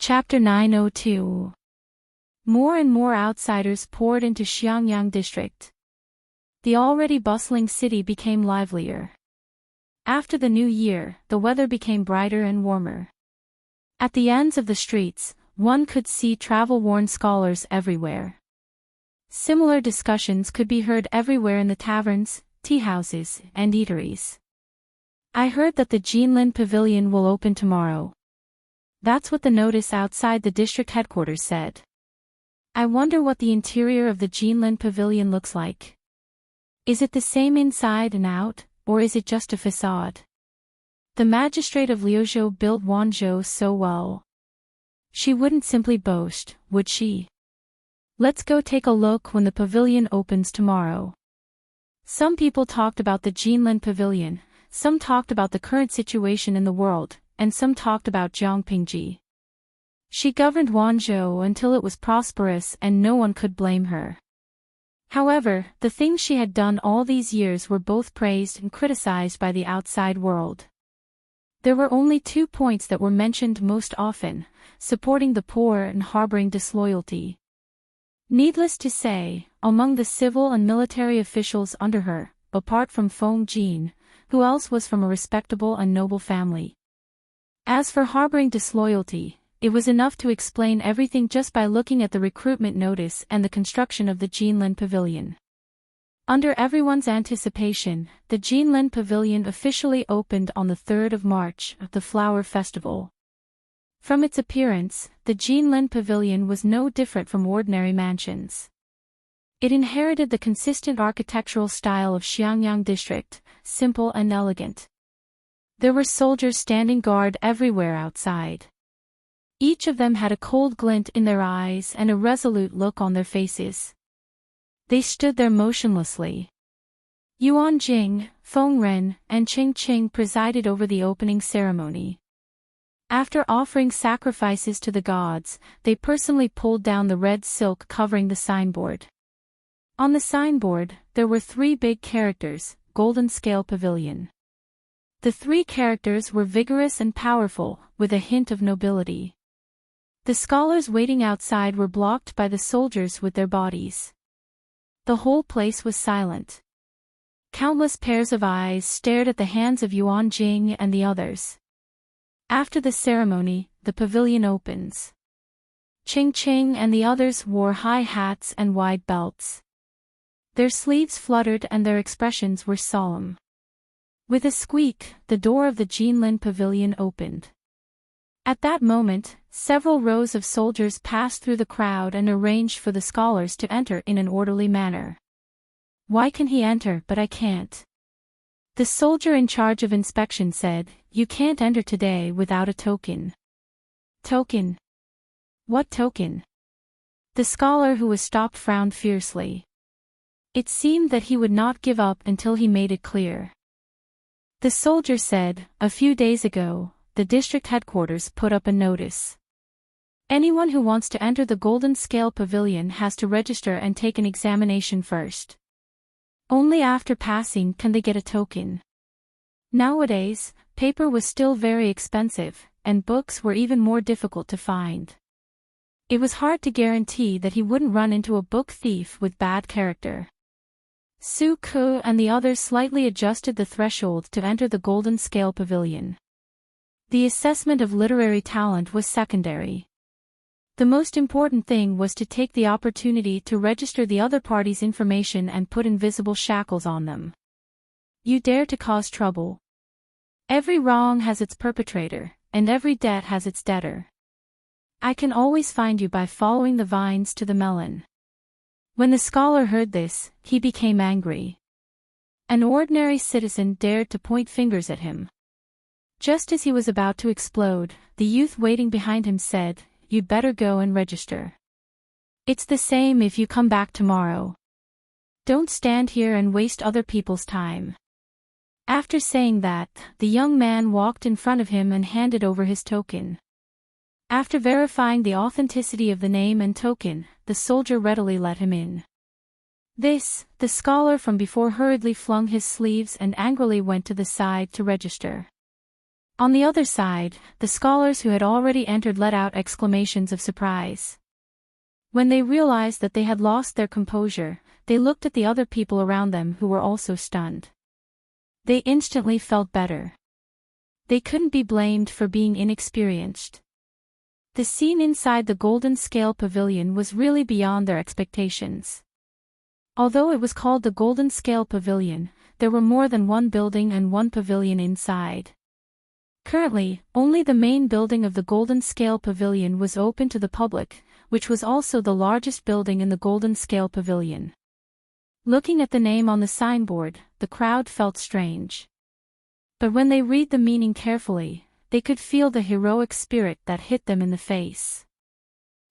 Chapter 902. More and more outsiders poured into Xiangyang district. The already bustling city became livelier. After the new year, the weather became brighter and warmer. At the ends of the streets, one could see travel-worn scholars everywhere. Similar discussions could be heard everywhere in the taverns, tea-houses, and eateries. I heard that the Jinlin Pavilion will open tomorrow. That's what the notice outside the district headquarters said. I wonder what the interior of the Jinlin Pavilion looks like. Is it the same inside and out, or is it just a facade? The magistrate of Liuzhou built Wanzhou so well. She wouldn't simply boast, would she? Let's go take a look when the pavilion opens tomorrow. Some people talked about the Jinlin Pavilion, some talked about the current situation in the world, and some talked about Jiang Pingji. She governed Wanzhou until it was prosperous and no one could blame her. However, the things she had done all these years were both praised and criticized by the outside world. There were only 2 points that were mentioned most often: supporting the poor and harboring disloyalty. Needless to say, among the civil and military officials under her, apart from Feng Jin, who else was from a respectable and noble family? As for harboring disloyalty, it was enough to explain everything just by looking at the recruitment notice and the construction of the Jinlin Pavilion. Under everyone's anticipation, the Jinlin Pavilion officially opened on the 3rd of March, the Flower Festival. From its appearance, the Jinlin Pavilion was no different from ordinary mansions. It inherited the consistent architectural style of Xiangyang district, simple and elegant. There were soldiers standing guard everywhere outside. Each of them had a cold glint in their eyes and a resolute look on their faces. They stood there motionlessly. Yuan Jing, Feng Ren, and Qing Qing presided over the opening ceremony. After offering sacrifices to the gods, they personally pulled down the red silk covering the signboard. On the signboard, there were 3 big characters: Golden Scale Pavilion. The 3 characters were vigorous and powerful, with a hint of nobility. The scholars waiting outside were blocked by the soldiers with their bodies. The whole place was silent. Countless pairs of eyes stared at the hands of Yuan Jing and the others. After the ceremony, the pavilion opens. Qing Qing and the others wore high hats and wide belts. Their sleeves fluttered and their expressions were solemn. With a squeak, the door of the Jinlin Pavilion opened. At that moment, several rows of soldiers passed through the crowd and arranged for the scholars to enter in an orderly manner. Why can he enter but I can't? The soldier in charge of inspection said, "You can't enter today without a token." Token? What token? The scholar who was stopped frowned fiercely. It seemed that he would not give up until he made it clear. The soldier said, "A few days ago, the district headquarters put up a notice. Anyone who wants to enter the Golden Scale Pavilion has to register and take an examination first. Only after passing can they get a token." Nowadays, paper was still very expensive, and books were even more difficult to find. It was hard to guarantee that he wouldn't run into a book thief with bad character. Su Ke and the others slightly adjusted the threshold to enter the Golden Scale Pavilion. The assessment of literary talent was secondary. The most important thing was to take the opportunity to register the other party's information and put invisible shackles on them. You dare to cause trouble. Every wrong has its perpetrator, and every debt has its debtor. I can always find you by following the vines to the melon. When the scholar heard this, he became angry. An ordinary citizen dared to point fingers at him. Just as he was about to explode, the youth waiting behind him said, "You'd better go and register. It's the same if you come back tomorrow. Don't stand here and waste other people's time." After saying that, the young man walked in front of him and handed over his token. After verifying the authenticity of the name and token, the soldier readily let him in. The scholar from before hurriedly flung his sleeves and angrily went to the side to register. On the other side, the scholars who had already entered let out exclamations of surprise. When they realized that they had lost their composure, they looked at the other people around them who were also stunned. They instantly felt better. They couldn't be blamed for being inexperienced. The scene inside the Golden Scale Pavilion was really beyond their expectations. Although it was called the Golden Scale Pavilion, there were more than one building and one pavilion inside. Currently, only the main building of the Golden Scale Pavilion was open to the public, which was also the largest building in the Golden Scale Pavilion. Looking at the name on the signboard, the crowd felt strange. But when they read the meaning carefully, they could feel the heroic spirit that hit them in the face.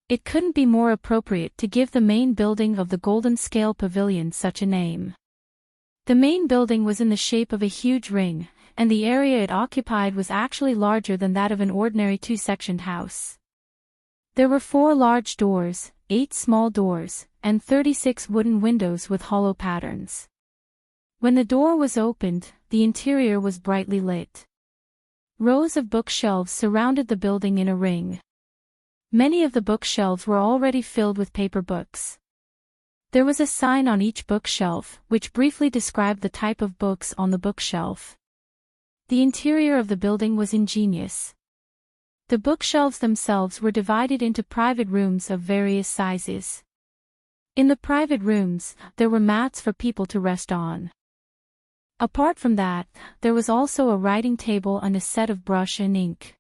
It couldn't be more appropriate to give the main building of the Golden Scale Pavilion such a name. The main building was in the shape of a huge ring, and the area it occupied was actually larger than that of an ordinary two-sectioned house. There were 4 large doors, 8 small doors, and 36 wooden windows with hollow patterns. When the door was opened, the interior was brightly lit. Rows of bookshelves surrounded the building in a ring. Many of the bookshelves were already filled with paper books. There was a sign on each bookshelf, which briefly described the type of books on the bookshelf. The interior of the building was ingenious. The bookshelves themselves were divided into private rooms of various sizes. In the private rooms, there were mats for people to rest on. Apart from that, there was also a writing table and a set of brush and ink.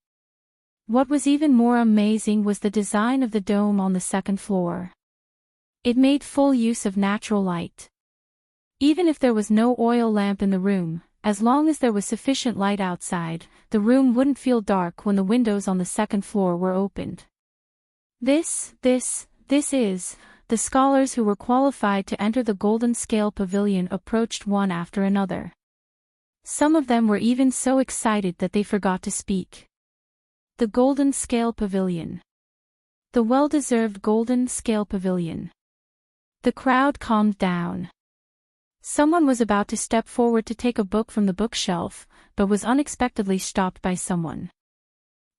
What was even more amazing was the design of the dome on the second floor. It made full use of natural light. Even if there was no oil lamp in the room, as long as there was sufficient light outside, the room wouldn't feel dark when the windows on the second floor were opened. This is, the scholars who were qualified to enter the Golden Scale Pavilion approached one after another. Some of them were even so excited that they forgot to speak. The Golden Scale Pavilion. The well-deserved Golden Scale Pavilion. The crowd calmed down. Someone was about to step forward to take a book from the bookshelf, but was unexpectedly stopped by someone.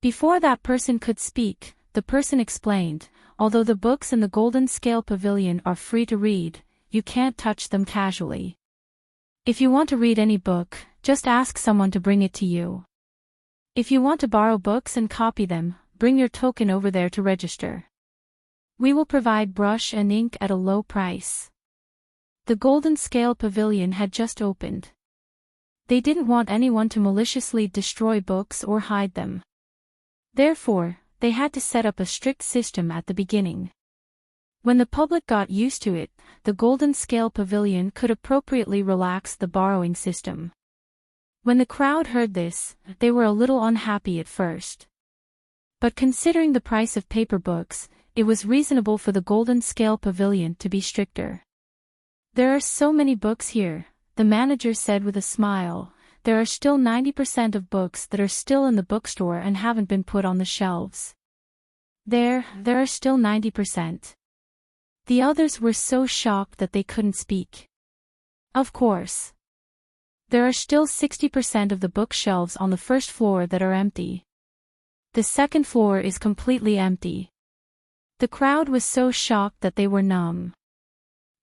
Before that person could speak, the person explained, although the books in the Golden Scale Pavilion are free to read, you can't touch them casually. If you want to read any book, just ask someone to bring it to you. If you want to borrow books and copy them, bring your token over there to register. We will provide brush and ink at a low price. The Golden Scale Pavilion had just opened. They didn't want anyone to maliciously destroy books or hide them. Therefore, they had to set up a strict system at the beginning. When the public got used to it, the Golden Scale Pavilion could appropriately relax the borrowing system. When the crowd heard this, they were a little unhappy at first. But considering the price of paper books, it was reasonable for the Golden Scale Pavilion to be stricter. There are so many books here, the manager said with a smile. There are still 90% of books that are still in the bookstore and haven't been put on the shelves. There are still 90%. The others were so shocked that they couldn't speak. Of course. There are still 60% of the bookshelves on the first floor that are empty. The second floor is completely empty. The crowd was so shocked that they were numb.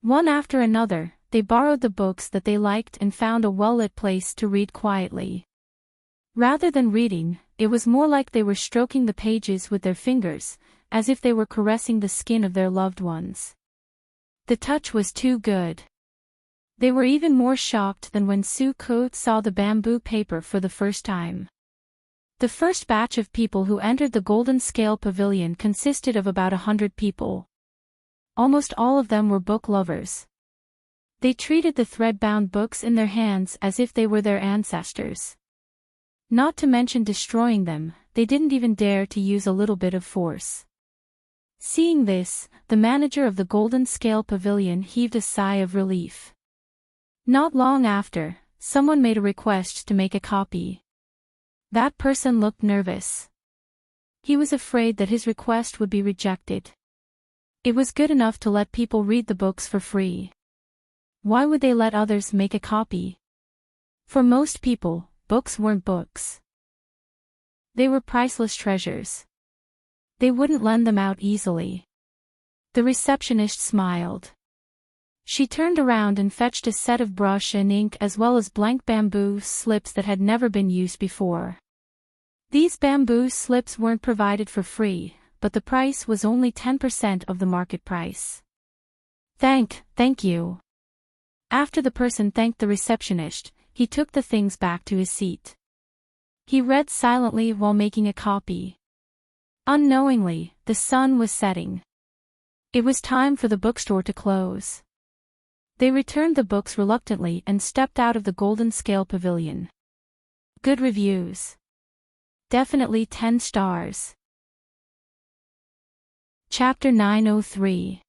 One after another, they borrowed the books that they liked and found a well-lit place to read quietly. Rather than reading, it was more like they were stroking the pages with their fingers, as if they were caressing the skin of their loved ones. The touch was too good. They were even more shocked than when Su-ko saw the bamboo paper for the first time. The first batch of people who entered the Golden Scale Pavilion consisted of about 100 people. Almost all of them were book lovers. They treated the thread-bound books in their hands as if they were their ancestors. Not to mention destroying them, they didn't even dare to use a little bit of force. Seeing this, the manager of the Golden Scale Pavilion heaved a sigh of relief. Not long after, someone made a request to make a copy. That person looked nervous. He was afraid that his request would be rejected. It was good enough to let people read the books for free. Why would they let others make a copy? For most people, books weren't books. They were priceless treasures. They wouldn't lend them out easily. The receptionist smiled. She turned around and fetched a set of brush and ink as well as blank bamboo slips that had never been used before. These bamboo slips weren't provided for free, but the price was only 10% of the market price. Thank you. After the person thanked the receptionist, he took the things back to his seat. He read silently while making a copy. Unknowingly, the sun was setting. It was time for the bookstore to close. They returned the books reluctantly and stepped out of the Golden Scale Pavilion. Good reviews. Definitely 10 stars. Chapter 903.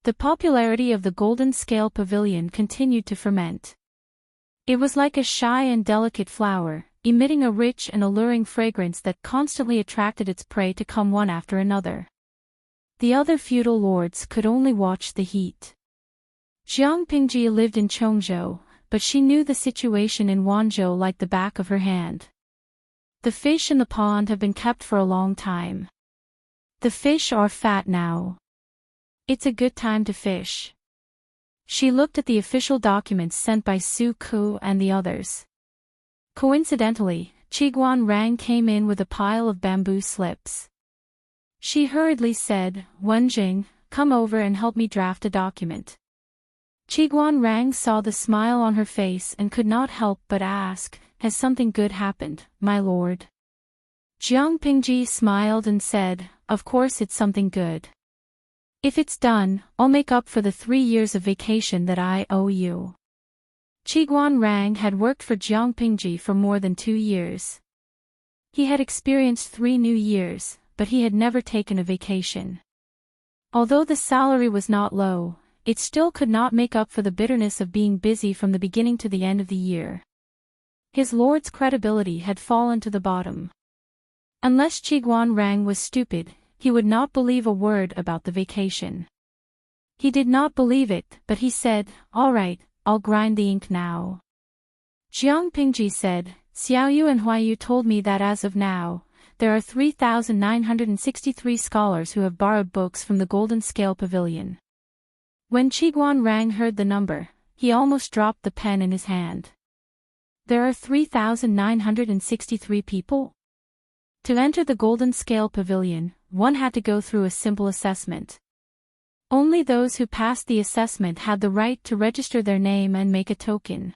The popularity of the Golden Scale Pavilion continued to ferment. It was like a shy and delicate flower, emitting a rich and alluring fragrance that constantly attracted its prey to come one after another. The other feudal lords could only watch the heat. Jiang Pingji lived in Chongzhou, but she knew the situation in Wanzhou like the back of her hand. The fish in the pond have been kept for a long time. The fish are fat now. It's a good time to fish. She looked at the official documents sent by Su Ku and the others. Coincidentally, Qiguan Rang came in with a pile of bamboo slips. She hurriedly said, "Wenjing, come over and help me draft a document." Qiguan Rang saw the smile on her face and could not help but ask, "Has something good happened, my lord?" Jiang Pingji smiled and said, "Of course it's something good. If it's done, I'll make up for the 3 years of vacation that I owe you." Qiguan Rang had worked for Jiang Pingji for more than 2 years. He had experienced 3 new years, but he had never taken a vacation. Although the salary was not low, it still could not make up for the bitterness of being busy from the beginning to the end of the year. His lord's credibility had fallen to the bottom. Unless Qiguan Rang was stupid, he would not believe a word about the vacation. He did not believe it, but he said, "All right, I'll grind the ink now." Jiang Pingji said, "Xiaoyu and Huayu told me that as of now, there are 3,963 scholars who have borrowed books from the Golden Scale Pavilion." When Qiguan Rang heard the number, he almost dropped the pen in his hand. There are 3,963 people? To enter the Golden Scale Pavilion, one had to go through a simple assessment. Only those who passed the assessment had the right to register their name and make a token.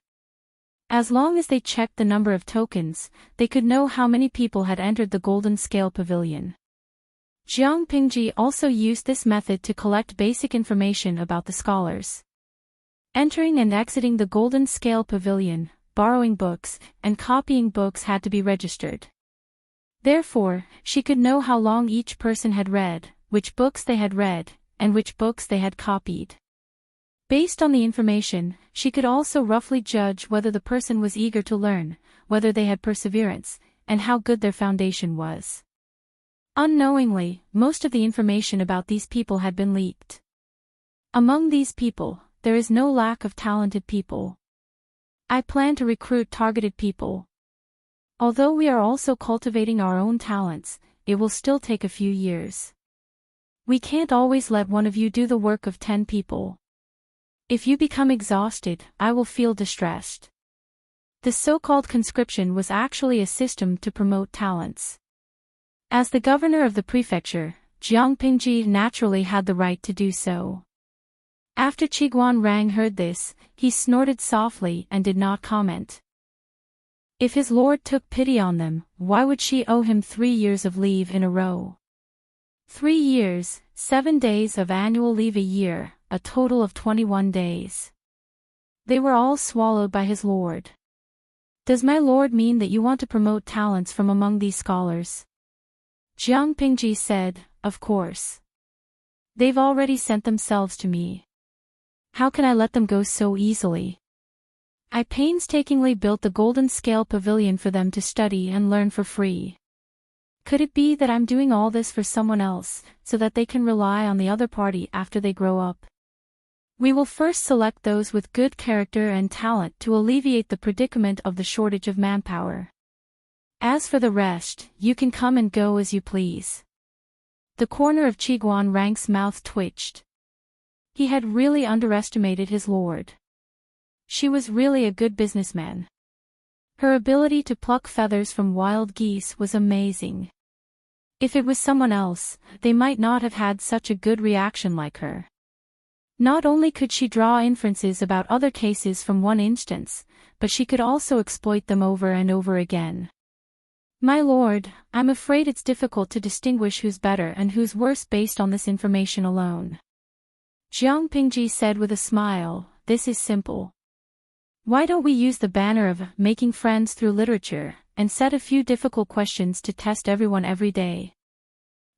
As long as they checked the number of tokens, they could know how many people had entered the Golden Scale Pavilion. Jiang Pingji also used this method to collect basic information about the scholars. Entering and exiting the Golden Scale Pavilion, borrowing books, and copying books had to be registered. Therefore, she could know how long each person had read, which books they had read, and which books they had copied. Based on the information, she could also roughly judge whether the person was eager to learn, whether they had perseverance, and how good their foundation was. Unknowingly, most of the information about these people had been leaked. Among these people, there is no lack of talented people. I plan to recruit targeted people. Although we are also cultivating our own talents, it will still take a few years. We can't always let one of you do the work of 10 people. If you become exhausted, I will feel distressed. The so-called conscription was actually a system to promote talents. As the governor of the prefecture, Jiang Pingji naturally had the right to do so. After Qiguan Rang heard this, he snorted softly and did not comment. If his lord took pity on them, why would she owe him 3 years of leave in a row? 3 years, 7 days of annual leave a year, a total of 21 days. They were all swallowed by his lord. Does my lord mean that you want to promote talents from among these scholars? Jiang Pingji said, "Of course. They've already sent themselves to me. How can I let them go so easily? I painstakingly built the Golden Scale Pavilion for them to study and learn for free. Could it be that I'm doing all this for someone else, so that they can rely on the other party after they grow up? We will first select those with good character and talent to alleviate the predicament of the shortage of manpower. As for the rest, you can come and go as you please. The corner of Chiguan Rang's mouth twitched. He had really underestimated his lord. She was really a good businessman. Her ability to pluck feathers from wild geese was amazing. If it was someone else, they might not have had such a good reaction like her. Not only could she draw inferences about other cases from one instance, but she could also exploit them over and over again. My lord, I'm afraid it's difficult to distinguish who's better and who's worse based on this information alone. Jiang Pingji said with a smile, this is simple. Why don't we use the banner of making friends through literature, and set a few difficult questions to test everyone every day?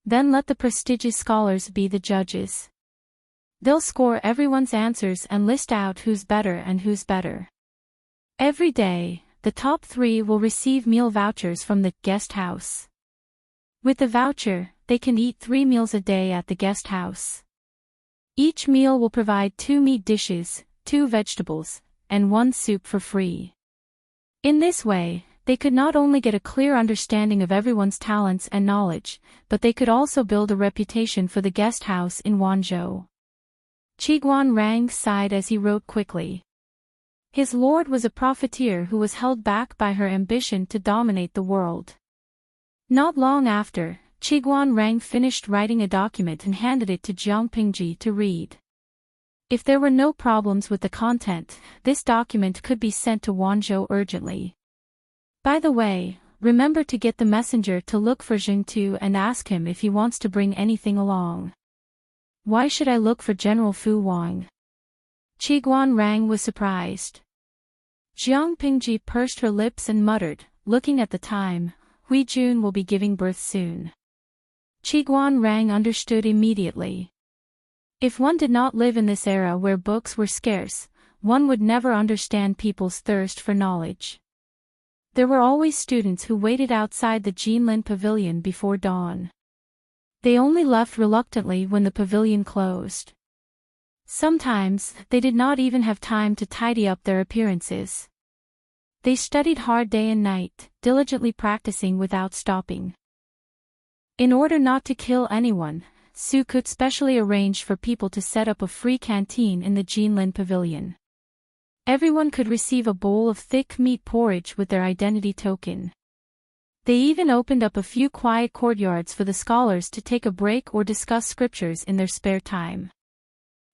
Then let the prestigious scholars be the judges. They'll score everyone's answers and list out who's better and who's better. Every day, the top 3 will receive meal vouchers from the guest house. With the voucher, they can eat 3 meals a day at the guest house. Each meal will provide 2 meat dishes, 2 vegetables, and 1 soup for free. In this way, they could not only get a clear understanding of everyone's talents and knowledge, but they could also build a reputation for the guest house in Wanzhou. Chiguan Rang sighed as he wrote quickly. His lord was a profiteer who was held back by her ambition to dominate the world. Not long after, Chiguan Rang finished writing a document and handed it to Jiang Pingji to read. If there were no problems with the content, this document could be sent to Wanzhou urgently. By the way, remember to get the messenger to look for Jingtu and ask him if he wants to bring anything along. Why should I look for General Fu Wang? Chiguan Rang was surprised. Jiang Pingji pursed her lips and muttered, looking at the time, Hui Jun will be giving birth soon. Chiguan Rang understood immediately. If one did not live in this era where books were scarce, one would never understand people's thirst for knowledge. There were always students who waited outside the Jinlin pavilion before dawn. They only left reluctantly when the pavilion closed. Sometimes, they did not even have time to tidy up their appearances. They studied hard day and night, diligently practicing without stopping. In order not to kill anyone, Su Kut specially arranged for people to set up a free canteen in the Jinlin pavilion. Everyone could receive a bowl of thick meat porridge with their identity token. They even opened up a few quiet courtyards for the scholars to take a break or discuss scriptures in their spare time.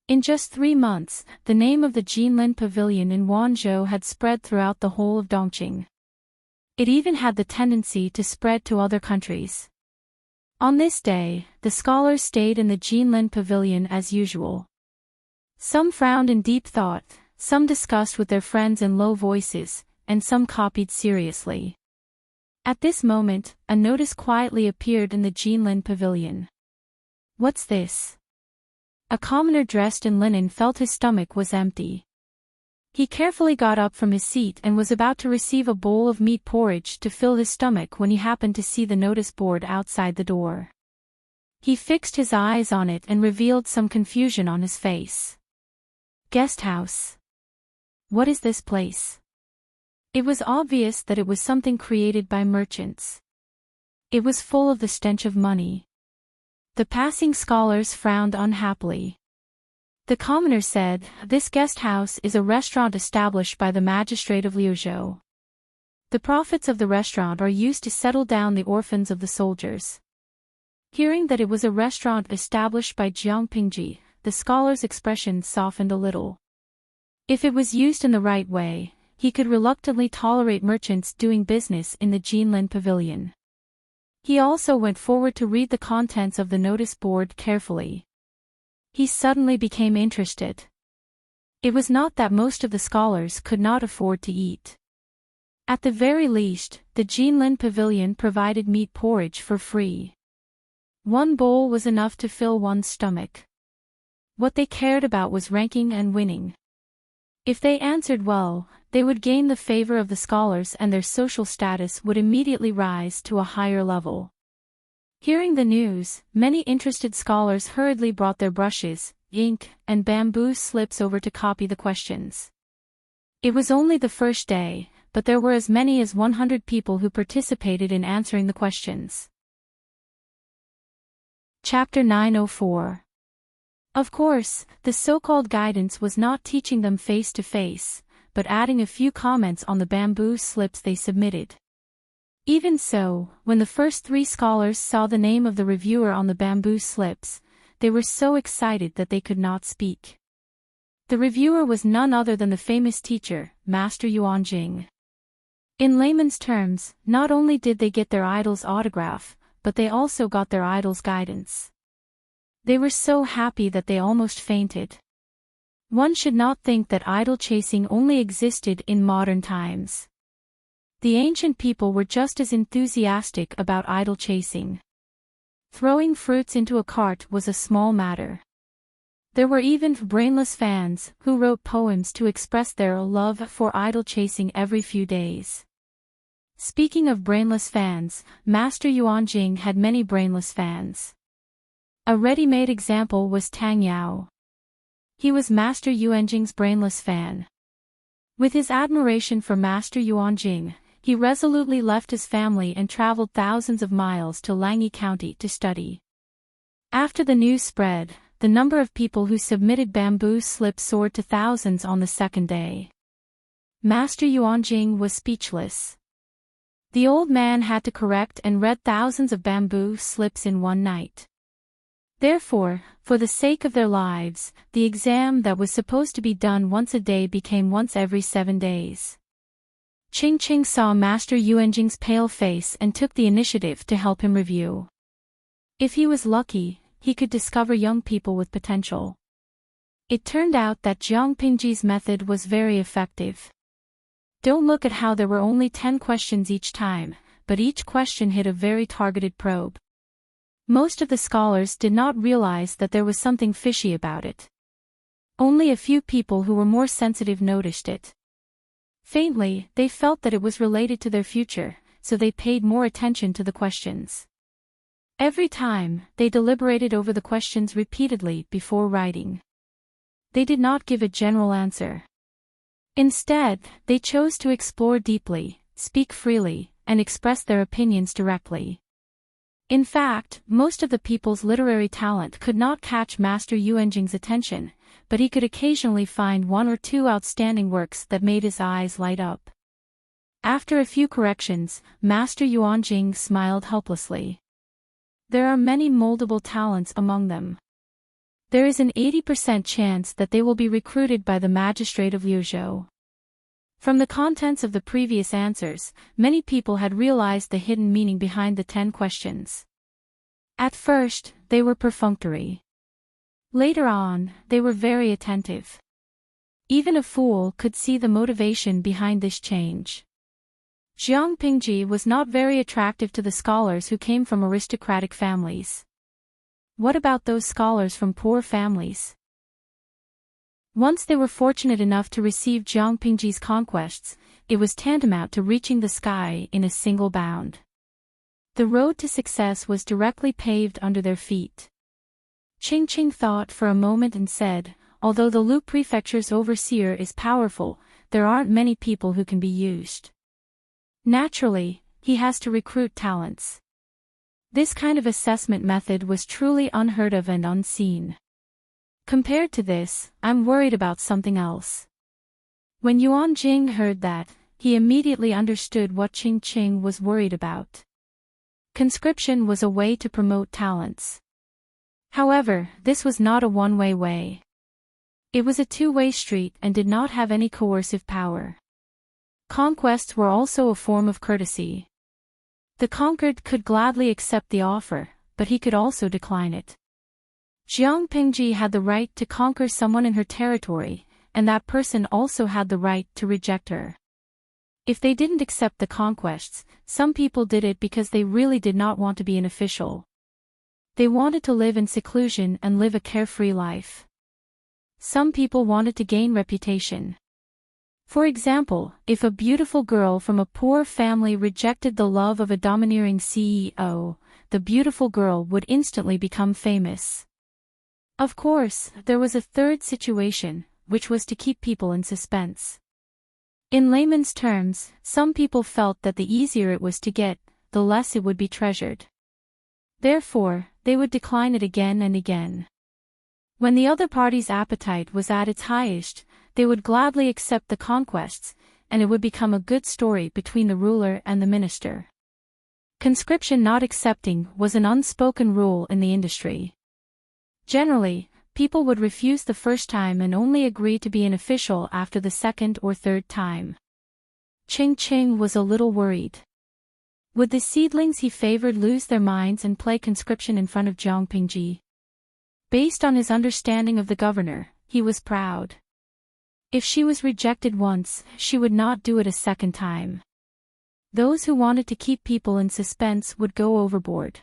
In just 3 months, the name of the Jinlin pavilion in Wanzhou had spread throughout the whole of Dongqing. It even had the tendency to spread to other countries. On this day, the scholars stayed in the Jinlin pavilion as usual. Some frowned in deep thought, some discussed with their friends in low voices, and some copied seriously. At this moment, a notice quietly appeared in the Jinlin pavilion. What's this? A commoner dressed in linen felt his stomach was empty. He carefully got up from his seat and was about to receive a bowl of meat porridge to fill his stomach when he happened to see the notice board outside the door. He fixed his eyes on it and revealed some confusion on his face. Guest house. What is this place? It was obvious that it was something created by merchants. It was full of the stench of money. The passing scholars frowned unhappily. The commoner said, "This guest house is a restaurant established by the magistrate of Liuzhou. The profits of the restaurant are used to settle down the orphans of the soldiers." Hearing that it was a restaurant established by Jiang Pingji, the scholar's expression softened a little. If it was used in the right way, he could reluctantly tolerate merchants doing business in the Jinlin pavilion. He also went forward to read the contents of the notice board carefully. He suddenly became interested. It was not that most of the scholars could not afford to eat. At the very least, the Jinlin pavilion provided meat porridge for free. 1 bowl was enough to fill one's stomach. What they cared about was ranking and winning. If they answered well, they would gain the favor of the scholars and their social status would immediately rise to a higher level. Hearing the news, many interested scholars hurriedly brought their brushes, ink, and bamboo slips over to copy the questions. It was only the first day, but there were as many as 100 people who participated in answering the questions. Chapter 904. Of course, the so-called guidance was not teaching them face-to-face, but adding a few comments on the bamboo slips they submitted. Even so, when the first 3 scholars saw the name of the reviewer on the bamboo slips, they were so excited that they could not speak. The reviewer was none other than the famous teacher, Master Yuan Jing. In layman's terms, not only did they get their idol's autograph, but they also got their idol's guidance. They were so happy that they almost fainted. One should not think that idol chasing only existed in modern times. The ancient people were just as enthusiastic about idol chasing. Throwing fruits into a cart was a small matter. There were even brainless fans who wrote poems to express their love for idol chasing every few days. Speaking of brainless fans, Master Yuan Jing had many brainless fans. A ready-made example was Tang Yao. He was Master Yuan Jing's brainless fan. With his admiration for Master Yuan Jing, he resolutely left his family and traveled thousands of miles to Langyi County to study. After the news spread, the number of people who submitted bamboo slips soared to thousands on the second day. Master Yuan Jing was speechless. The old man had to correct and read thousands of bamboo slips in one night. Therefore, for the sake of their lives, the exam that was supposed to be done once a day became once every 7 days. Ching saw Master Yuan Jing's pale face and took the initiative to help him review. If he was lucky, he could discover young people with potential. It turned out that Jiang Pingji's method was very effective. Don't look at how there were only 10 questions each time, but each question hit a very targeted probe. Most of the scholars did not realize that there was something fishy about it. Only a few people who were more sensitive noticed it. Faintly, they felt that it was related to their future, so they paid more attention to the questions. Every time, they deliberated over the questions repeatedly before writing. They did not give a general answer. Instead, they chose to explore deeply, speak freely, and express their opinions directly. In fact, most of the people's literary talent could not catch Master Yuan Jing's attention, but he could occasionally find 1 or 2 outstanding works that made his eyes light up. After a few corrections, Master Yuan Jing smiled helplessly. There are many moldable talents among them. There is an 80% chance that they will be recruited by the magistrate of Liuzhou. From the contents of the previous answers, many people had realized the hidden meaning behind the 10 questions. At first, they were perfunctory. Later on, they were very attentive. Even a fool could see the motivation behind this change. Jiang Pingji was not very attractive to the scholars who came from aristocratic families. What about those scholars from poor families? Once they were fortunate enough to receive Jiang Pingji's conquests, it was tantamount to reaching the sky in a single bound. The road to success was directly paved under their feet. Ching thought for a moment and said, although the Lu Prefecture's overseer is powerful, there aren't many people who can be used. Naturally, he has to recruit talents. This kind of assessment method was truly unheard of and unseen. Compared to this, I'm worried about something else. When Yuan Jing heard that, he immediately understood what Ching was worried about. Conscription was a way to promote talents. However, this was not a one-way way. It was a two-way street and did not have any coercive power. Conquests were also a form of courtesy. The conquered could gladly accept the offer, but he could also decline it. Jiang Pingji had the right to conquer someone in her territory, and that person also had the right to reject her. If they didn't accept the conquests, some people did it because they really did not want to be an official. They wanted to live in seclusion and live a carefree life. Some people wanted to gain reputation. For example, if a beautiful girl from a poor family rejected the love of a domineering CEO, the beautiful girl would instantly become famous. Of course, there was a third situation, which was to keep people in suspense. In layman's terms, some people felt that the easier it was to get, the less it would be treasured. Therefore, they would decline it again and again. When the other party's appetite was at its highest, they would gladly accept the conquests, and it would become a good story between the ruler and the minister. Conscription not accepting was an unspoken rule in the industry. Generally, people would refuse the first time and only agree to be an official after the second or third time. Ching Ching was a little worried. Would the seedlings he favored lose their minds and play conscription in front of Jiang Pingji? Based on his understanding of the governor, he was proud. If she was rejected once, she would not do it a second time. Those who wanted to keep people in suspense would go overboard.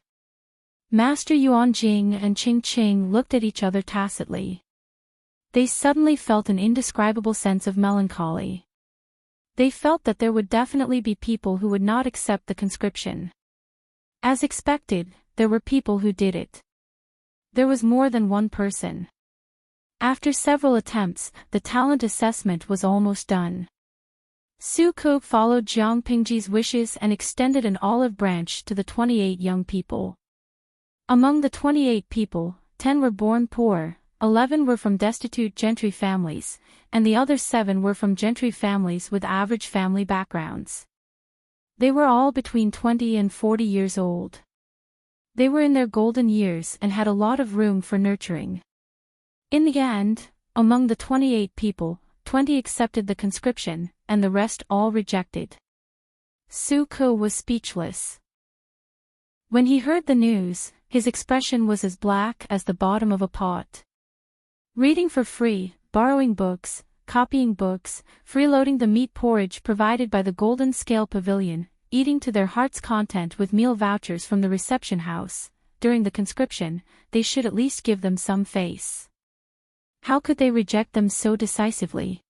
Master Yuan Jing and Ching Ching looked at each other tacitly. They suddenly felt an indescribable sense of melancholy. They felt that there would definitely be people who would not accept the conscription. As expected, there were people who did it. There was more than one person. After several attempts, the talent assessment was almost done. Su Ke followed Jiang Pingji's wishes and extended an olive branch to the 28 young people. Among the 28 people, 10 were born poor, 11 were from destitute gentry families, and the other 7 were from gentry families with average family backgrounds. They were all between 20 and 40 years old. They were in their golden years and had a lot of room for nurturing. In the end, among the 28 people, 20 accepted the conscription, and the rest all rejected. Su Ke was speechless. When he heard the news, his expression was as black as the bottom of a pot. Reading for free, borrowing books, copying books, freeloading the meat porridge provided by the Golden Scale Pavilion, eating to their heart's content with meal vouchers from the reception house, during the conscription, they should at least give them some face. How could they reject them so decisively?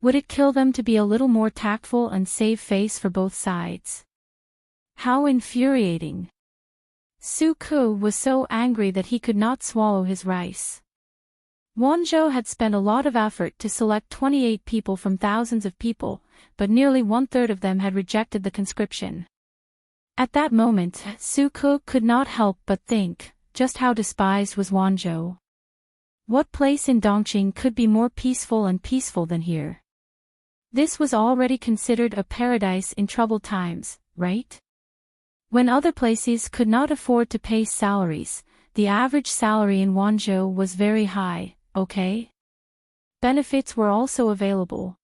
Would it kill them to be a little more tactful and save face for both sides? How infuriating! Su Ke was so angry that he could not swallow his rice. Wanzhou had spent a lot of effort to select 28 people from thousands of people, but nearly 1/3 of them had rejected the conscription. At that moment, Su Ke could not help but think, just how despised was Wanzhou. What place in Dongqing could be more peaceful than here? This was already considered a paradise in troubled times, right? When other places could not afford to pay salaries, the average salary in Wanzhou was very high, okay? Benefits were also available.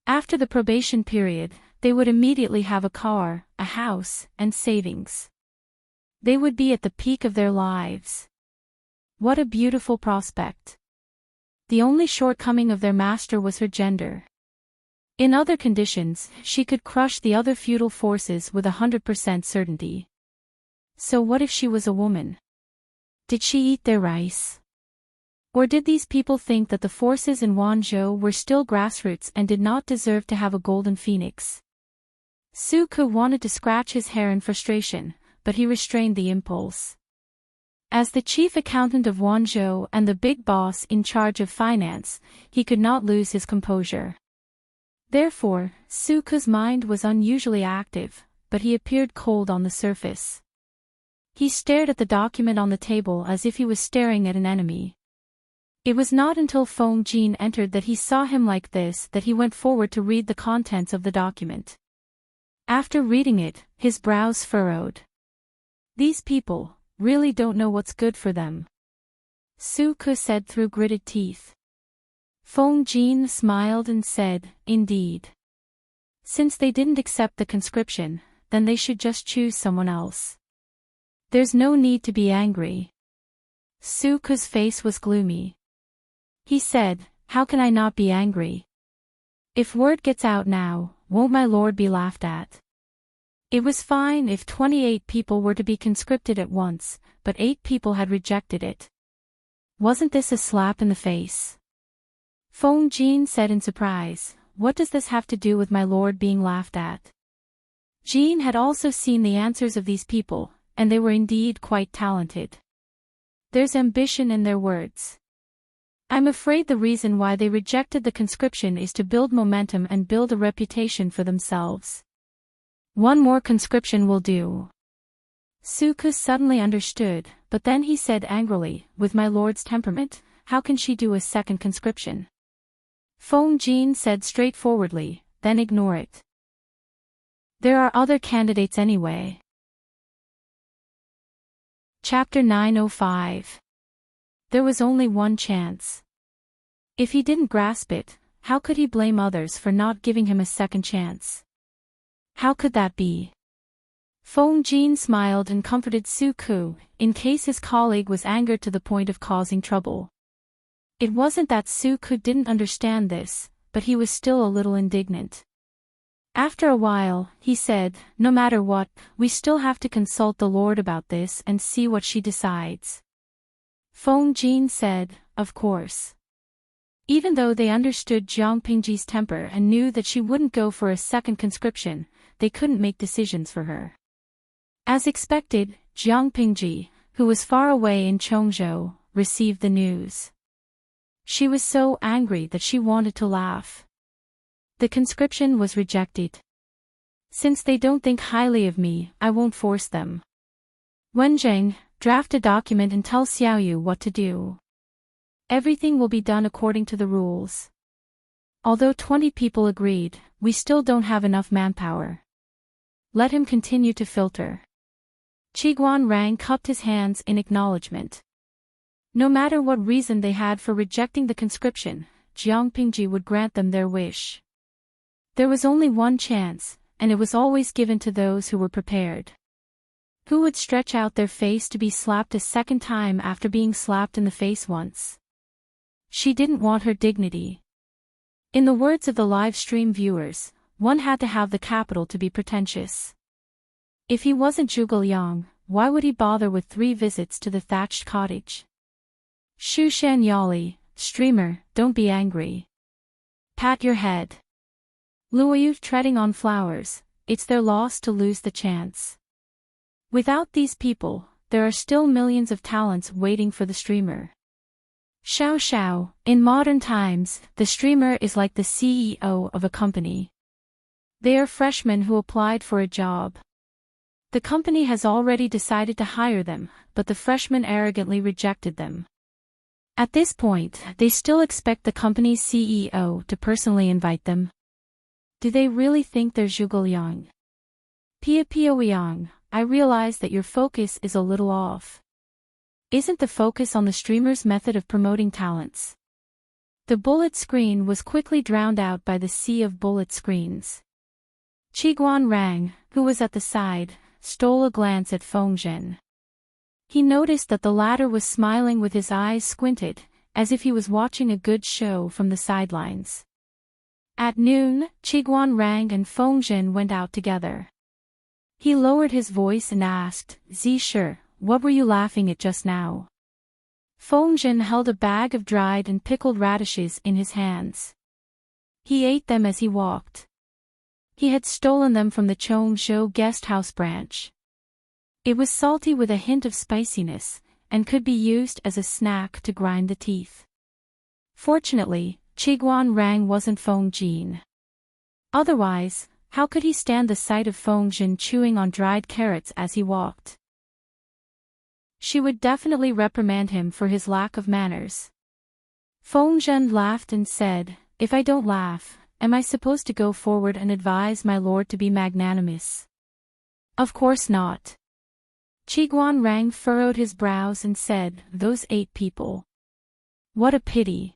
After the probation period, they would immediately have a car, a house, and savings. They would be at the peak of their lives. What a beautiful prospect. The only shortcoming of their master was her gender. In other conditions, she could crush the other feudal forces with 100% certainty. So what if she was a woman? Did she eat their rice? Or did these people think that the forces in Wanzhou were still grassroots and did not deserve to have a golden phoenix? Su Ke wanted to scratch his hair in frustration, but he restrained the impulse. As the chief accountant of Wanzhou and the big boss in charge of finance, he could not lose his composure. Therefore, Su Ke's mind was unusually active, but he appeared cold on the surface. He stared at the document on the table as if he was staring at an enemy. It was not until Feng Jin entered that he saw him like this that he went forward to read the contents of the document. After reading it, his brows furrowed. These people really don't know what's good for them, Su Ke said through gritted teeth. Feng Jin smiled and said, indeed. Since they didn't accept the conscription, then they should just choose someone else. There's no need to be angry. Su Ke's face was gloomy. He said, how can I not be angry? If word gets out now, won't my lord be laughed at? It was fine if 28 people were to be conscripted at once, but 8 people had rejected it. Wasn't this a slap in the face? Feng Jin said in surprise, what does this have to do with my lord being laughed at? Jin had also seen the answers of these people, and they were indeed quite talented. There's ambition in their words. I'm afraid the reason why they rejected the conscription is to build momentum and build a reputation for themselves. One more conscription will do. Suku suddenly understood, but then he said angrily, with my lord's temperament, how can she do a second conscription? Feng Jin said straightforwardly, then ignore it. There are other candidates anyway. Chapter 905. There was only one chance. If he didn't grasp it, how could he blame others for not giving him a second chance? How could that be? Feng Jin smiled and comforted Suku, in case his colleague was angered to the point of causing trouble. It wasn't that Suku didn't understand this, but he was still a little indignant. After a while, he said, no matter what, we still have to consult the Lord about this and see what she decides. Feng Jin said, of course. Even though they understood Jiang Pingji's temper and knew that she wouldn't go for a second conscription, they couldn't make decisions for her. As expected, Jiang Pingji, who was far away in Chongzhou, received the news. She was so angry that she wanted to laugh. The conscription was rejected. Since they don't think highly of me, I won't force them. Wenjing, draft a document and tell Xiaoyu what to do. Everything will be done according to the rules. Although 20 people agreed, we still don't have enough manpower. Let him continue to filter. Qiguan Rang cupped his hands in acknowledgement. No matter what reason they had for rejecting the conscription, Jiang Pingji would grant them their wish. There was only one chance, and it was always given to those who were prepared. Who would stretch out their face to be slapped a second time after being slapped in the face once? She didn't want her dignity. In the words of the Livestream viewers, one had to have the capital to be pretentious. If he wasn't Zhuge Liang, why would he bother with 3 visits to the thatched cottage? Shu Shan Yali, streamer, don't be angry. Pat your head. Luoyu treading on flowers, it's their loss to lose the chance. Without these people, there are still millions of talents waiting for the streamer. Xiao Xiao, in modern times, the streamer is like the CEO of a company. They are freshmen who applied for a job. The company has already decided to hire them, but the freshmen arrogantly rejected them. At this point, they still expect the company's CEO to personally invite them. Do they really think they're Zhuge Liang? Pia Ouyang, I realize that your focus is a little off. Isn't the focus on the streamer's method of promoting talents? The bullet screen was quickly drowned out by the sea of bullet screens. Qiguan Rang, who was at the side, stole a glance at Feng Zhen. He noticed that the latter was smiling with his eyes squinted, as if he was watching a good show from the sidelines. At noon, Qiguan Rang and Feng Zhen went out together. He lowered his voice and asked, Zhi, what were you laughing at just now? Feng Zhen held a bag of dried and pickled radishes in his hands. He ate them as he walked. He had stolen them from the Chongzhou guest house branch. It was salty with a hint of spiciness, and could be used as a snack to grind the teeth. Fortunately, Qiguan Rang wasn't Feng Jin. Otherwise, how could he stand the sight of Feng Jin chewing on dried carrots as he walked? She would definitely reprimand him for his lack of manners. Feng Jin laughed and said, if I don't laugh, am I supposed to go forward and advise my lord to be magnanimous? Of course not. Qiguan Rang furrowed his brows and said, those 8 people. What a pity.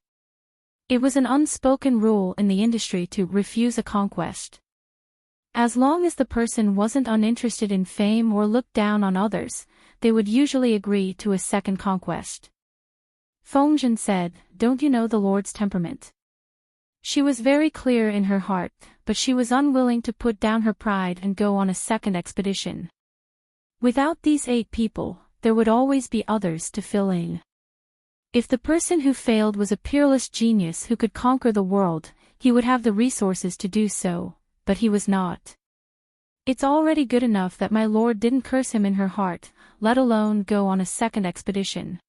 It was an unspoken rule in the industry to refuse a conquest. As long as the person wasn't uninterested in fame or looked down on others, they would usually agree to a second conquest. Feng Zhen said, don't you know the Lord's temperament? She was very clear in her heart, but she was unwilling to put down her pride and go on a second expedition. Without these 8 people, there would always be others to fill in. If the person who failed was a peerless genius who could conquer the world, he would have the resources to do so, but he was not. It's already good enough that my lord didn't curse him in her heart, let alone go on a second expedition.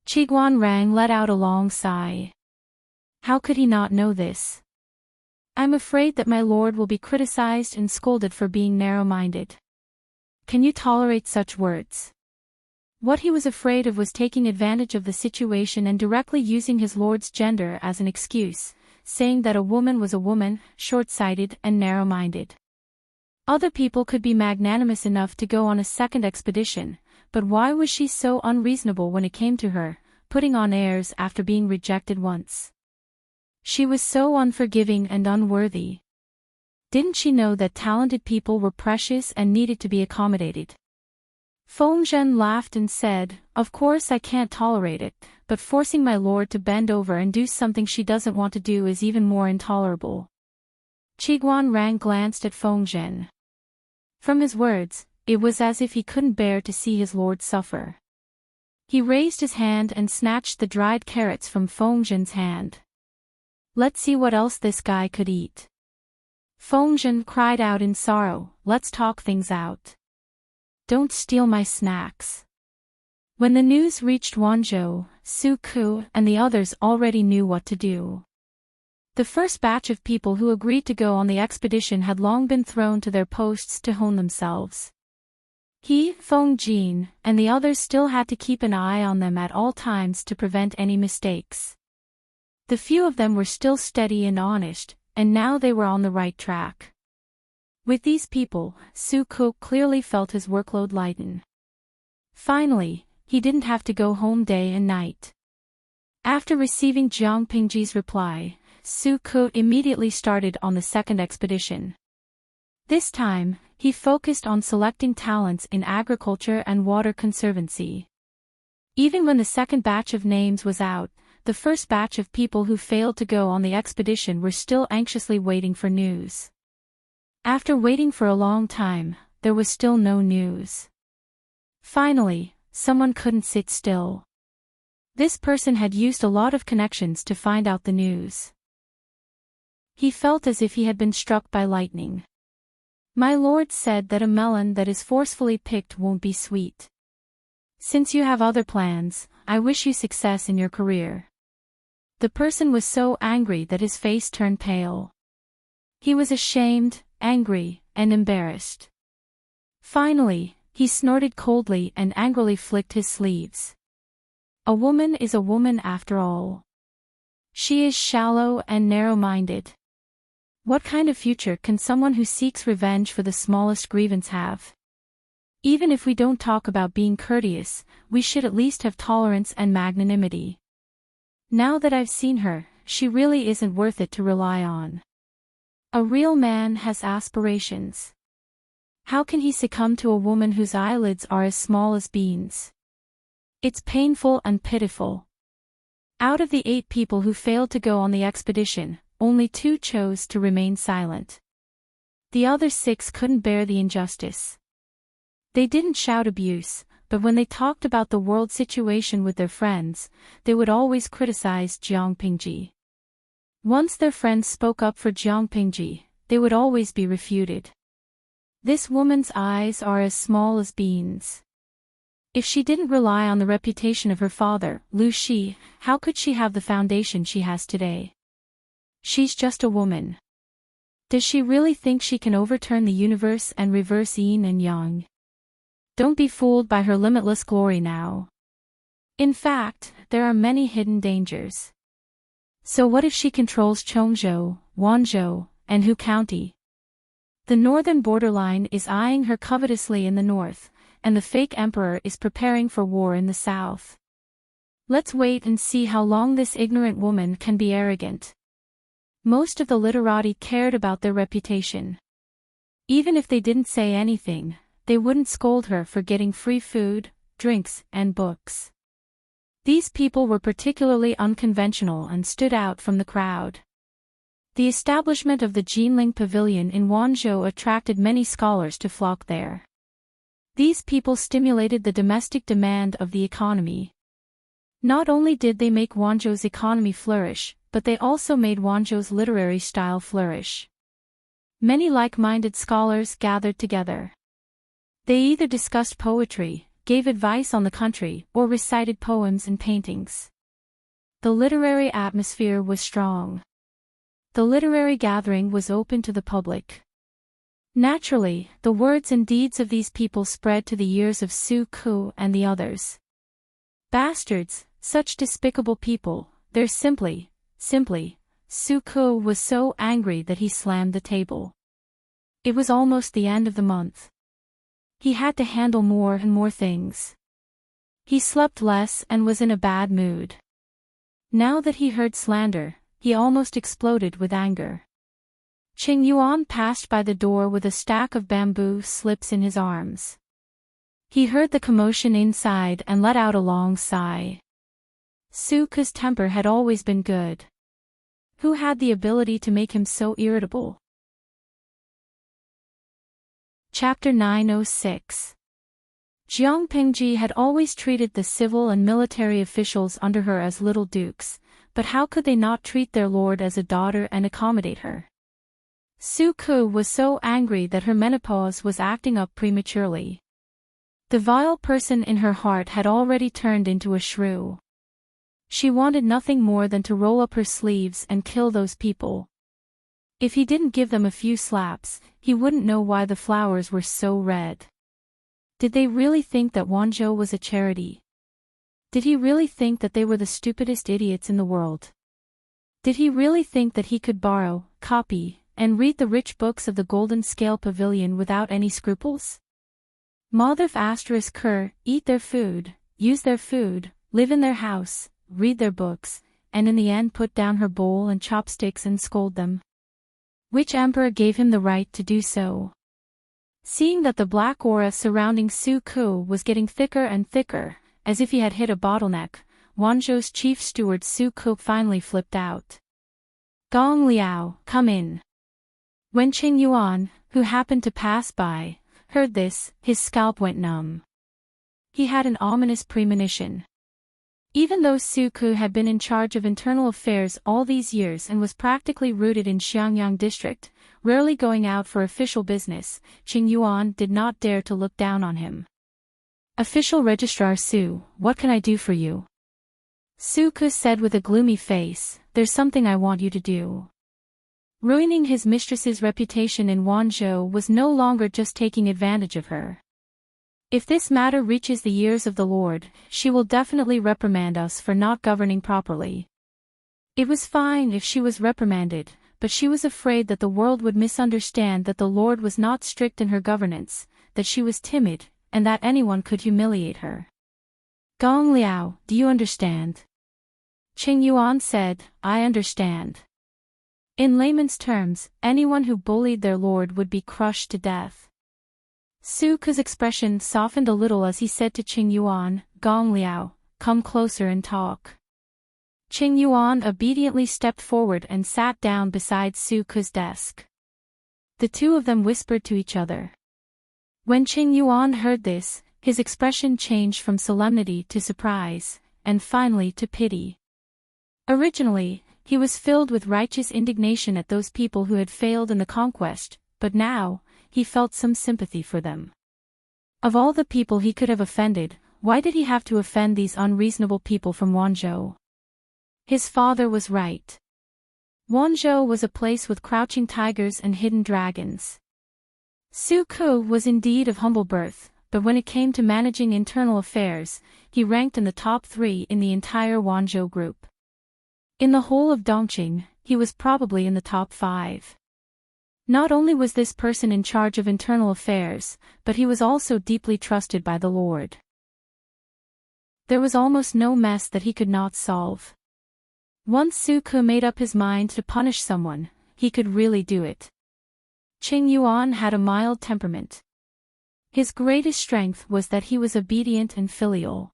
Qiguanrang let out a long sigh. How could he not know this? I'm afraid that my lord will be criticized and scolded for being narrow-minded. Can you tolerate such words? What he was afraid of was taking advantage of the situation and directly using his lord's gender as an excuse, saying that a woman was a woman, short-sighted and narrow-minded. Other people could be magnanimous enough to go on a second expedition, but why was she so unreasonable when it came to her, putting on airs after being rejected once? She was so unforgiving and unworthy. Didn't she know that talented people were precious and needed to be accommodated? Fengzhen laughed and said, "Of course I can't tolerate it, but forcing my lord to bend over and do something she doesn't want to do is even more intolerable." Qiguanrang glanced at Fengzhen. From his words, it was as if he couldn't bear to see his lord suffer. He raised his hand and snatched the dried carrots from Fengzhen's hand. "Let's see what else this guy could eat." Fengzhen cried out in sorrow, "Let's talk things out. Don't steal my snacks." When the news reached Wanzhou, Su Ku and the others already knew what to do. The first batch of people who agreed to go on the expedition had long been thrown to their posts to hone themselves. He, Fengjin, and the others still had to keep an eye on them at all times to prevent any mistakes. The few of them were still steady and honest, and now they were on the right track. With these people, Su Ku clearly felt his workload lighten. Finally, he didn't have to go home day and night. After receiving Jiang Pingji's reply, Su Ku immediately started on the second expedition. This time, he focused on selecting talents in agriculture and water conservancy. Even when the second batch of names was out, the first batch of people who failed to go on the expedition were still anxiously waiting for news. After waiting for a long time, there was still no news. Finally, someone couldn't sit still. This person had used a lot of connections to find out the news. He felt as if he had been struck by lightning. "My lord said that a melon that is forcefully picked won't be sweet. Since you have other plans, I wish you success in your career." The person was so angry that his face turned pale. He was ashamed, angry, and embarrassed. Finally, he snorted coldly and angrily flicked his sleeves. A woman is a woman after all. She is shallow and narrow-minded. What kind of future can someone who seeks revenge for the smallest grievance have? Even if we don't talk about being courteous, we should at least have tolerance and magnanimity. Now that I've seen her, she really isn't worth it to rely on. A real man has aspirations. How can he succumb to a woman whose eyelids are as small as beans? It's painful and pitiful. Out of the 8 people who failed to go on the expedition, only 2 chose to remain silent. The other 6 couldn't bear the injustice. They didn't shout abuse, but when they talked about the world situation with their friends, they would always criticize Jiang Pingji. Once their friends spoke up for Jiang Pingji, they would always be refuted. This woman's eyes are as small as beans. If she didn't rely on the reputation of her father, Lu Shi, how could she have the foundation she has today? She's just a woman. Does she really think she can overturn the universe and reverse yin and yang? Don't be fooled by her limitless glory now. In fact, there are many hidden dangers. So what if she controls Chongzhou, Wanzhou, and Hu County? The northern borderline is eyeing her covetously in the north, and the fake emperor is preparing for war in the south. Let's wait and see how long this ignorant woman can be arrogant. Most of the literati cared about their reputation. Even if they didn't say anything, they wouldn't scold her for getting free food, drinks, and books. These people were particularly unconventional and stood out from the crowd. The establishment of the Jinling Pavilion in Wanzhou attracted many scholars to flock there. These people stimulated the domestic demand of the economy. Not only did they make Wanzhou's economy flourish, but they also made Wanzhou's literary style flourish. Many like-minded scholars gathered together. They either discussed poetry, gave advice on the country, or recited poems and paintings. The literary atmosphere was strong. The literary gathering was open to the public. Naturally, the words and deeds of these people spread to the ears of Su-ku and the others. Bastards, such despicable people, they're simply. Su-ku was so angry that he slammed the table. It was almost the end of the month. He had to handle more and more things. He slept less and was in a bad mood. Now that he heard slander, he almost exploded with anger. Qing Yuan passed by the door with a stack of bamboo slips in his arms. He heard the commotion inside and let out a long sigh. Su-ku's temper had always been good. Who had the ability to make him so irritable? Chapter 906. Jiang Pingji had always treated the civil and military officials under her as little dukes, but how could they not treat their lord as a daughter and accommodate her? Su-ku was so angry that her menopause was acting up prematurely. The vile person in her heart had already turned into a shrew. She wanted nothing more than to roll up her sleeves and kill those people. If he didn't give them a few slaps, he wouldn't know why the flowers were so red. Did they really think that Wanzhou was a charity? Did he really think that they were the stupidest idiots in the world? Did he really think that he could borrow, copy, and read the rich books of the Golden Scale Pavilion without any scruples? Mothif *Ker, eat their food, use their food, live in their house, read their books, and in the end put down her bowl and chopsticks and scold them. Which emperor gave him the right to do so? Seeing that the black aura surrounding Su-ku was getting thicker and thicker, as if he had hit a bottleneck, Wanzhou's chief steward Su-ku finally flipped out. Gong Liao, come in. When Qing Yuan, who happened to pass by, heard this, his scalp went numb. He had an ominous premonition. Even though Su-ku had been in charge of internal affairs all these years and was practically rooted in Xiangyang district, rarely going out for official business, Qing Yuan did not dare to look down on him. Official Registrar Su, what can I do for you? Su-ku said with a gloomy face, there's something I want you to do. Ruining his mistress's reputation in Wanzhou was no longer just taking advantage of her. If this matter reaches the ears of the Lord, she will definitely reprimand us for not governing properly. It was fine if she was reprimanded, but she was afraid that the world would misunderstand that the Lord was not strict in her governance, that she was timid, and that anyone could humiliate her. Gong Liao, do you understand? Qing Yuan said, I understand. In layman's terms, anyone who bullied their lord would be crushed to death. Su-ku's expression softened a little as he said to Qing Yuan, Gong Liao, come closer and talk. Qing Yuan obediently stepped forward and sat down beside Su-ku's desk. The two of them whispered to each other. When Qing Yuan heard this, his expression changed from solemnity to surprise, and finally to pity. Originally, he was filled with righteous indignation at those people who had failed in the conquest, but now, he felt some sympathy for them. Of all the people he could have offended, why did he have to offend these unreasonable people from Wanzhou? His father was right. Wanzhou was a place with crouching tigers and hidden dragons. Su-ku was indeed of humble birth, but when it came to managing internal affairs, he ranked in the top 3 in the entire Wanzhou group. In the whole of Dongqing, he was probably in the top 5. Not only was this person in charge of internal affairs, but he was also deeply trusted by the Lord. There was almost no mess that he could not solve. Once Su-ku made up his mind to punish someone, he could really do it. Qing Yuan had a mild temperament. His greatest strength was that he was obedient and filial.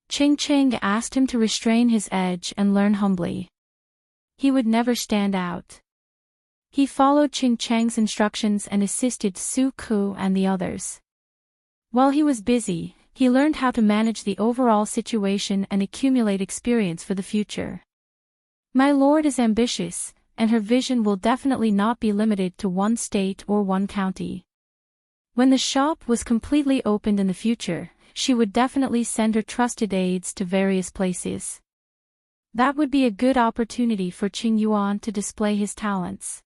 Qing asked him to restrain his edge and learn humbly. He would never stand out. He followed Qing Chang's instructions and assisted Su-ku and the others. While he was busy, he learned how to manage the overall situation and accumulate experience for the future. My lord is ambitious, and her vision will definitely not be limited to one state or one county. When the shop was completely opened in the future, she would definitely send her trusted aides to various places. That would be a good opportunity for Qing Yuan to display his talents.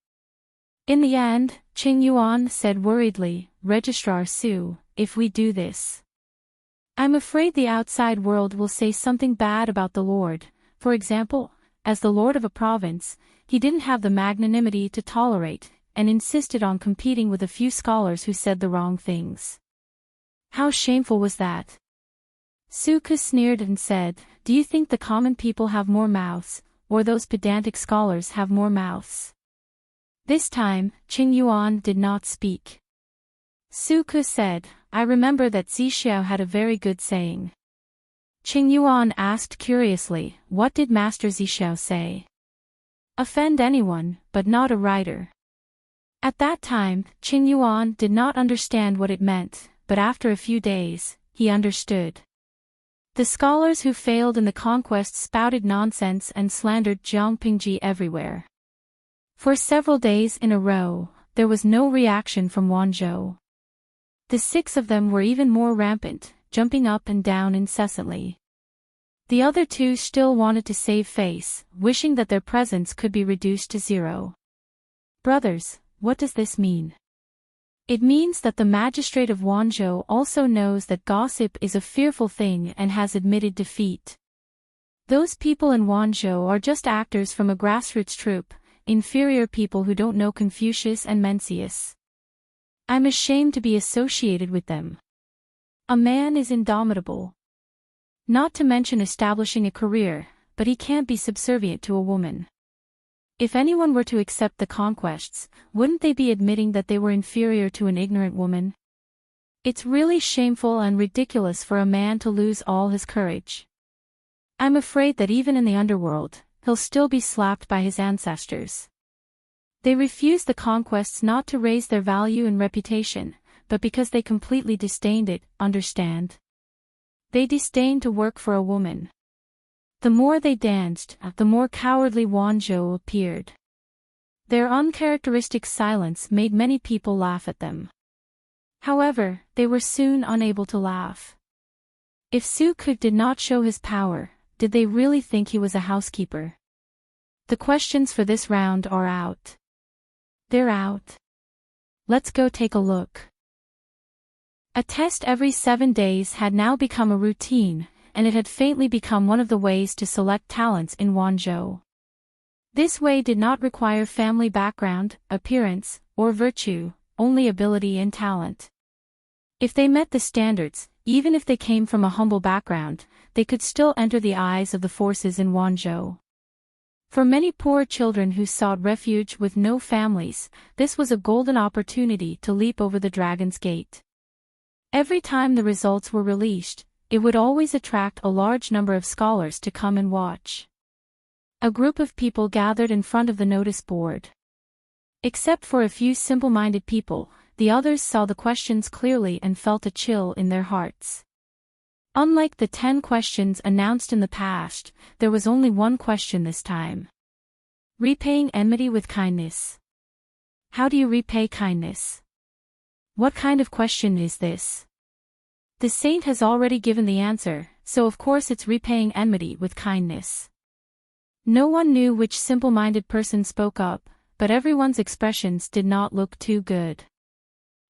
In the end, Qing Yuan said worriedly, "Registrar Su, if we do this, I'm afraid the outside world will say something bad about the Lord. For example, as the Lord of a province, he didn't have the magnanimity to tolerate, and insisted on competing with a few scholars who said the wrong things. How shameful was that?" Su Ke sneered and said, "Do you think the common people have more mouths, or those pedantic scholars have more mouths?" This time, Qing Yuan did not speak. Su Ke said, "I remember that Zixiao had a very good saying." Qing Yuan asked curiously, "What did Master Zixiao say?" "Offend anyone, but not a writer." At that time, Qing Yuan did not understand what it meant, but after a few days, he understood. The scholars who failed in the conquest spouted nonsense and slandered Jiang Pingji everywhere. For several days in a row, there was no reaction from Wanzhou. The 6 of them were even more rampant, jumping up and down incessantly. The other 2 still wanted to save face, wishing that their presence could be reduced to 0. "Brothers, what does this mean?" "It means that the magistrate of Wanzhou also knows that gossip is a fearful thing and has admitted defeat. Those people in Wanzhou are just actors from a grassroots troupe, inferior people who don't know Confucius and Mencius. I'm ashamed to be associated with them. A man is indomitable. Not to mention establishing a career, but he can't be subservient to a woman. If anyone were to accept the conquests, wouldn't they be admitting that they were inferior to an ignorant woman? It's really shameful and ridiculous for a man to lose all his courage. I'm afraid that even in the underworld, he'll still be slapped by his ancestors. They refused the conquests not to raise their value and reputation, but because they completely disdained it, understand? They disdained to work for a woman. The more they danced, the more cowardly Wanzhou appeared. Their uncharacteristic silence made many people laugh at them. However, they were soon unable to laugh. If Su Ke did not show his power, did they really think he was a housekeeper? The questions for this round are out. They're out. Let's go take a look. A test every 7 days had now become a routine, and it had faintly become one of the ways to select talents in Wanzhou. This way did not require family background, appearance, or virtue, only ability and talent. If they met the standards, even if they came from a humble background, they could still enter the eyes of the forces in Wanzhou. For many poor children who sought refuge with no families, this was a golden opportunity to leap over the dragon's gate. Every time the results were released, it would always attract a large number of scholars to come and watch. A group of people gathered in front of the notice board. Except for a few simple-minded people, the others saw the questions clearly and felt a chill in their hearts. Unlike the 10 questions announced in the past, there was only one question this time. Repaying enmity with kindness. How do you repay kindness? What kind of question is this? The saint has already given the answer, so of course it's repaying enmity with kindness. No one knew which simple-minded person spoke up, but everyone's expressions did not look too good.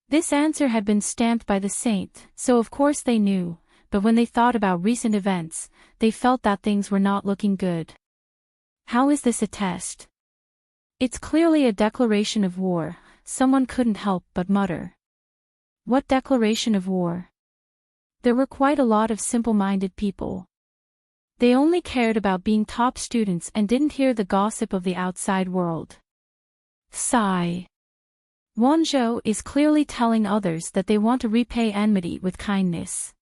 This answer had been stamped by the saint, so of course they knew. But when they thought about recent events, they felt that things were not looking good. How is this a test? It's clearly a declaration of war, someone couldn't help but mutter. What declaration of war? There were quite a lot of simple-minded people. They only cared about being top students and didn't hear the gossip of the outside world. Sigh. Wanzhou is clearly telling others that they want to repay enmity with kindness.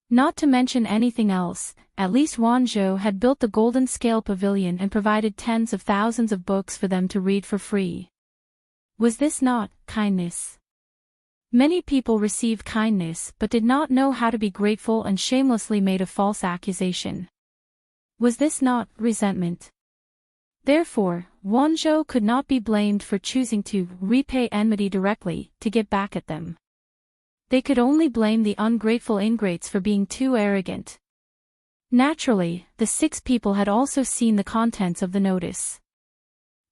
Not to mention anything else, at least Wanzhou had built the Golden Scale Pavilion and provided tens of thousands of books for them to read for free. Was this not kindness? Many people received kindness but did not know how to be grateful and shamelessly made a false accusation. Was this not resentment? Therefore, Wanzhou could not be blamed for choosing to repay enmity directly to get back at them. They could only blame the ungrateful ingrates for being too arrogant. Naturally, the 6 people had also seen the contents of the notice.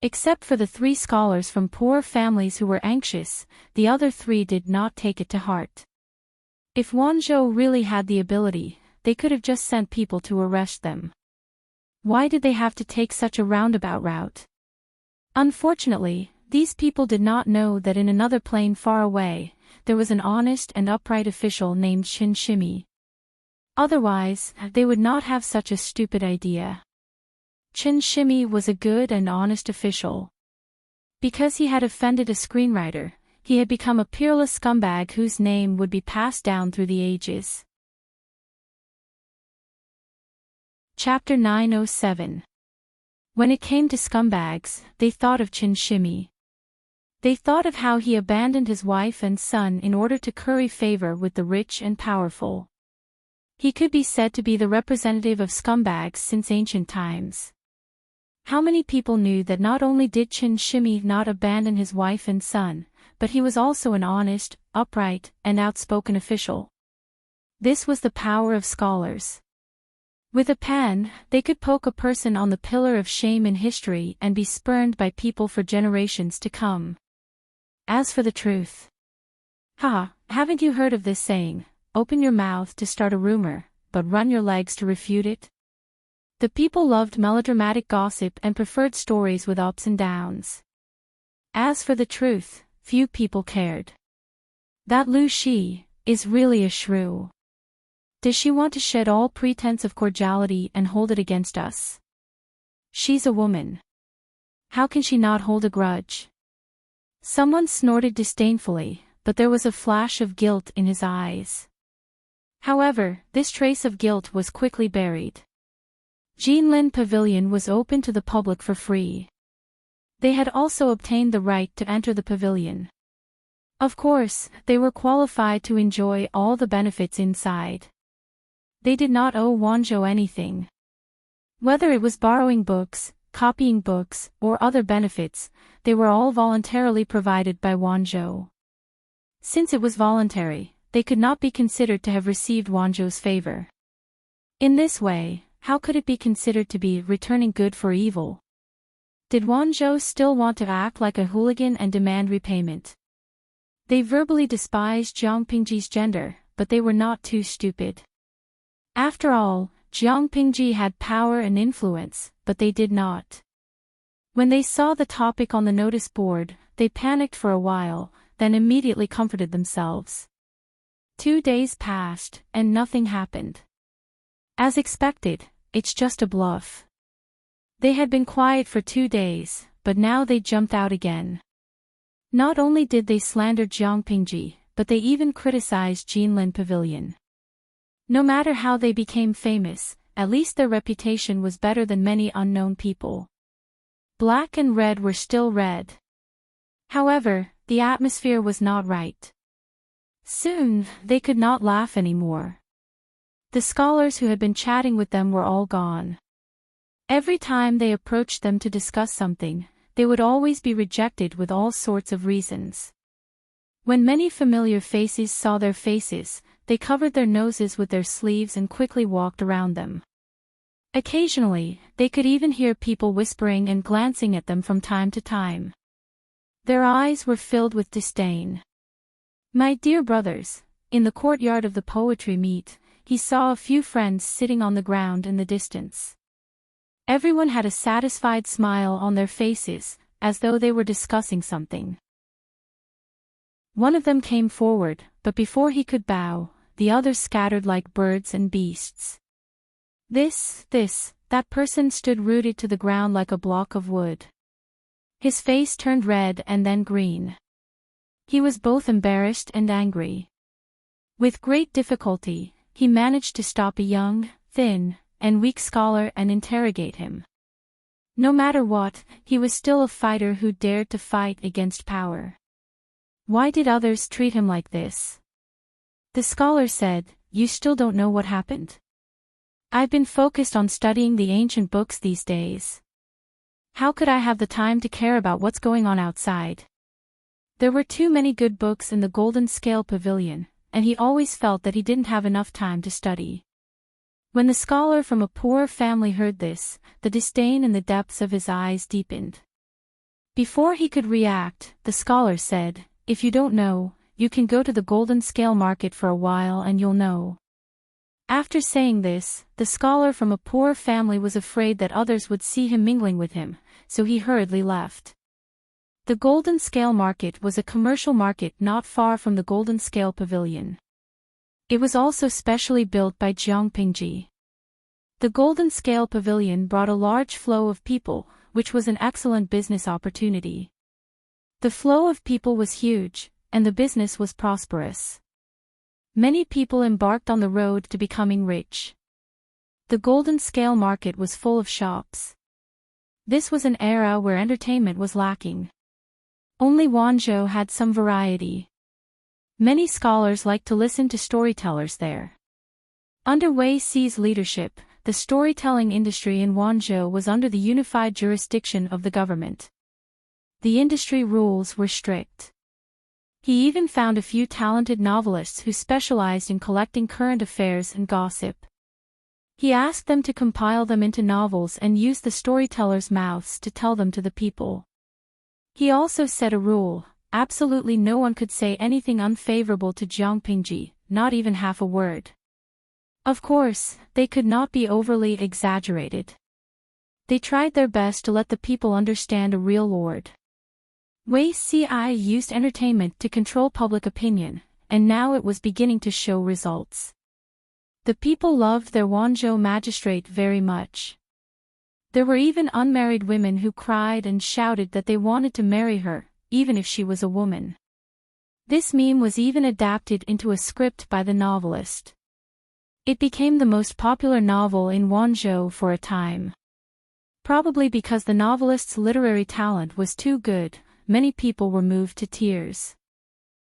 Except for the 3 scholars from poor families who were anxious, the other 3 did not take it to heart. If Wanzhou really had the ability, they could have just sent people to arrest them. Why did they have to take such a roundabout route? Unfortunately, these people did not know that in another plane far away, there was an honest and upright official named Qin Shimi. Otherwise, they would not have such a stupid idea. Qin Shimi was a good and honest official. Because he had offended a screenwriter, he had become a peerless scumbag whose name would be passed down through the ages. Chapter 907. When it came to scumbags, they thought of Qin Shimi. They thought of how he abandoned his wife and son in order to curry favor with the rich and powerful. He could be said to be the representative of scumbags since ancient times. How many people knew that not only did Qin Shimi not abandon his wife and son, but he was also an honest, upright, and outspoken official? This was the power of scholars. With a pen, they could poke a person on the pillar of shame in history and be spurned by people for generations to come. As for the truth. Haven't you heard of this saying, open your mouth to start a rumor, but run your legs to refute it? The people loved melodramatic gossip and preferred stories with ups and downs. As for the truth, few people cared. That Lu Shi is really a shrew. Does she want to shed all pretense of cordiality and hold it against us? She's a woman. How can she not hold a grudge? Someone snorted disdainfully, but there was a flash of guilt in his eyes. However, this trace of guilt was quickly buried. Jinlin Pavilion was open to the public for free. They had also obtained the right to enter the pavilion. Of course, they were qualified to enjoy all the benefits inside. They did not owe Wanzhou anything. Whether it was borrowing books, copying books, or other benefits, they were all voluntarily provided by Wanzhou. Since it was voluntary, they could not be considered to have received Wanzhou's favor. In this way, how could it be considered to be returning good for evil? Did Wanzhou still want to act like a hooligan and demand repayment? They verbally despised Jiang Pingji's gender, but they were not too stupid. After all, Jiang Pingji had power and influence, but they did not. When they saw the topic on the notice board, they panicked for a while, then immediately comforted themselves. 2 days passed, and nothing happened. As expected, it's just a bluff. They had been quiet for 2 days, but now they jumped out again. Not only did they slander Jiang Pingji, but they even criticized Jinlin Pavilion. No matter how they became famous, at least their reputation was better than many unknown people. Black and red were still red. However, the atmosphere was not right. Soon, they could not laugh anymore. The scholars who had been chatting with them were all gone. Every time they approached them to discuss something, they would always be rejected with all sorts of reasons. When many familiar faces saw their faces, they covered their noses with their sleeves and quickly walked around them. Occasionally, they could even hear people whispering and glancing at them from time to time. Their eyes were filled with disdain. My dear brothers, in the courtyard of the poetry meet, he saw a few friends sitting on the ground in the distance. Everyone had a satisfied smile on their faces, as though they were discussing something. One of them came forward, but before he could bow, the others scattered like birds and beasts. That person stood rooted to the ground like a block of wood. His face turned red and then green. He was both embarrassed and angry. With great difficulty, he managed to stop a young, thin, and weak scholar and interrogate him. No matter what, he was still a fighter who dared to fight against power. Why did others treat him like this? The scholar said, "You still don't know what happened? I've been focused on studying the ancient books these days. How could I have the time to care about what's going on outside? There were too many good books in the Golden Scale Pavilion, and he always felt that he didn't have enough time to study. When the scholar from a poor family heard this, the disdain in the depths of his eyes deepened. Before he could react, the scholar said, "If you don't know, you can go to the golden scale market for a while and you'll know." After saying this, the scholar from a poor family was afraid that others would see him mingling with him, so he hurriedly left. The Golden Scale Market was a commercial market not far from the Golden Scale Pavilion. It was also specially built by Jiang Pingji. The Golden Scale Pavilion brought a large flow of people, which was an excellent business opportunity. The flow of people was huge, and the business was prosperous. Many people embarked on the road to becoming rich. The Golden Scale Market was full of shops. This was an era where entertainment was lacking. Only Wanzhou had some variety. Many scholars liked to listen to storytellers there. Under Wei Si's leadership, the storytelling industry in Wanzhou was under the unified jurisdiction of the government. The industry rules were strict. He even found a few talented novelists who specialized in collecting current affairs and gossip. He asked them to compile them into novels and use the storytellers' mouths to tell them to the people. He also set a rule: absolutely no one could say anything unfavorable to Jiang Pingji, not even half a word. Of course, they could not be overly exaggerated. They tried their best to let the people understand a real lord. Wei Si used entertainment to control public opinion, and now it was beginning to show results. The people loved their Wanzhou magistrate very much. There were even unmarried women who cried and shouted that they wanted to marry her, even if she was a woman. This meme was even adapted into a script by the novelist. It became the most popular novel in Wanzhou for a time. Probably because the novelist's literary talent was too good, many people were moved to tears.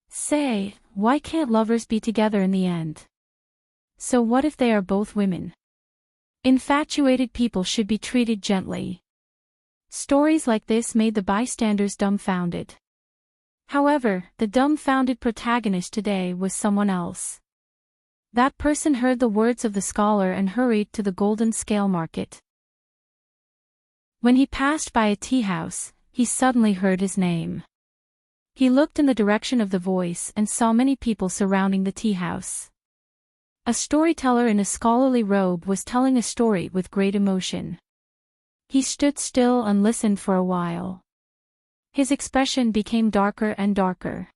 Say, why can't lovers be together in the end? So what if they are both women? Infatuated people should be treated gently. Stories like this made the bystanders dumbfounded. However, the dumbfounded protagonist today was someone else. That person heard the words of the scholar and hurried to the Golden Scale Market. When he passed by a tea house, he suddenly heard his name. He looked in the direction of the voice and saw many people surrounding the tea house. A storyteller in a scholarly robe was telling a story with great emotion. He stood still and listened for a while. His expression became darker and darker.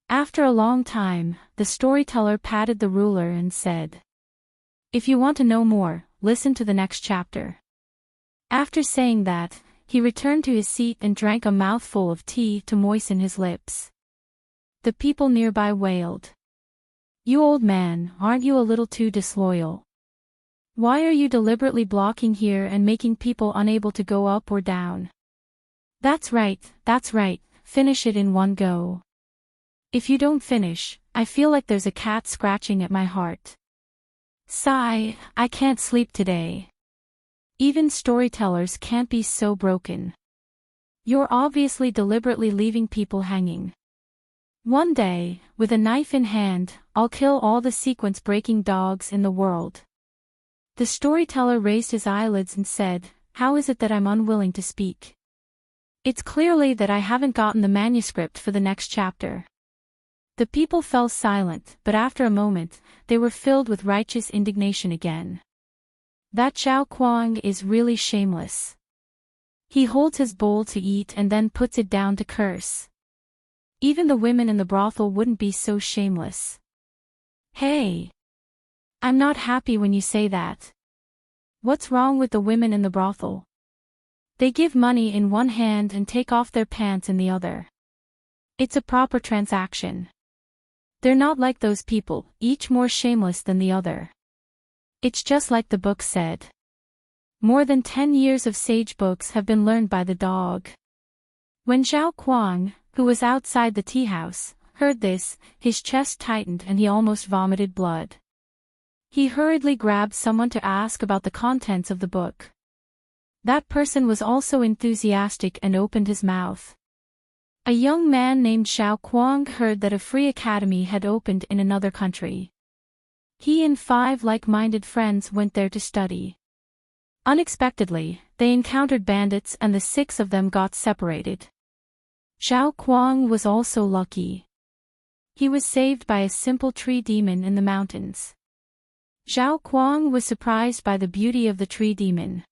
After a long time, the storyteller patted the ruler and said, "If you want to know more, listen to the next chapter." After saying that, he returned to his seat and drank a mouthful of tea to moisten his lips. The people nearby wailed, "You old man, aren't you a little too disloyal? Why are you deliberately blocking here and making people unable to go up or down? That's right, finish it in one go. If you don't finish, I feel like there's a cat scratching at my heart. Sigh, I can't sleep today. Even storytellers can't be so broken. You're obviously deliberately leaving people hanging. One day, with a knife in hand, I'll kill all the sequence-breaking dogs in the world." The storyteller raised his eyelids and said, "How is it that I'm unwilling to speak? It's clearly that I haven't gotten the manuscript for the next chapter." The people fell silent, but after a moment, they were filled with righteous indignation again. "That Zhao Kuang is really shameless. He holds his bowl to eat and then puts it down to curse. Even the women in the brothel wouldn't be so shameless." Hey! I'm not happy when you say that. What's wrong with the women in the brothel? They give money in one hand and take off their pants in the other. It's a proper transaction. They're not like those people, each more shameless than the other. It's just like the book said. More than 10 years of sage books have been learned by the dog. When Zhao Kuang, who was outside the tea house, heard this, his chest tightened and he almost vomited blood. He hurriedly grabbed someone to ask about the contents of the book. That person was also enthusiastic and opened his mouth. A young man named Xiao Kuang heard that a free academy had opened in another country. He and 5 like-minded friends went there to study. Unexpectedly, they encountered bandits and the 6 of them got separated. Xiao Kuang was also lucky. He was saved by a simple tree demon in the mountains. Xiao Kuang was surprised by the beauty of the tree demon.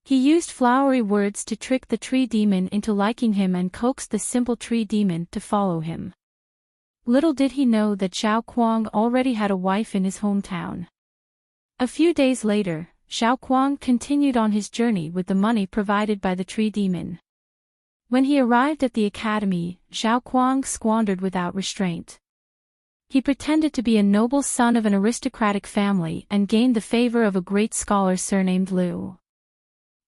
He used flowery words to trick the tree demon into liking him and coaxed the simple tree demon to follow him. Little did he know that Xiao Kuang already had a wife in his hometown. A few days later, Xiao Kuang continued on his journey with the money provided by the tree demon. When he arrived at the academy, Xiao Kuang squandered without restraint. He pretended to be a noble son of an aristocratic family and gained the favor of a great scholar surnamed Liu.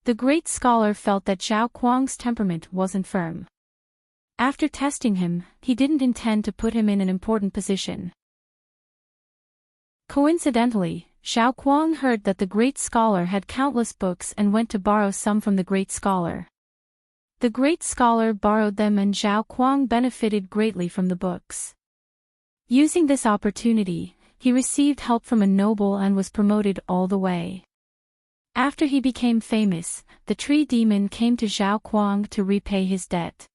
The great scholar felt that Xiao Kuang's temperament wasn't firm. After testing him, he didn't intend to put him in an important position. Coincidentally, Xiao Kuang heard that the great scholar had countless books and went to borrow some from the great scholar. The great scholar borrowed them and Xiao Kuang benefited greatly from the books. Using this opportunity, he received help from a noble and was promoted all the way. After he became famous, the tree demon came to Xiao Kuang to repay his debt.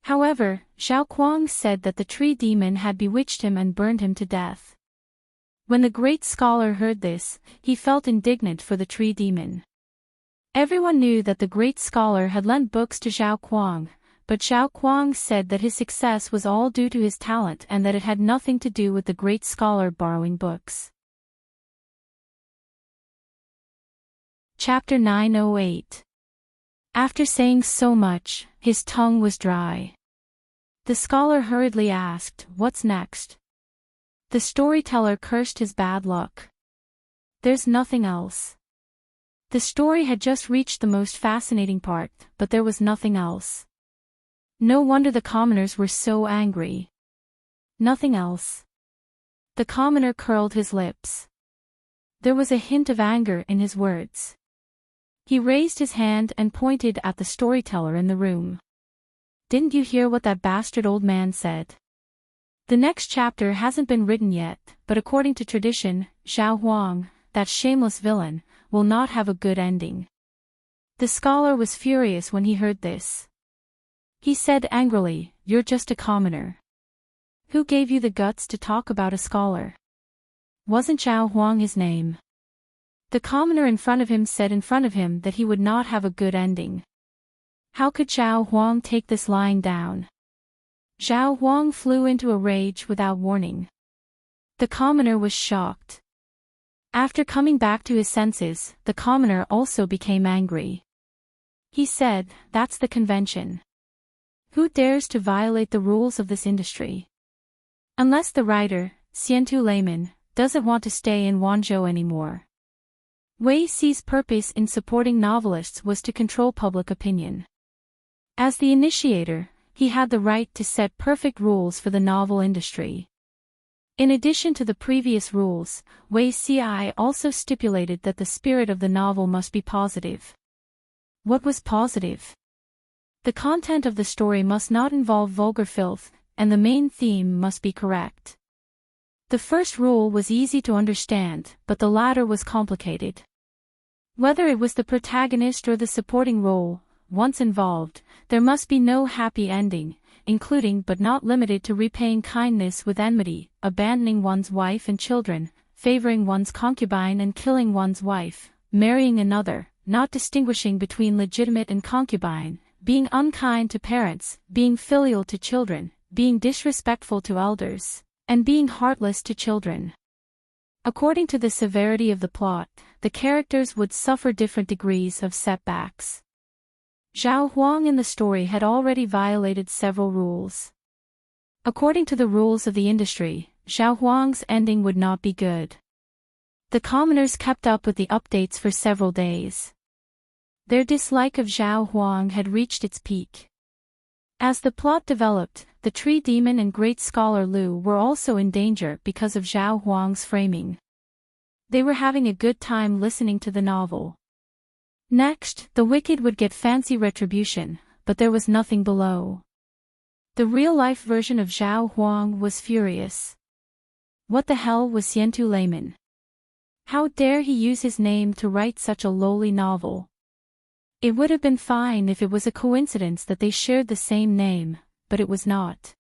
However, Xiao Kuang said that the tree demon had bewitched him and burned him to death. When the great scholar heard this, he felt indignant for the tree demon. Everyone knew that the great scholar had lent books to Xiao Kuang, but Xiao Kuang said that his success was all due to his talent and that it had nothing to do with the great scholar borrowing books. Chapter 908. After saying so much, his tongue was dry. The scholar hurriedly asked, "What's next?" The storyteller cursed his bad luck. "There's nothing else." The story had just reached the most fascinating part, but there was nothing else. No wonder the commoners were so angry. Nothing else. The commoner curled his lips. There was a hint of anger in his words. He raised his hand and pointed at the storyteller in the room. "Didn't you hear what that bastard old man said? The next chapter hasn't been written yet, but according to tradition, Xiao Huang, that shameless villain, will not have a good ending." The scholar was furious when he heard this. He said angrily, "You're just a commoner. Who gave you the guts to talk about a scholar? Wasn't Xiao Huang his name?" The commoner in front of him said in front of him that he would not have a good ending. How could Xiao Huang take this lying down? Xiao Huang flew into a rage without warning. The commoner was shocked. After coming back to his senses, the commoner also became angry. He said, "That's the convention. Who dares to violate the rules of this industry? Unless the writer, Xiantu layman, doesn't want to stay in Wanzhou anymore." Wei Xi's purpose in supporting novelists was to control public opinion. As the initiator, he had the right to set perfect rules for the novel industry. In addition to the previous rules, Wei Xi also stipulated that the spirit of the novel must be positive. What was positive? The content of the story must not involve vulgar filth, and the main theme must be correct. The first rule was easy to understand, but the latter was complicated. Whether it was the protagonist or the supporting role, once involved, there must be no happy ending, including but not limited to repaying kindness with enmity, abandoning one's wife and children, favoring one's concubine and killing one's wife, marrying another, not distinguishing between legitimate and concubine, being unkind to parents, being filial to children, being disrespectful to elders, and being heartless to children. According to the severity of the plot, the characters would suffer different degrees of setbacks. Xiao Huang in the story had already violated several rules. According to the rules of the industry, Xiao Huang's ending would not be good. The commoners kept up with the updates for several days. Their dislike of Xiao Huang had reached its peak. As the plot developed, the tree demon and great scholar Liu were also in danger because of Xiao Huang's framing. They were having a good time listening to the novel. Next, the wicked would get fancy retribution, but there was nothing below. The real-life version of Zhao Huang was furious. What the hell was Xiantu Layman? How dare he use his name to write such a lowly novel? It would have been fine if it was a coincidence that they shared the same name, but it was not.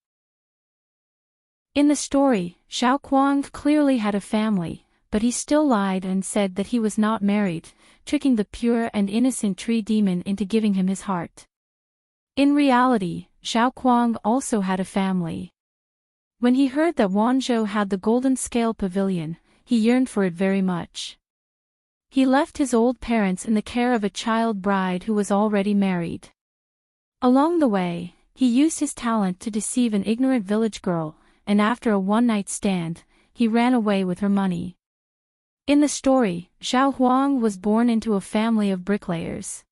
In the story, Zhao Huang clearly had a family, but he still lied and said that he was not married, tricking the pure and innocent tree demon into giving him his heart. In reality, Zhao Huang also had a family. When he heard that Wanzhou had the golden scale pavilion, he yearned for it very much. He left his old parents in the care of a child bride who was already married. Along the way, he used his talent to deceive an ignorant village girl, and after a one-night stand, he ran away with her money. In the story, Zhao Huang was born into a family of bricklayers.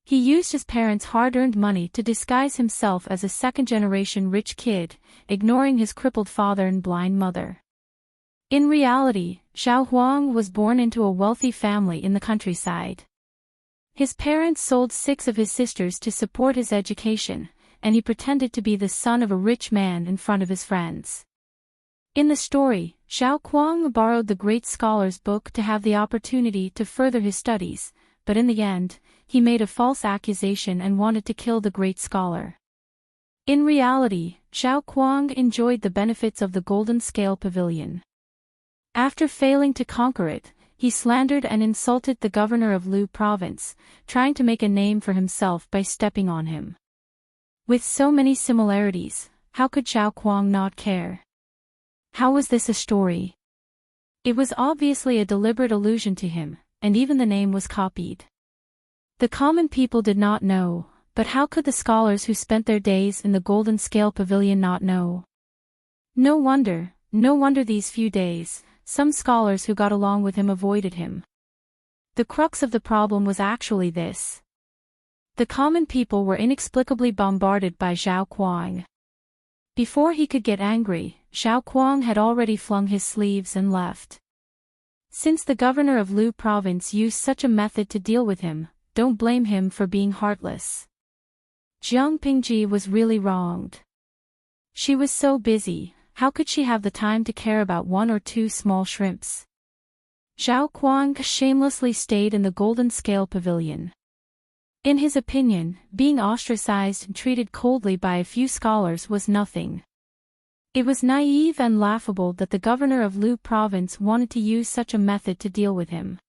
He used his parents' hard-earned money to disguise himself as a second-generation rich kid, ignoring his crippled father and blind mother. In reality, Zhao Huang was born into a wealthy family in the countryside. His parents sold 6 of his sisters to support his education, and he pretended to be the son of a rich man in front of his friends. In the story, Zhao Huang borrowed the great scholar's book to have the opportunity to further his studies, but in the end, he made a false accusation and wanted to kill the great scholar. In reality, Zhao Huang enjoyed the benefits of the Golden Scale Pavilion. After failing to conquer it, he slandered and insulted the governor of Lu province, trying to make a name for himself by stepping on him. With so many similarities, how could Zhao Huang not care? How was this a story? It was obviously a deliberate allusion to him, and even the name was copied. The common people did not know, but how could the scholars who spent their days in the Golden Scale Pavilion not know? No wonder these few days, some scholars who got along with him avoided him. The crux of the problem was actually this. The common people were inexplicably bombarded by Zhao Huang. Before he could get angry, Zhao Huang had already flung his sleeves and left. Since the governor of Lu province used such a method to deal with him, don't blame him for being heartless. Jiang Pingji was really wronged. She was so busy, how could she have the time to care about 1 or 2 small shrimps? Zhao Huang shamelessly stayed in the Golden Scale Pavilion. In his opinion, being ostracized and treated coldly by a few scholars was nothing. It was naive and laughable that the governor of Lu province wanted to use such a method to deal with him.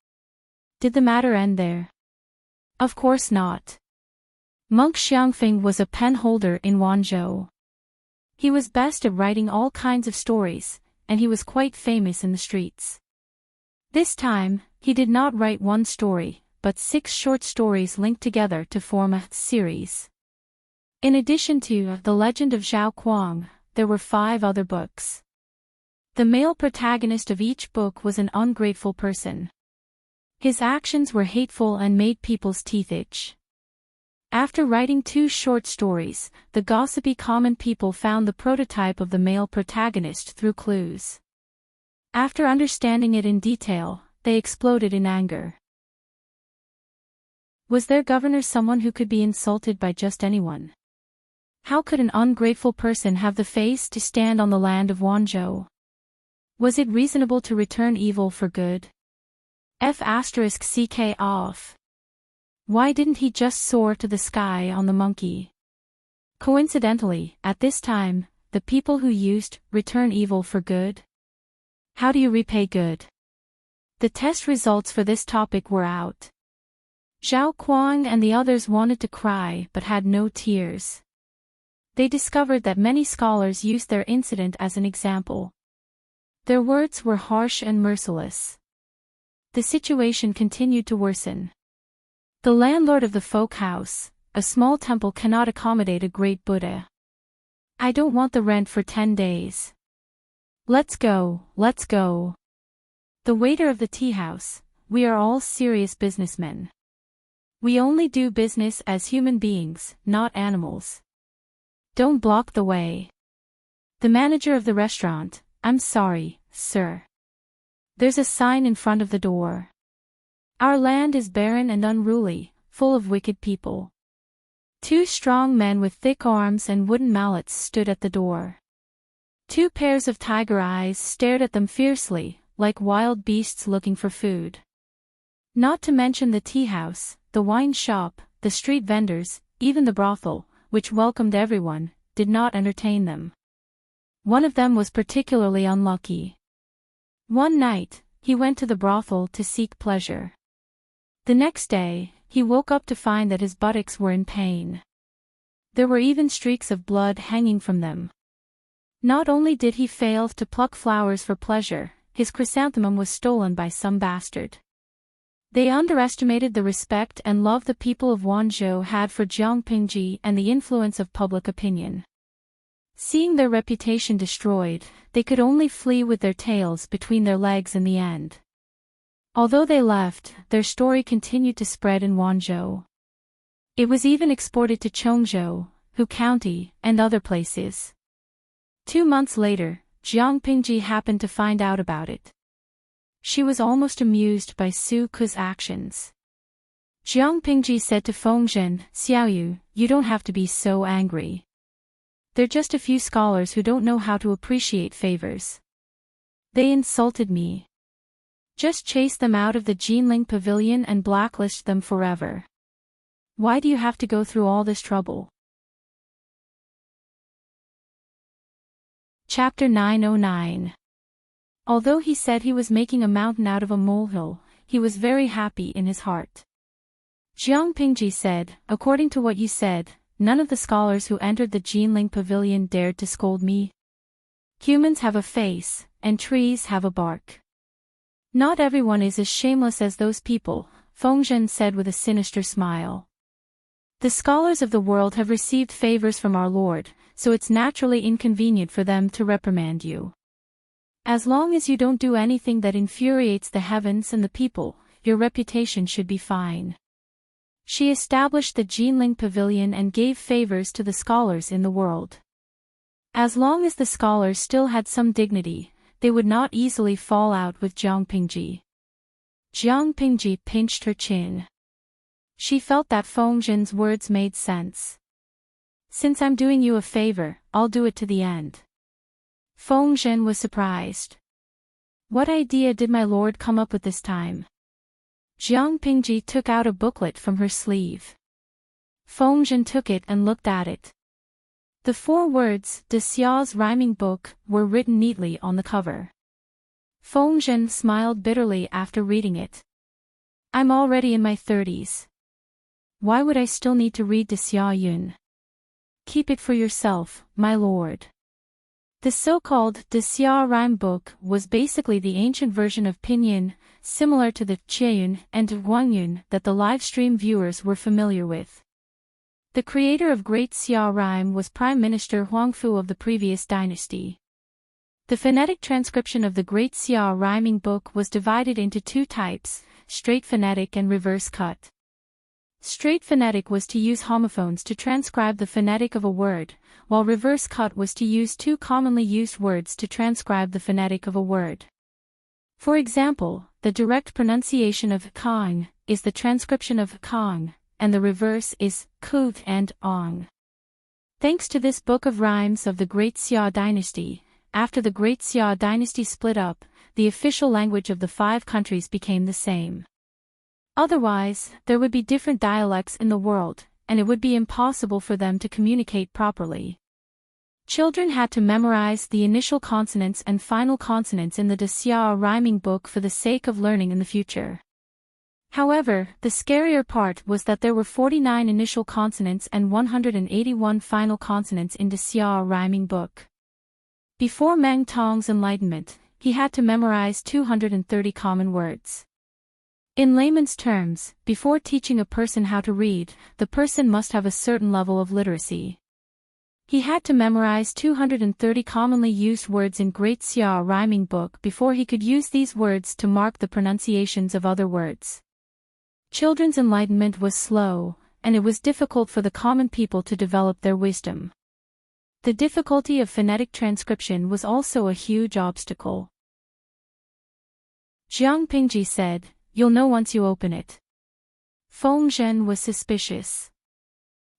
Did the matter end there? Of course not. Monk Xiangfeng was a penholder in Wanzhou. He was best at writing all kinds of stories, and he was quite famous in the streets. This time, he did not write 1 story, but 6 short stories linked together to form a series. In addition to The Legend of Zhao Huang, there were 5 other books. The male protagonist of each book was an ungrateful person. His actions were hateful and made people's teeth itch. After writing 2 short stories, the gossipy common people found the prototype of the male protagonist through clues. After understanding it in detail, they exploded in anger. Was their governor someone who could be insulted by just anyone? How could an ungrateful person have the face to stand on the land of Wanzhou? Was it reasonable to return evil for good? F***ck off. Why didn't he just soar to the sky on the monkey? Coincidentally, at this time, the people who used return evil for good? How do you repay good? The test results for this topic were out. Zhao Huang and the others wanted to cry but had no tears. They discovered that many scholars used their incident as an example. Their words were harsh and merciless. The situation continued to worsen. The landlord of the folk house, a small temple, cannot accommodate a great Buddha. I don't want the rent for 10 days. Let's go, let's go. The waiter of the tea house, we are all serious businessmen. We only do business as human beings, not animals. Don't block the way. The manager of the restaurant, I'm sorry, sir. There's a sign in front of the door. Our land is barren and unruly, full of wicked people. Two strong men with thick arms and wooden mallets stood at the door. Two pairs of tiger eyes stared at them fiercely, like wild beasts looking for food. Not to mention the tea house, the wine shop, the street vendors, even the brothel, which welcomed everyone, did not entertain them. One of them was particularly unlucky. One night, he went to the brothel to seek pleasure. The next day, he woke up to find that his buttocks were in pain. There were even streaks of blood hanging from them. Not only did he fail to pluck flowers for pleasure, his chrysanthemum was stolen by some bastard. They underestimated the respect and love the people of Wanzhou had for Jiang Pingji and the influence of public opinion. Seeing their reputation destroyed, they could only flee with their tails between their legs in the end. Although they left, their story continued to spread in Wanzhou. It was even exported to Chongzhou, Hu County, and other places. 2 months later, Jiang Pingji happened to find out about it. She was almost amused by Su Ke's actions. Jiang Pingji said to Fengzhen, "Xiaoyu, you don't have to be so angry. They're just a few scholars who don't know how to appreciate favors. They insulted me. Just chase them out of the Jinling Pavilion and blacklist them forever. Why do you have to go through all this trouble?" Chapter 909. Although he said he was making a mountain out of a molehill, he was very happy in his heart. Jiang Pingji said, "According to what you said, none of the scholars who entered the Jinling Pavilion dared to scold me. Humans have a face, and trees have a bark. Not everyone is as shameless as those people," Fengzhen said with a sinister smile. "The scholars of the world have received favors from our Lord, so it's naturally inconvenient for them to reprimand you. As long as you don't do anything that infuriates the heavens and the people, your reputation should be fine." She established the Jinling Pavilion and gave favors to the scholars in the world. As long as the scholars still had some dignity, they would not easily fall out with Jiang Pingji. Jiang Pingji pinched her chin. She felt that Fengzhen's words made sense. "Since I'm doing you a favor, I'll do it to the end." Fengzhen was surprised. What idea did my lord come up with this time? Jiang Pingji took out a booklet from her sleeve. Fengzhen took it and looked at it. The 4 words, "De Xia's Rhyming Book," were written neatly on the cover. Fengzhen smiled bitterly after reading it. "I'm already in my 30s. Why would I still need to read De Xia Yun? Keep it for yourself, my lord." The so-called De Xia Rhyme Book was basically the ancient version of Pinyin, similar to the Qieyun and Huangyun that the Livestream viewers were familiar with. The creator of Great Xia Rhyme was Prime Minister Huangfu of the previous dynasty. The phonetic transcription of the Great Xia Rhyming Book was divided into 2 types, straight phonetic and reverse cut. Straight phonetic was to use homophones to transcribe the phonetic of a word, while reverse cut was to use 2 commonly used words to transcribe the phonetic of a word. For example, the direct pronunciation of Kang is the transcription of Kang, and the reverse is Kut and Ong. Thanks to this book of rhymes of the Great Xia dynasty, after the Great Xia dynasty split up, the official language of the 5 countries became the same. Otherwise, there would be different dialects in the world, and it would be impossible for them to communicate properly. Children had to memorize the initial consonants and final consonants in the De Xia Rhyming Book for the sake of learning in the future. However, the scarier part was that there were 49 initial consonants and 181 final consonants in De Xia Rhyming Book. Before Meng Tong's enlightenment, he had to memorize 230 common words. In layman's terms, before teaching a person how to read, the person must have a certain level of literacy. He had to memorize 230 commonly used words in Great Xia Rhyming Book before he could use these words to mark the pronunciations of other words. Children's enlightenment was slow, and it was difficult for the common people to develop their wisdom. The difficulty of phonetic transcription was also a huge obstacle. Jiang Pingji said, "You'll know once you open it." Fengzhen was suspicious.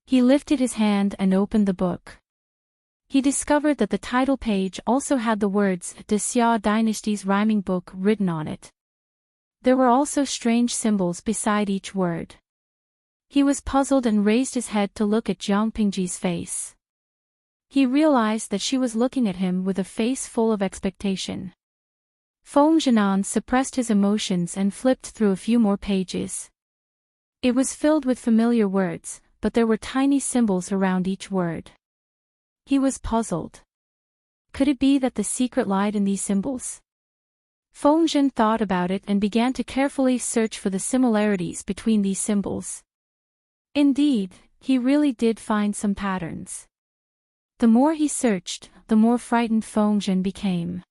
He lifted his hand and opened the book. He discovered that the title page also had the words "The Xia Dynasty's Rhyming Book" written on it. There were also strange symbols beside each word. He was puzzled and raised his head to look at Jiang Pingji's face. He realized that she was looking at him with a face full of expectation. Feng Zhenan suppressed his emotions and flipped through a few more pages. It was filled with familiar words, but there were tiny symbols around each word. He was puzzled. Could it be that the secret lied in these symbols? Feng Zhen thought about it and began to carefully search for the similarities between these symbols. Indeed, he really did find some patterns. The more he searched, the more frightened Feng Zhen became.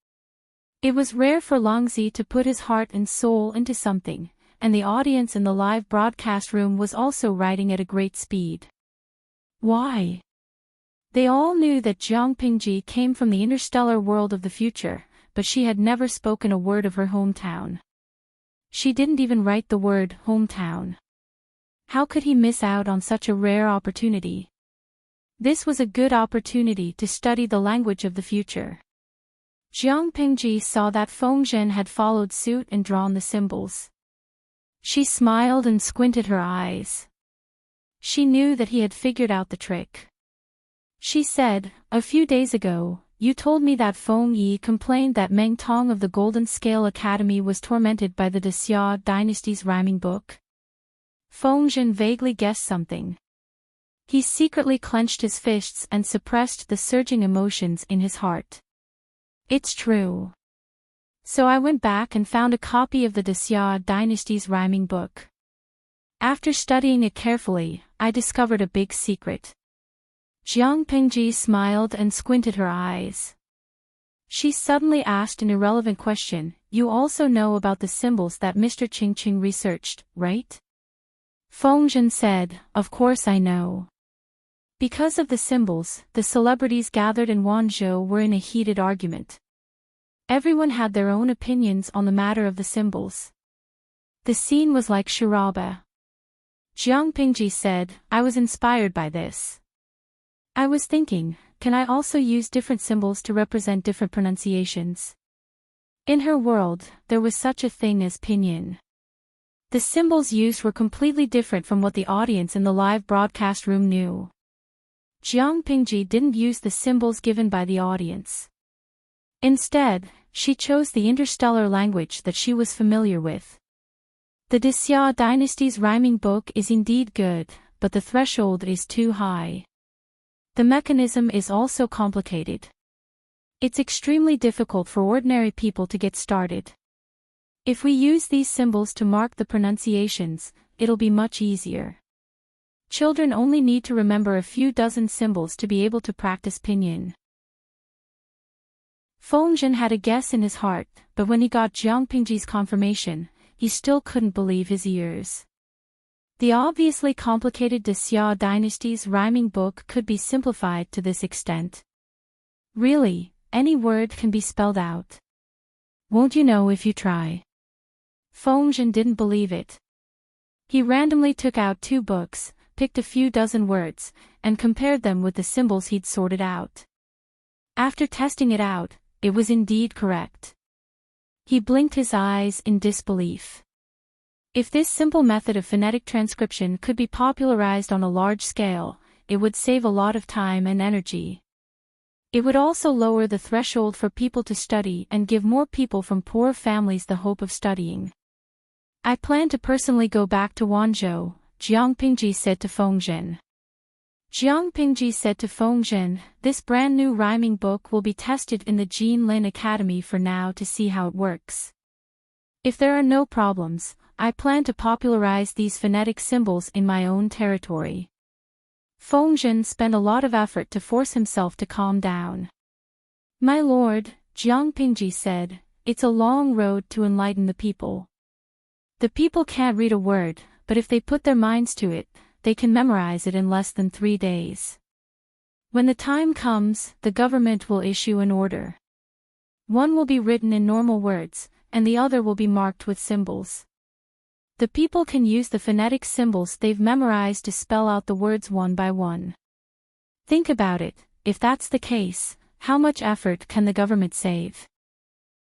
It was rare for Longzi to put his heart and soul into something, and the audience in the live broadcast room was also writing at a great speed. Why? They all knew that Jiang Pingji came from the interstellar world of the future, but she had never spoken a word of her hometown. She didn't even write the word hometown. How could he miss out on such a rare opportunity? This was a good opportunity to study the language of the future. Jiang Pingji saw that Feng Zhen had followed suit and drawn the symbols. She smiled and squinted her eyes. She knew that he had figured out the trick. She said, "A few days ago, you told me that Feng Yi complained that Meng Tong of the Golden Scale Academy was tormented by the Xia Dynasty's rhyming book." Feng Zhen vaguely guessed something. He secretly clenched his fists and suppressed the surging emotions in his heart. It's true. So I went back and found a copy of the Xia Dynasty's rhyming book. After studying it carefully, I discovered a big secret. Jiang Pingji smiled and squinted her eyes. She suddenly asked an irrelevant question. "You also know about the symbols that Mr. Qingqing researched, right?" Feng Zhen said, "Of course I know." Because of the symbols, the celebrities gathered in Wanzhou were in a heated argument. Everyone had their own opinions on the matter of the symbols. The scene was like charade. Jiang Pingji said, "I was inspired by this. I was thinking, can I also use different symbols to represent different pronunciations?" In her world, there was such a thing as pinyin. The symbols used were completely different from what the audience in the live broadcast room knew. Jiang Pingji didn't use the symbols given by the audience. Instead, she chose the interstellar language that she was familiar with. The Xia Dynasty's rhyming book is indeed good, but the threshold is too high. The mechanism is also complicated. It's extremely difficult for ordinary people to get started. If we use these symbols to mark the pronunciations, it'll be much easier. Children only need to remember a few dozen symbols to be able to practice pinyin. Feng Zhen had a guess in his heart, but when he got Jiang Pingji's confirmation, he still couldn't believe his ears. The obviously complicated Xia Dynasty's rhyming book could be simplified to this extent. Really, any word can be spelled out. Won't you know if you try? Feng Zhen didn't believe it. He randomly took out 2 books, picked a few dozen words, and compared them with the symbols he'd sorted out. After testing it out, it was indeed correct. He blinked his eyes in disbelief. If this simple method of phonetic transcription could be popularized on a large scale, it would save a lot of time and energy. It would also lower the threshold for people to study and give more people from poor families the hope of studying. "I plan to personally go back to Wanzhou," Jiang Pingji said to Feng Zhen. Jiang Pingji said to Feng Zhen, "This brand new rhyming book will be tested in the Jin Lin Academy for now to see how it works. If there are no problems, I plan to popularize these phonetic symbols in my own territory." Feng Zhen spent a lot of effort to force himself to calm down. "My lord," Jiang Pingji said, "it's a long road to enlighten the people. The people can't read a word, but if they put their minds to it, they can memorize it in less than 3 days. When the time comes, the government will issue an order. One will be written in normal words, and the other will be marked with symbols. The people can use the phonetic symbols they've memorized to spell out the words one by one. Think about it, if that's the case, how much effort can the government save?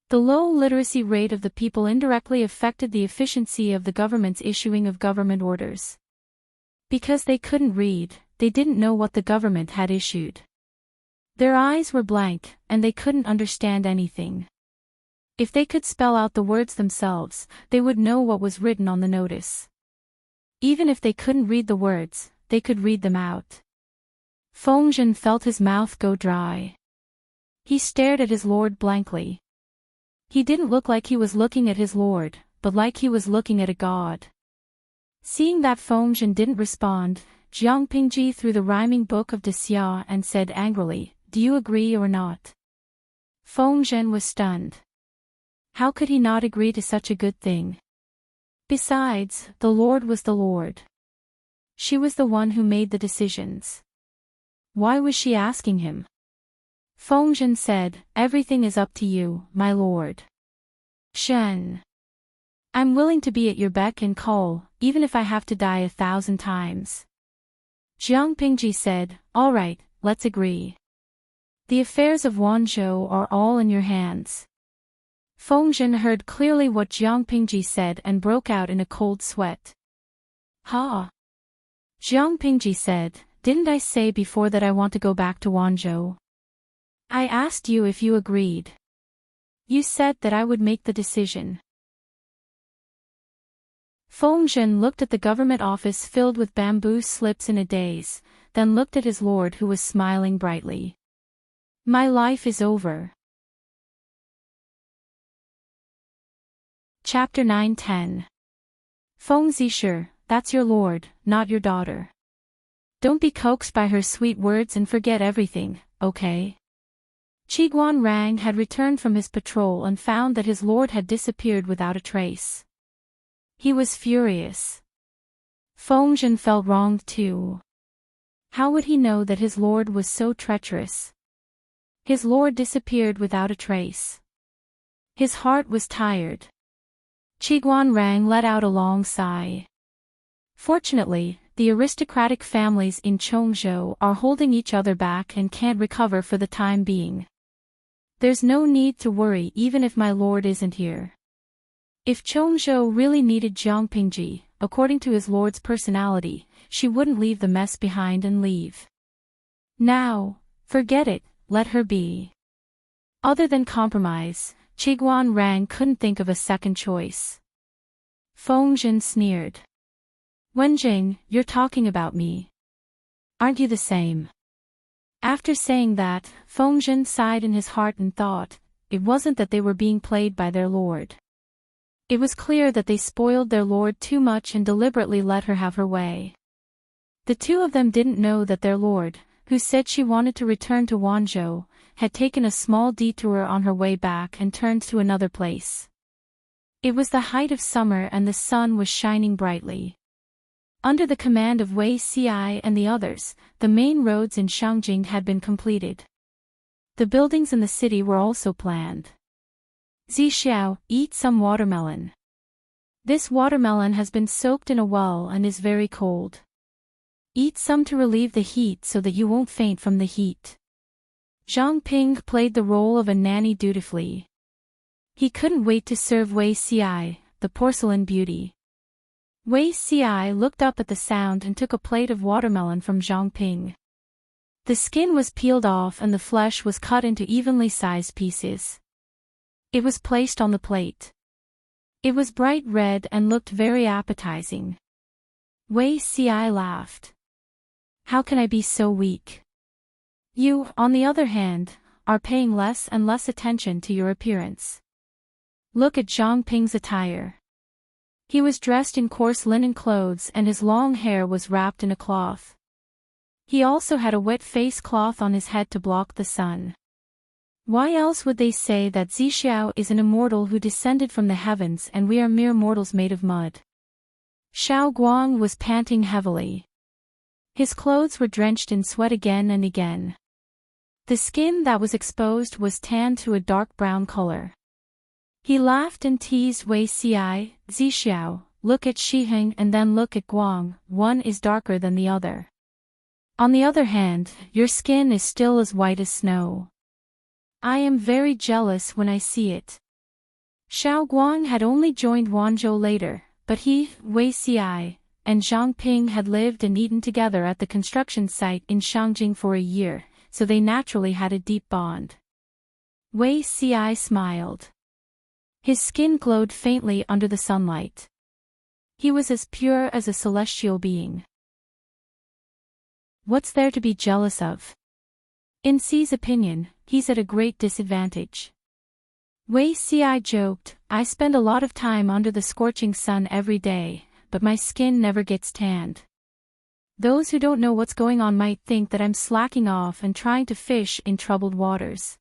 The low literacy rate of the people indirectly affected the efficiency of the government's issuing of government orders. Because they couldn't read, they didn't know what the government had issued. Their eyes were blank, and they couldn't understand anything. If they could spell out the words themselves, they would know what was written on the notice. Even if they couldn't read the words, they could read them out. Feng felt his mouth go dry. He stared at his lord blankly. He didn't look like he was looking at his lord, but like he was looking at a god. Seeing that Feng didn't respond, Jiang Pingji threw the rhyming book of Xia and said angrily, "Do you agree or not?" Feng was stunned. How could he not agree to such a good thing? Besides, the Lord was the Lord. She was the one who made the decisions. Why was she asking him? Feng said, "Everything is up to you, my lord." Shen. I'm willing to be at your beck and call, even if I have to die 1,000 times. Jiang Pingji said, "All right, let's agree. The affairs of Wanzhou are all in your hands." Feng heard clearly what Jiang Pingji said and broke out in a cold sweat. Ha! Jiang Pingji said, "Didn't I say before that I want to go back to Wanzhou? I asked you if you agreed. You said that I would make the decision." Feng looked at the government office filled with bamboo slips in a daze, then looked at his lord who was smiling brightly. "My life is over." Chapter 9-10. Feng Zisher, that's your lord, not your daughter. Don't be coaxed by her sweet words and forget everything, okay? Qiguan Rang had returned from his patrol and found that his lord had disappeared without a trace. He was furious. Feng felt wronged too. How would he know that his lord was so treacherous? His lord disappeared without a trace. His heart was tired. Qiguan Rang let out a long sigh. Fortunately, the aristocratic families in Chongzhou are holding each other back and can't recover for the time being. There's no need to worry even if my lord isn't here. If Chongzhou really needed Jiang Pingji, according to his lord's personality, she wouldn't leave the mess behind and leave. Now, forget it, let her be. Other than compromise, Qiguan Rang couldn't think of a second choice. Feng sneered. "Wenjing, you're talking about me. Aren't you the same?" After saying that, Feng sighed in his heart and thought, it wasn't that they were being played by their lord. It was clear that they spoiled their lord too much and deliberately let her have her way. The two of them didn't know that their lord, who said she wanted to return to Wanzhou, had taken a small detour on her way back and turned to another place. It was the height of summer and the sun was shining brightly. Under the command of Wei Xi and the others, the main roads in Shangjing had been completed. The buildings in the city were also planned. Zixiao, eat some watermelon. This watermelon has been soaked in a well and is very cold. Eat some to relieve the heat so that you won't faint from the heat. Zhang Ping played the role of a nanny dutifully. He couldn't wait to serve Wei Xi, the porcelain beauty. Wei Xi looked up at the sound and took a plate of watermelon from Zhang Ping. The skin was peeled off and the flesh was cut into evenly sized pieces. It was placed on the plate. It was bright red and looked very appetizing. Wei Xi laughed. "How can I be so weak? You, on the other hand, are paying less and less attention to your appearance. Look at Zhang Ping's attire. He was dressed in coarse linen clothes and his long hair was wrapped in a cloth. He also had a wet face cloth on his head to block the sun. Why else would they say that Zixiao is an immortal who descended from the heavens and we are mere mortals made of mud?" Xiao Guang was panting heavily. His clothes were drenched in sweat again and again. The skin that was exposed was tanned to a dark brown color. He laughed and teased Wei Xi. "Zixiao, look at Shiheng and then look at Guang, one is darker than the other. On the other hand, your skin is still as white as snow. I am very jealous when I see it. Xiao Guang had only joined Wanzhou later, but he, Wei Xi, and Zhang Ping had lived and eaten together at the construction site in Shangjing for a year, so they naturally had a deep bond. Wei Xi smiled. His skin glowed faintly under the sunlight. He was as pure as a celestial being. What's there to be jealous of? In Xi's opinion, he's at a great disadvantage. Wei Xi joked, I spend a lot of time under the scorching sun every day, but my skin never gets tanned. Those who don't know what's going on might think that I'm slacking off and trying to fish in troubled waters.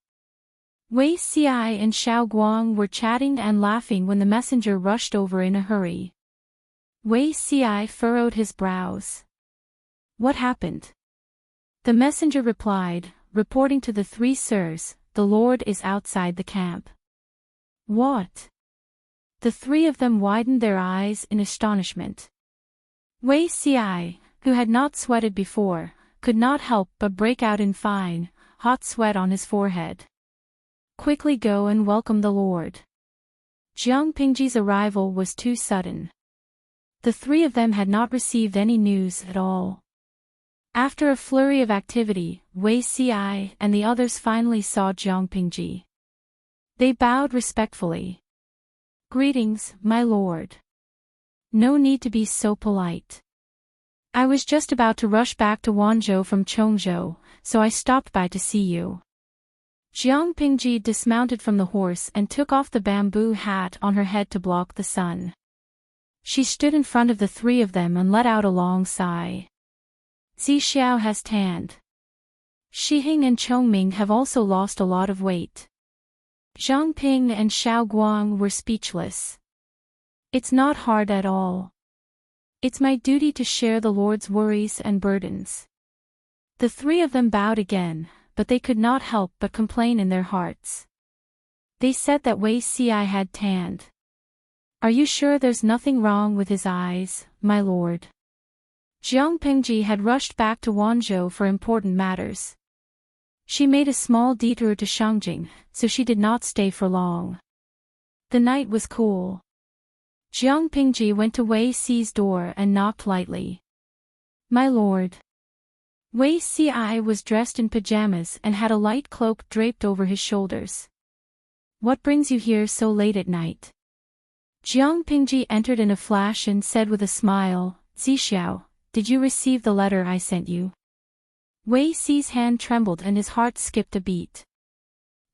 Wei Xi and Xiao Guang were chatting and laughing when the messenger rushed over in a hurry. Wei Xi furrowed his brows. What happened? The messenger replied, reporting to the three sirs, the Lord is outside the camp. What? The three of them widened their eyes in astonishment. Wei Xi, who had not sweated before, could not help but break out in fine, hot sweat on his forehead. Quickly go and welcome the Lord. Jiang Pingji's arrival was too sudden. The three of them had not received any news at all. After a flurry of activity, Wei Xi and the others finally saw Jiang Pingji. They bowed respectfully. Greetings, my lord. No need to be so polite. I was just about to rush back to Wanzhou from Chongzhou, so I stopped by to see you. Jiang Pingji dismounted from the horse and took off the bamboo hat on her head to block the sun. She stood in front of the three of them and let out a long sigh. Zixiao has tanned. Shiheng and Chongming have also lost a lot of weight. Zhang Ping and Xiao Guang were speechless. It's not hard at all. It's my duty to share the Lord's worries and burdens. The three of them bowed again, but they could not help but complain in their hearts. They said that Wei Xi had tanned. Are you sure there's nothing wrong with his eyes, my lord? Jiang Pingji had rushed back to Wanzhou for important matters. She made a small detour to Shangjing, so she did not stay for long. The night was cool. Jiang Pingji went to Wei Xi's door and knocked lightly. My lord. Wei Xi was dressed in pajamas and had a light cloak draped over his shoulders. What brings you here so late at night? Jiang Pingji entered in a flash and said with a smile, Zixiao, did you receive the letter I sent you? Wei Xi's hand trembled and his heart skipped a beat.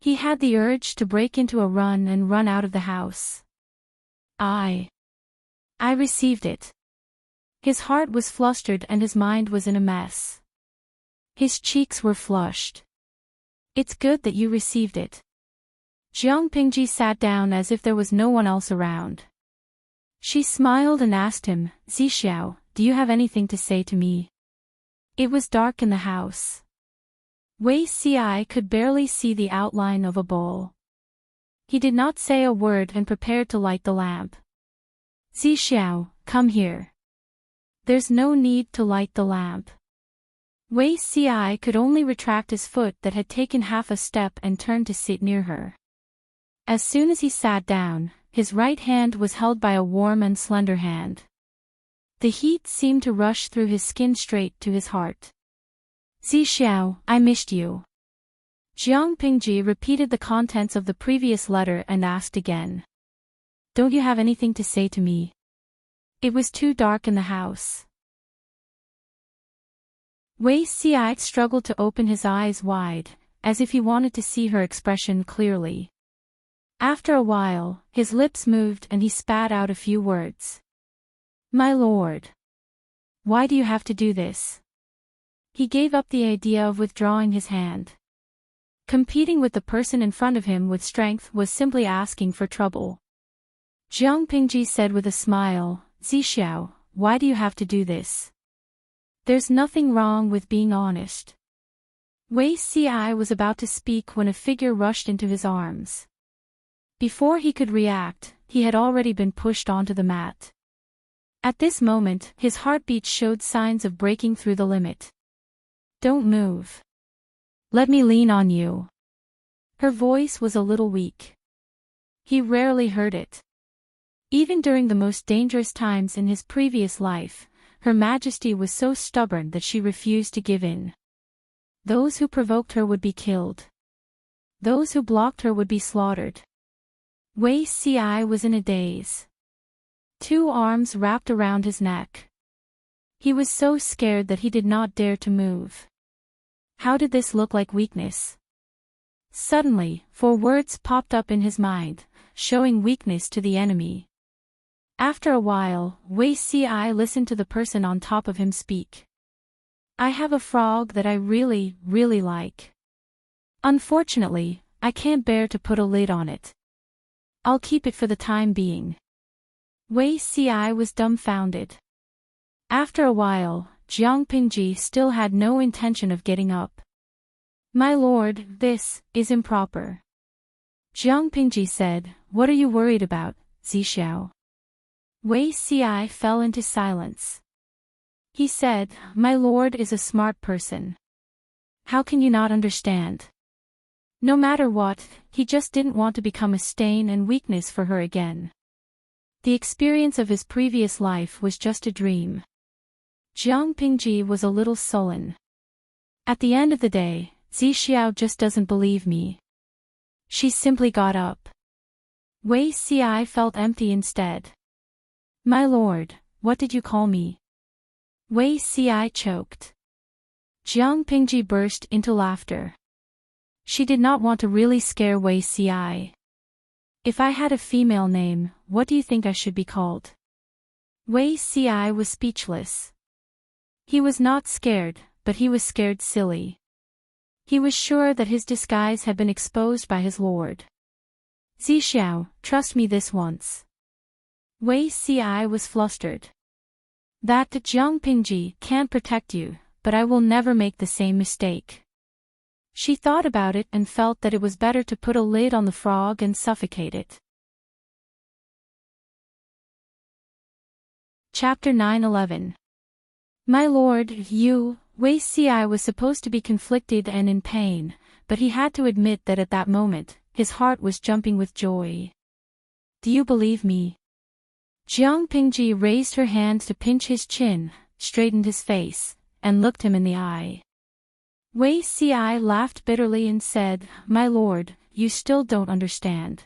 He had the urge to break into a run and run out of the house. I received it. His heart was flustered and his mind was in a mess. His cheeks were flushed. It's good that you received it. Jiang Pingji sat down as if there was no one else around. She smiled and asked him, Zixiao, do you have anything to say to me? It was dark in the house. Wei Xi could barely see the outline of a bowl. He did not say a word and prepared to light the lamp. Zixiao, come here. There's no need to light the lamp. Wei Xi could only retract his foot that had taken half a step and turn to sit near her. As soon as he sat down, his right hand was held by a warm and slender hand. The heat seemed to rush through his skin straight to his heart. Zixiao, I missed you. Jiang Pingji repeated the contents of the previous letter and asked again. Don't you have anything to say to me? It was too dark in the house. Wei Xi struggled to open his eyes wide, as if he wanted to see her expression clearly. After a while, his lips moved and he spat out a few words. My lord. Why do you have to do this? He gave up the idea of withdrawing his hand. Competing with the person in front of him with strength was simply asking for trouble. Jiang Pingji said with a smile, Zixiao, why do you have to do this? There's nothing wrong with being honest. Wei Xi was about to speak when a figure rushed into his arms. Before he could react, he had already been pushed onto the mat. At this moment, his heartbeat showed signs of breaking through the limit. Don't move. Let me lean on you. Her voice was a little weak. He rarely heard it. Even during the most dangerous times in his previous life, Her Majesty was so stubborn that she refused to give in. Those who provoked her would be killed. Those who blocked her would be slaughtered. Wei Ci was in a daze. Two arms wrapped around his neck. He was so scared that he did not dare to move. How did this look like weakness? Suddenly, 4 words popped up in his mind, showing weakness to the enemy. After a while, Wei Ci listened to the person on top of him speak. I have a frog that I really, really like. Unfortunately, I can't bear to put a lid on it. I'll keep it for the time being. Wei Ci was dumbfounded. After a while, Jiang Pingji still had no intention of getting up. My lord, this is improper. Jiang Pingji said, what are you worried about, Zixiao? Wei Ci fell into silence. He said, my lord is a smart person. How can you not understand? No matter what, he just didn't want to become a stain and weakness for her again. The experience of his previous life was just a dream. Jiang Pingji was a little sullen. At the end of the day, Zixiao just doesn't believe me. She simply got up. Wei Ci felt empty instead. My lord, what did you call me? Wei Ci choked. Jiang Pingji burst into laughter. She did not want to really scare Wei Ci. If I had a female name, what do you think I should be called? Wei Ci was speechless. He was not scared, but he was scared silly. He was sure that his disguise had been exposed by his lord. Zixiao, trust me this once. Wei Ci was flustered. That Jiang Pingji can't protect you, but I will never make the same mistake. She thought about it and felt that it was better to put a lid on the frog and suffocate it. Chapter 9:11. My lord, Wei Ci was supposed to be conflicted and in pain, but he had to admit that at that moment, his heart was jumping with joy. Do you believe me? Jiang Pingji raised her hand to pinch his chin, straightened his face, and looked him in the eye. Wei Ci laughed bitterly and said, my lord, you still don't understand.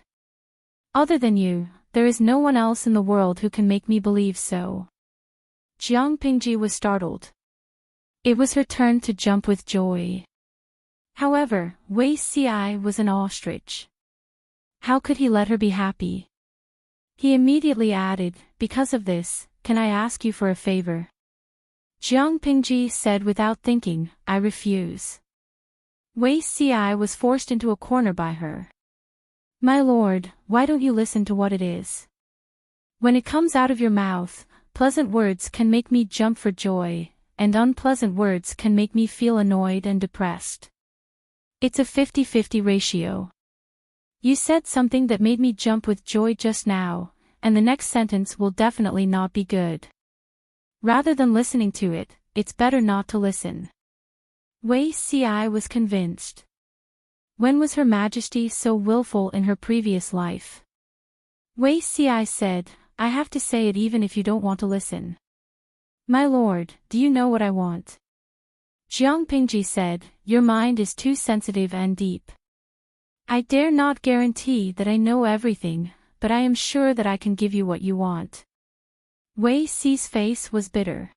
Other than you, there is no one else in the world who can make me believe so. Jiang Pingji was startled. It was her turn to jump with joy. However, Wei Ci was an ostrich. How could he let her be happy? He immediately added, because of this, can I ask you for a favor? Jiang Pingji said without thinking, I refuse. Wei Ci was forced into a corner by her. My lord, why don't you listen to what it is? When it comes out of your mouth, pleasant words can make me jump for joy, and unpleasant words can make me feel annoyed and depressed. It's a 50-50 ratio. You said something that made me jump with joy just now, and the next sentence will definitely not be good. Rather than listening to it, it's better not to listen. Wei Ci was convinced. When was Her Majesty so willful in her previous life? Wei Ci said, I have to say it even if you don't want to listen. My lord, do you know what I want? Jiang Pingji said, your mind is too sensitive and deep. I dare not guarantee that I know everything, but I am sure that I can give you what you want. Wei Ci's face was bitter.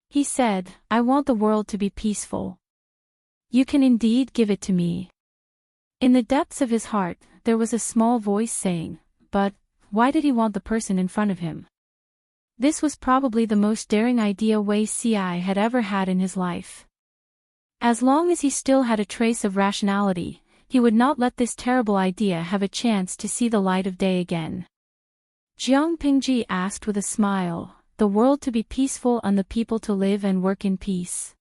He said, I want the world to be peaceful. You can indeed give it to me. In the depths of his heart, there was a small voice saying, but, why did he want the person in front of him? This was probably the most daring idea Wei Ci had ever had in his life. As long as he still had a trace of rationality, he would not let this terrible idea have a chance to see the light of day again. Jiang Pingji asked with a smile, the world to be peaceful and the people to live and work in peace.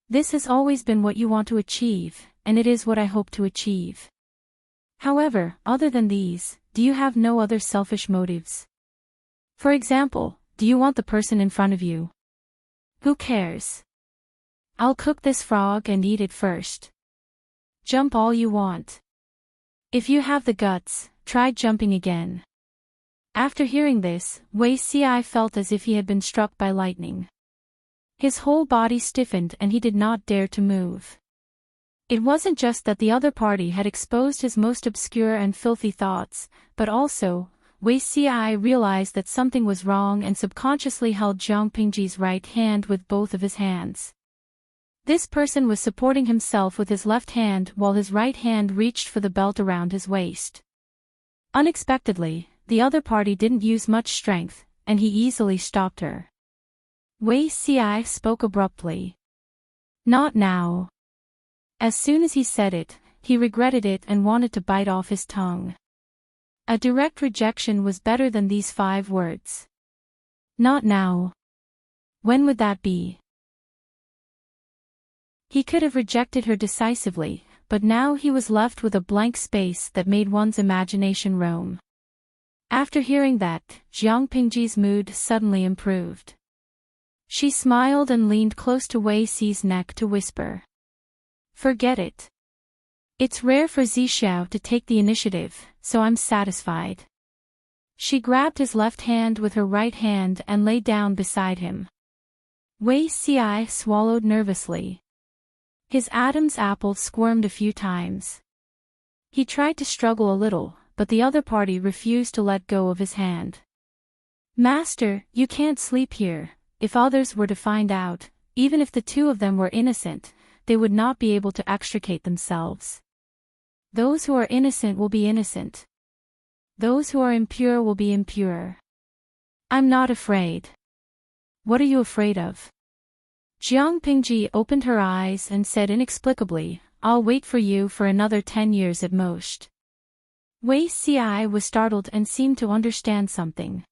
This has always been what you want to achieve, and it is what I hope to achieve. However, other than these, do you have no other selfish motives? For example, Do you want the person in front of you? Who cares? I'll cook this frog and eat it first. Jump all you want. If you have the guts, try jumping again. After hearing this, Wei Xi felt as if he had been struck by lightning. His whole body stiffened and he did not dare to move. It wasn't just that the other party had exposed his most obscure and filthy thoughts, but also, Wei Xi realized that something was wrong and subconsciously held Jiang Pingji's right hand with both of his hands. This person was supporting himself with his left hand while his right hand reached for the belt around his waist. Unexpectedly, the other party didn't use much strength, and he easily stopped her. Wei Xi spoke abruptly. Not now. As soon as he said it, he regretted it and wanted to bite off his tongue. A direct rejection was better than these 5 words. Not now. When would that be? He could have rejected her decisively, but now he was left with a blank space that made one's imagination roam. After hearing that, Jiang Pingji's mood suddenly improved. She smiled and leaned close to Wei Xi's neck to whisper. Forget it. It's rare for Zixiao to take the initiative, so I'm satisfied. She grabbed his left hand with her right hand and lay down beside him. Wei Xi swallowed nervously. His Adam's apple squirmed a few times. He tried to struggle a little, but the other party refused to let go of his hand. Master, you can't sleep here. If others were to find out, even if the 2 of them were innocent, they would not be able to extricate themselves. Those who are innocent will be innocent. Those who are impure will be impure. I'm not afraid. What are you afraid of? Jiang Pingji opened her eyes and said inexplicably, I'll wait for you for another 10 years at most. Wei Xi was startled and seemed to understand something.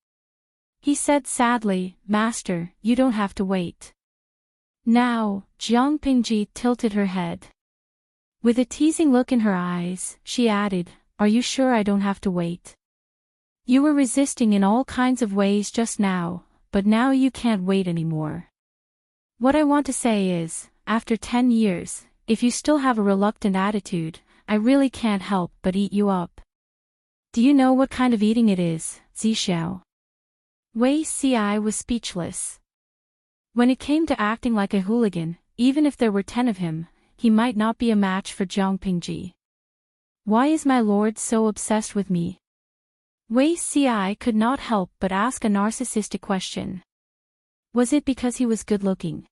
He said sadly, Master, you don't have to wait. Now, Jiang Pingji tilted her head. With a teasing look in her eyes, she added, Are you sure I don't have to wait? You were resisting in all kinds of ways just now, but now you can't wait anymore. What I want to say is, after 10 years, if you still have a reluctant attitude, I really can't help but eat you up. Do you know what kind of eating it is, Zixiao? Wei Xi was speechless. When it came to acting like a hooligan, even if there were 10 of him, he might not be a match for Jiang Pingji. Why is my lord so obsessed with me? Wei Xi could not help but ask a narcissistic question. Was it because he was good-looking?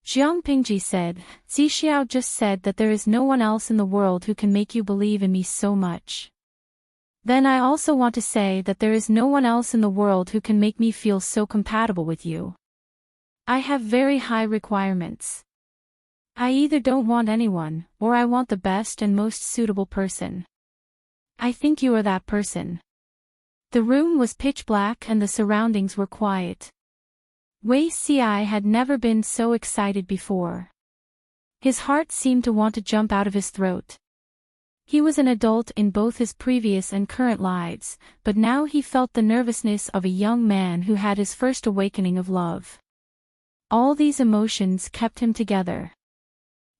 Jiang Pingji said, Zixiao just said that there is no one else in the world who can make you believe in me so much. Then I also want to say that there is no one else in the world who can make me feel so compatible with you. I have very high requirements. I either don't want anyone, or I want the best and most suitable person. I think you are that person. The room was pitch black and the surroundings were quiet. Wei Xi had never been so excited before. His heart seemed to want to jump out of his throat. He was an adult in both his previous and current lives, but now he felt the nervousness of a young man who had his first awakening of love. All these emotions kept him together.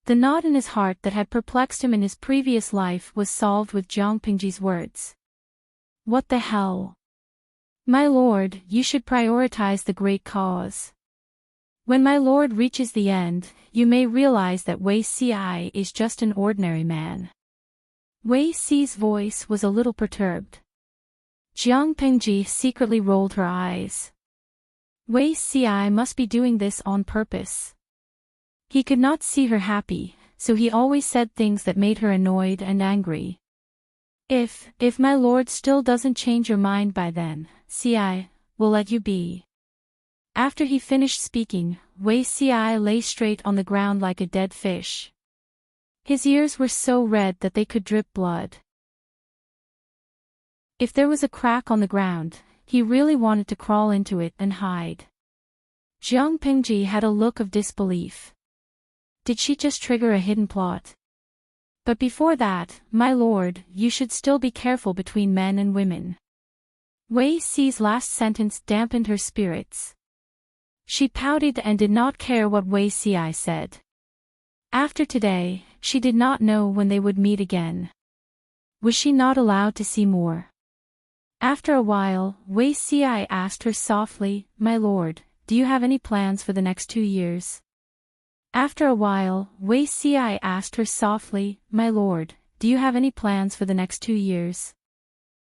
The knot in his heart that had perplexed him in his previous life was solved with Jiang Pingji's words. What the hell? My lord, you should prioritize the great cause. When my lord reaches the end, you may realize that Wei Xi is just an ordinary man. Wei Xi's voice was a little perturbed. Jiang Pingji secretly rolled her eyes. Wei Xi must be doing this on purpose. He could not see her happy, so he always said things that made her annoyed and angry. If my lord still doesn't change your mind by then, Xi will let you be. After he finished speaking, Wei Xi lay straight on the ground like a dead fish. His ears were so red that they could drip blood. If there was a crack on the ground, he really wanted to crawl into it and hide. Jiang Pingji had a look of disbelief. Did she just trigger a hidden plot? But before that, my lord, you should still be careful between men and women. Wei Si's last sentence dampened her spirits. She pouted and did not care what Wei Si said. After today, she did not know when they would meet again. Was she not allowed to see more? After a while, Wei Si asked her softly, "My lord, do you have any plans for the next 2 years?" After a while, Wei Si asked her softly, "My lord, do you have any plans for the next 2 years?"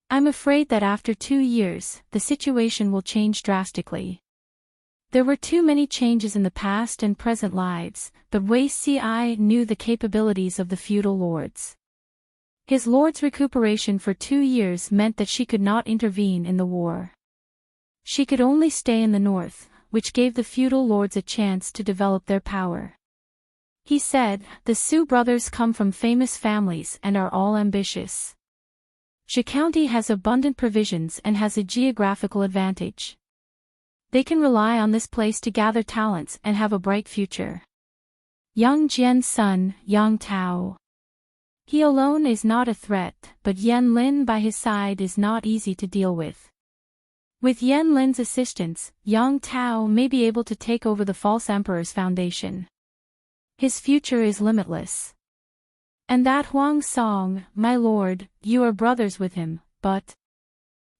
I'm afraid that after 2 years, the situation will change drastically. There were too many changes in the past and present lives, but Wei Si knew the capabilities of the feudal lords. His lord's recuperation for 2 years meant that she could not intervene in the war. She could only stay in the north, which gave the feudal lords a chance to develop their power. He said, "The Su brothers come from famous families and are all ambitious. Zhe County has abundant provisions and has a geographical advantage. They can rely on this place to gather talents and have a bright future. Yang Jian's son, Yang Tao. He alone is not a threat, but Yan Lin by his side is not easy to deal with. With Yan Lin's assistance, Yang Tao may be able to take over the false emperor's foundation. His future is limitless. And that Huang Song, my lord, you are brothers with him, but..."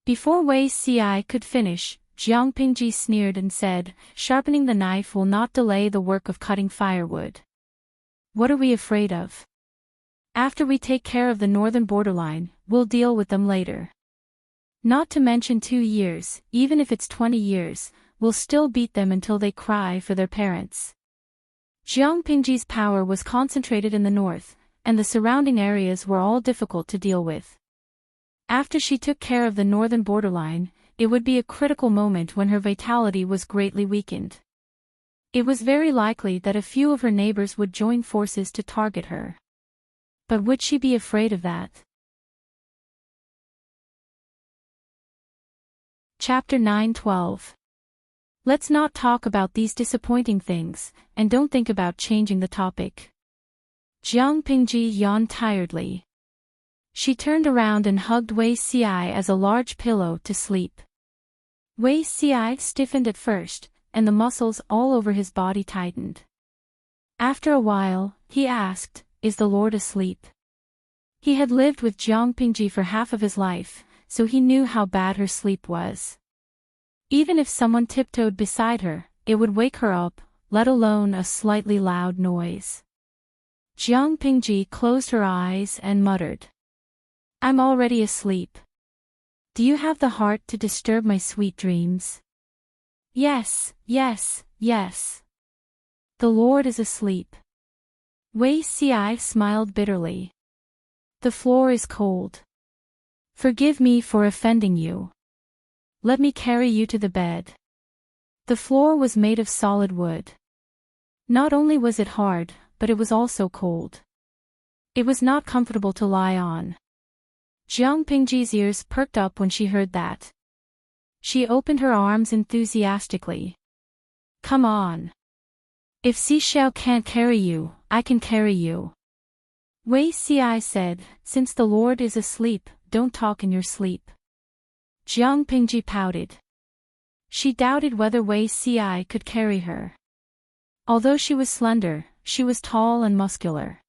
Before Wei Si could finish, Jiang Pingji sneered and said, "Sharpening the knife will not delay the work of cutting firewood. What are we afraid of? After we take care of the northern borderline, we'll deal with them later. Not to mention 2 years, even if it's 20 years, we'll still beat them until they cry for their parents." Jiang Pingji's power was concentrated in the north, and the surrounding areas were all difficult to deal with. After she took care of the northern borderline, it would be a critical moment when her vitality was greatly weakened. It was very likely that a few of her neighbors would join forces to target her. But would she be afraid of that? Chapter 9:12. Let's not talk about these disappointing things, and don't think about changing the topic. Jiang Pingji yawned tiredly. She turned around and hugged Wei Si as a large pillow to sleep. Wei Si stiffened at first, and the muscles all over his body tightened. After a while, he asked, "Is the Lord asleep?" He had lived with Jiang Pingji for half of his life, so he knew how bad her sleep was. Even if someone tiptoed beside her, it would wake her up, let alone a slightly loud noise. Jiang Pingji closed her eyes and muttered, "I'm already asleep. Do you have the heart to disturb my sweet dreams?" "Yes, yes, yes. The Lord is asleep." Wei Si smiled bitterly. "The floor is cold. Forgive me for offending you. Let me carry you to the bed." The floor was made of solid wood. Not only was it hard, but it was also cold. It was not comfortable to lie on. Jiang Pingji's ears perked up when she heard that. She opened her arms enthusiastically. "Come on. If Xixiao can't carry you, I can carry you." Wei Si said, "Since the Lord is asleep, don't talk in your sleep." Jiang Pingji pouted. She doubted whether Wei Si could carry her. Although she was slender, she was tall and muscular.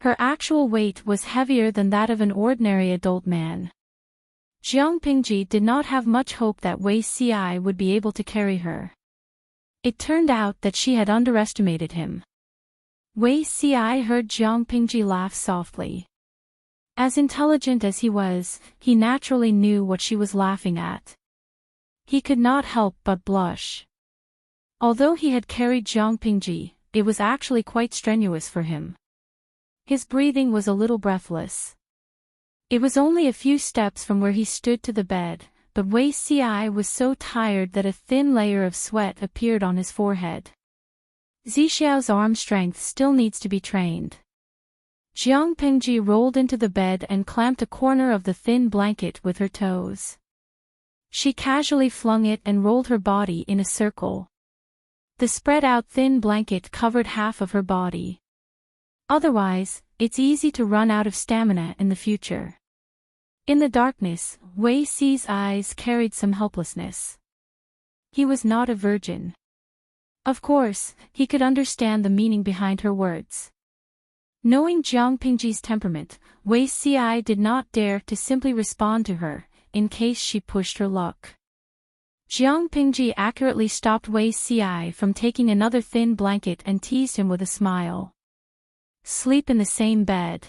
Her actual weight was heavier than that of an ordinary adult man. Jiang Pingji did not have much hope that Wei Si would be able to carry her. It turned out that she had underestimated him. Wei Si heard Jiang Pingji laugh softly. As intelligent as he was, he naturally knew what she was laughing at. He could not help but blush. Although he had carried Jiang Pingji, it was actually quite strenuous for him. His breathing was a little breathless. It was only a few steps from where he stood to the bed, but Wei Si was so tired that a thin layer of sweat appeared on his forehead. Xixiao's arm strength still needs to be trained. Jiang Pingji rolled into the bed and clamped a corner of the thin blanket with her toes. She casually flung it and rolled her body in a circle. The spread-out thin blanket covered half of her body. Otherwise, it's easy to run out of stamina in the future. In the darkness, Wei Si's eyes carried some helplessness. He was not a virgin. Of course, he could understand the meaning behind her words. Knowing Jiang Pingji's temperament, Wei Si did not dare to simply respond to her, in case she pushed her luck. Jiang Pingji accurately stopped Wei Si from taking another thin blanket and teased him with a smile. Sleep in the same bed.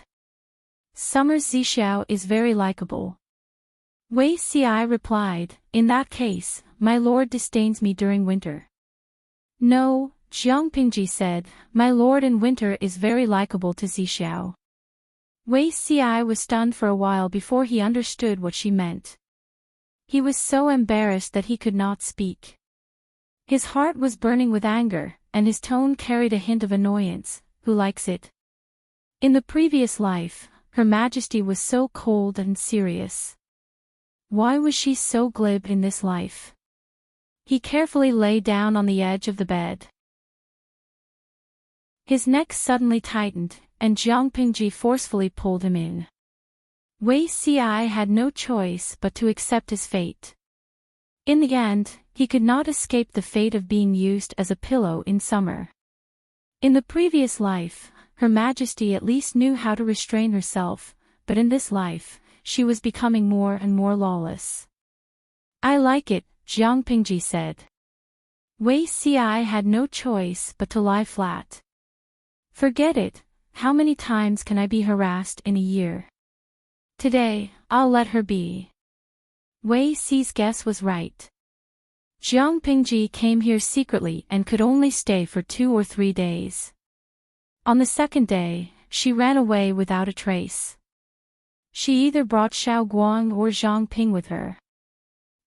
Summer Zixiao is very likable. Wei Si replied, in that case, my lord disdains me during winter. No, Jiang Pingji said, my lord in winter is very likable to Zixiao. Wei Si was stunned for a while before he understood what she meant. He was so embarrassed that he could not speak. His heart was burning with anger, and his tone carried a hint of annoyance. Who likes it? In the previous life, Her Majesty was so cold and serious. Why was she so glib in this life? He carefully lay down on the edge of the bed. His neck suddenly tightened, and Jiang Pingji forcefully pulled him in. Wei Si had no choice but to accept his fate. In the end, he could not escape the fate of being used as a pillow in summer. In the previous life, Her Majesty at least knew how to restrain herself, but in this life, she was becoming more and more lawless. I like it, Jiang Pingji said. Wei Si had no choice but to lie flat. Forget it, how many times can I be harassed in a year? Today, I'll let her be. Wei Si's guess was right. Jiang Pingji came here secretly and could only stay for 2 or 3 days. On the second day, she ran away without a trace. She either brought Xiao Guang or Zhang Ping with her.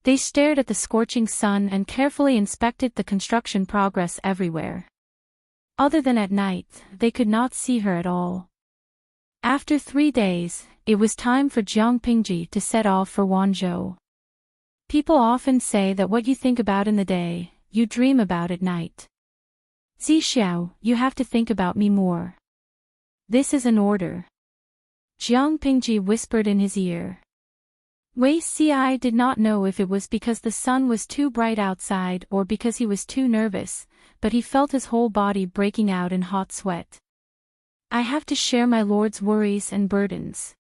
They stared at the scorching sun and carefully inspected the construction progress everywhere. Other than at night, they could not see her at all. After 3 days, it was time for Jiang Pingji to set off for Wanzhou. People often say that what you think about in the day, you dream about at night. Zixiao, you have to think about me more. This is an order. Jiang Pingji whispered in his ear. Wei Si did not know if it was because the sun was too bright outside or because he was too nervous, but he felt his whole body breaking out in hot sweat. I have to share my lord's worries and burdens.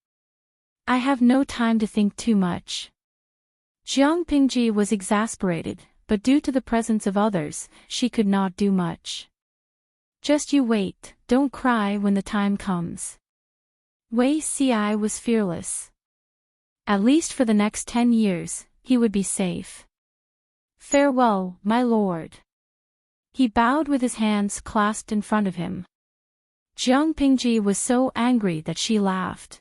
I have no time to think too much. Jiang Pingji was exasperated, but due to the presence of others, she could not do much. Just you wait, don't cry when the time comes. Wei Si was fearless. At least for the next 10 years, he would be safe. Farewell, my lord. He bowed with his hands clasped in front of him. Jiang Pingji was so angry that she laughed.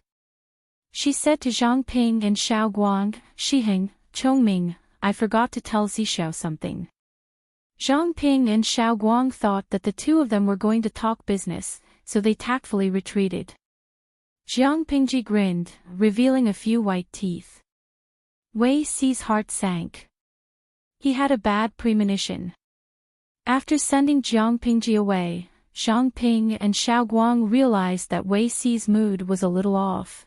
She said to Zhang Ping and Xiao Guang, Shiheng, Chongming, I forgot to tell Zixiao something. Zhang Ping and Xiao Guang thought that the two of them were going to talk business, so they tactfully retreated. Jiang Pingji grinned, revealing a few white teeth. Wei Si's heart sank. He had a bad premonition. After sending Jiang Pingji away, Zhang Ping and Xiao Guang realized that Wei Si's mood was a little off.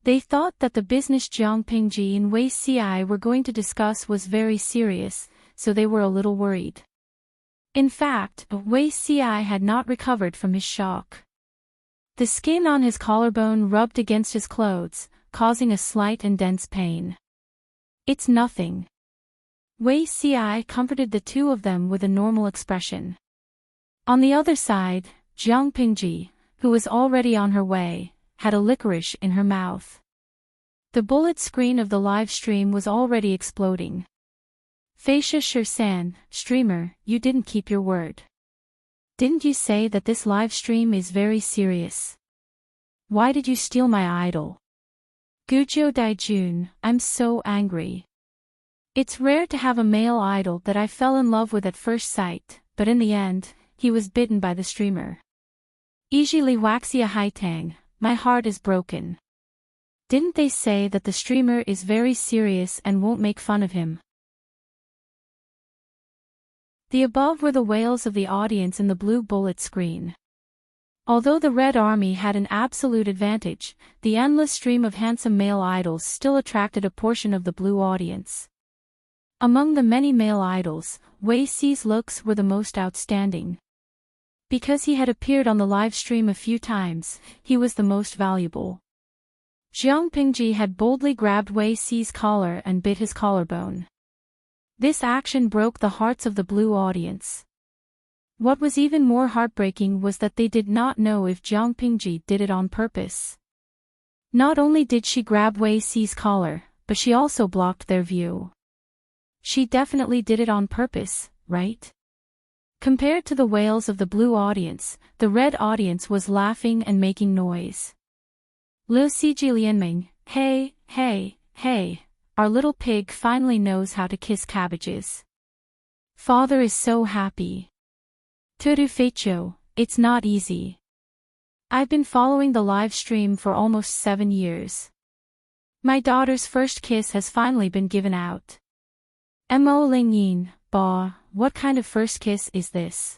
They thought that the business Jiang Pingji and Wei Si were going to discuss was very serious, so they were a little worried. In fact, Wei Si had not recovered from his shock. The skin on his collarbone rubbed against his clothes, causing a slight and dense pain. It's nothing. Wei Si comforted the two of them with a normal expression. On the other side, Jiang Pingji, who was already on her way, had a licorice in her mouth. The bullet screen of the live stream was already exploding. Feisha Shirsan, streamer, you didn't keep your word. Didn't you say that this live stream is very serious? Why did you steal my idol? Gujo Daijun, I'm so angry. It's rare to have a male idol that I fell in love with at first sight, but in the end, he was bitten by the streamer. Ijili Waxia Haitang, my heart is broken. Didn't they say that the streamer is very serious and won't make fun of him? The above were the wails of the audience in the blue bullet screen. Although the Red Army had an absolute advantage, the endless stream of handsome male idols still attracted a portion of the Blue audience. Among the many male idols, Wei Xi's looks were the most outstanding. Because he had appeared on the live stream a few times, he was the most valuable. Jiang Pingji had boldly grabbed Wei Xi's collar and bit his collarbone. This action broke the hearts of the Blue audience. What was even more heartbreaking was that they did not know if Jiang Pingji did it on purpose. Not only did she grab Wei Xi's collar, but she also blocked their view. She definitely did it on purpose, right? Compared to the wails of the Blue audience, the Red audience was laughing and making noise. Liu Siji Lianming, hey, hey, hey, our little pig finally knows how to kiss cabbages. Father is so happy. Tudu Feicho, it's not easy. I've been following the live stream for almost 7 years. My daughter's first kiss has finally been given out. Mo Lingyin, Ba, what kind of first kiss is this?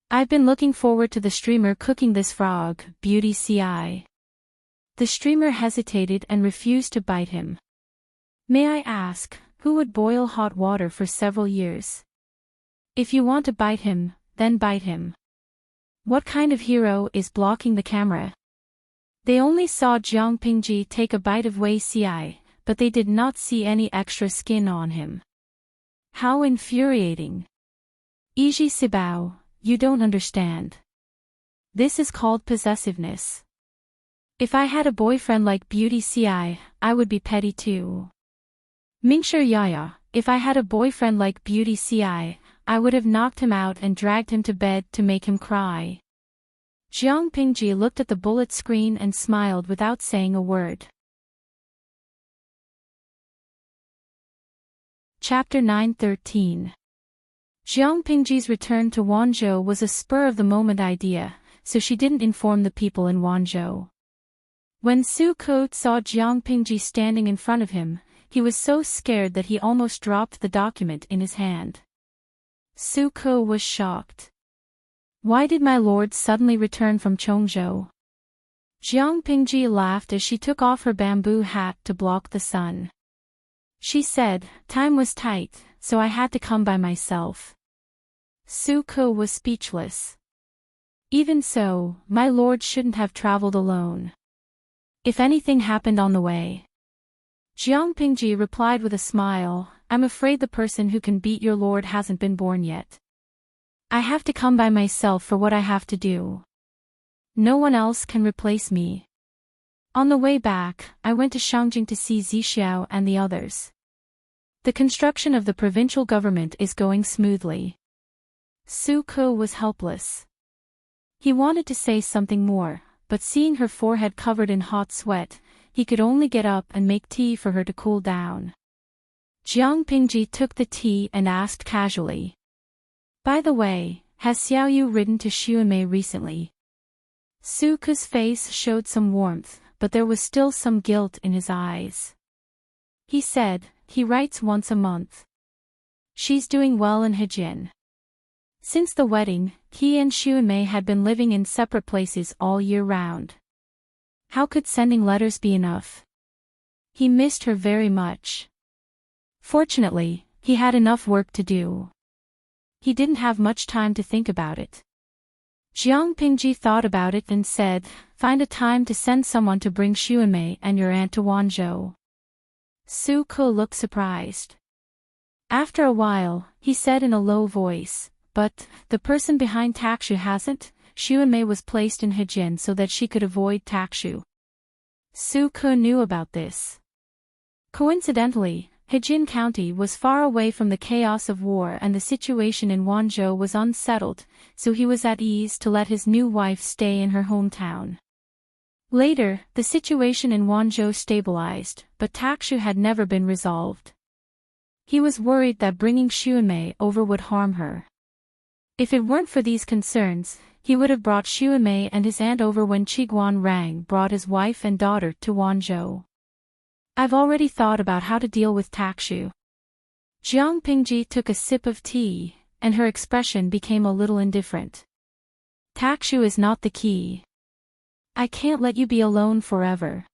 I've been looking forward to the streamer cooking this frog, Beauty CI. The streamer hesitated and refused to bite him. May I ask, who would boil hot water for several years? If you want to bite him, then bite him. What kind of hero is blocking the camera? They only saw Jiang Pingji take a bite of Wei Xi, but they did not see any extra skin on him. How infuriating. Iji Sibao, you don't understand. This is called possessiveness. If I had a boyfriend like Beauty Ci, I would be petty too. Mingshi Yaya, if I had a boyfriend like Beauty Ci, I would have knocked him out and dragged him to bed to make him cry. Jiang Pingji looked at the bullet screen and smiled without saying a word. Chapter 9:13. Jiang Pingji's return to Wanzhou was a spur-of-the-moment idea, so she didn't inform the people in Wanzhou. When Su Ke saw Jiang Pingji standing in front of him, he was so scared that he almost dropped the document in his hand. Su Ke was shocked. Why did my lord suddenly return from Chongzhou? Jiang Pingji laughed as she took off her bamboo hat to block the sun. She said, time was tight, so I had to come by myself. Su Ke was speechless. Even so, my lord shouldn't have traveled alone. If anything happened on the way. Jiang Pingji replied with a smile, I'm afraid the person who can beat your lord hasn't been born yet. I have to come by myself for what I have to do. No one else can replace me. On the way back, I went to Shangjing to see Zixiao and the others. The construction of the provincial government is going smoothly. Su Ke was helpless. He wanted to say something more, but seeing her forehead covered in hot sweat, he could only get up and make tea for her to cool down. Jiang Pingji took the tea and asked casually. By the way, has Xiaoyu ridden to Xuanmei recently? Su Ke's face showed some warmth, but there was still some guilt in his eyes. He said, he writes once a month. She's doing well in Hejian. Since the wedding, he and Xuanmei had been living in separate places all year round. How could sending letters be enough? He missed her very much. Fortunately, he had enough work to do. He didn't have much time to think about it. Jiang Pingji thought about it and said, find a time to send someone to bring Xuanmei and your aunt to Wanzhou. Su Ke looked surprised. After a while, he said in a low voice, but, the person behind Takshu hasn't, Xuanmei was placed in Hejian so that she could avoid Takshu. Su Ke knew about this. Coincidentally, Hejian County was far away from the chaos of war and the situation in Wanzhou was unsettled, so he was at ease to let his new wife stay in her hometown. Later, the situation in Wanzhou stabilized, but Takshu had never been resolved. He was worried that bringing Xuanmei over would harm her. If it weren't for these concerns, he would have brought Xuanmei and his aunt over when Qiguan Rang brought his wife and daughter to Wanzhou. I've already thought about how to deal with Takshu. Jiang Pingji took a sip of tea, and her expression became a little indifferent. Takshu is not the key. I can't let you be alone forever.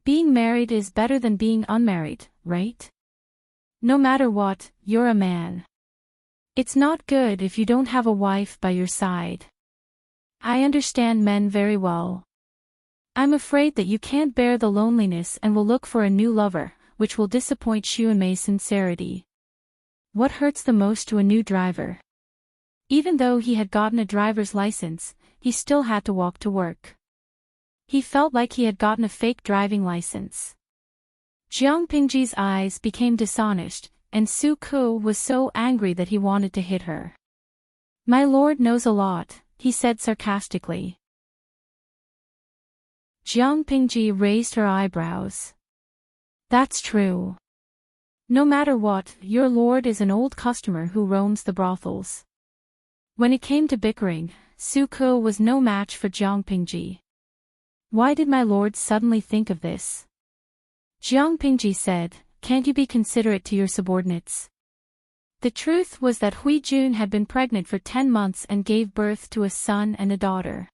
Being married is better than being unmarried, right? No matter what, you're a man. It's not good if you don't have a wife by your side. I understand men very well. I'm afraid that you can't bear the loneliness and will look for a new lover, which will disappoint Xuanmei's sincerity. What hurts the most to a new driver? Even though he had gotten a driver's license, he still had to walk to work. He felt like he had gotten a fake driving license. Jiang Pingji's eyes became dishonest, and Su Ku was so angry that he wanted to hit her. My lord knows a lot, he said sarcastically. Jiang Pingji raised her eyebrows. That's true. No matter what, your lord is an old customer who roams the brothels. When it came to bickering, Su Ku was no match for Jiang Pingji. Why did my lord suddenly think of this? Jiang Pingji said, can't you be considerate to your subordinates? The truth was that Hui Jun had been pregnant for 10 months and gave birth to a son and a daughter.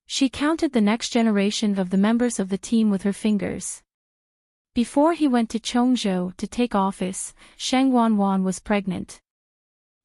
She counted the next generation of the members of the team with her fingers. Before he went to Chongzhou to take office, Shang Wanwan was pregnant.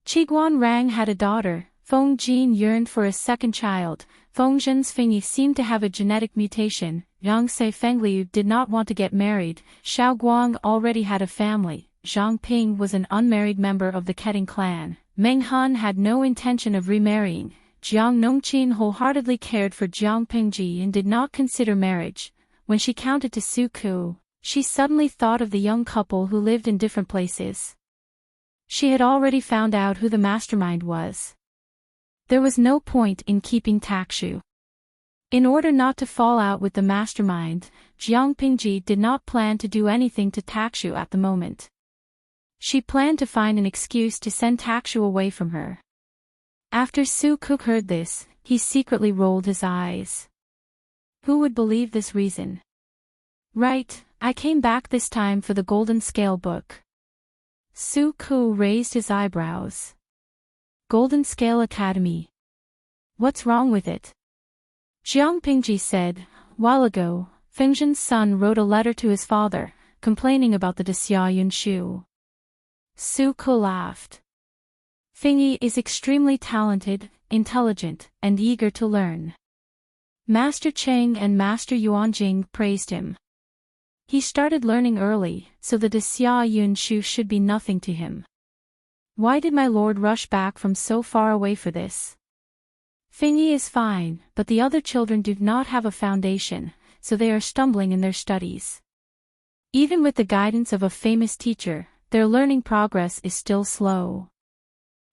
Qiguan Rang had a daughter. Feng Jin yearned for a second child. Feng Zhen's Fengyi seemed to have a genetic mutation. Yang Se Fengliu did not want to get married. Xiao Guang already had a family. Zhang Ping was an unmarried member of the Keting clan. Meng Han had no intention of remarrying. Jiang Nongqin wholeheartedly cared for Jiang Pingji and did not consider marriage. When she counted to Su Ku, she suddenly thought of the young couple who lived in different places. She had already found out who the mastermind was. There was no point in keeping Takshu. In order not to fall out with the mastermind, Jiang Pingji did not plan to do anything to Takshu at the moment. She planned to find an excuse to send Takshu away from her. After Su Ku heard this, he secretly rolled his eyes. Who would believe this reason? Right, I came back this time for the Golden Scale book. Su Ku raised his eyebrows. Golden Scale Academy. What's wrong with it? Jiang Pingji said, while ago, Fengzhen's son wrote a letter to his father, complaining about the Xia Yunshu. Su Ku laughed. Fengyi is extremely talented, intelligent, and eager to learn. Master Cheng and Master Yuanjing praised him. He started learning early, so the Xia Yunshu should be nothing to him. Why did my lord rush back from so far away for this? Fengyi is fine, but the other children do not have a foundation, so they are stumbling in their studies. Even with the guidance of a famous teacher, their learning progress is still slow.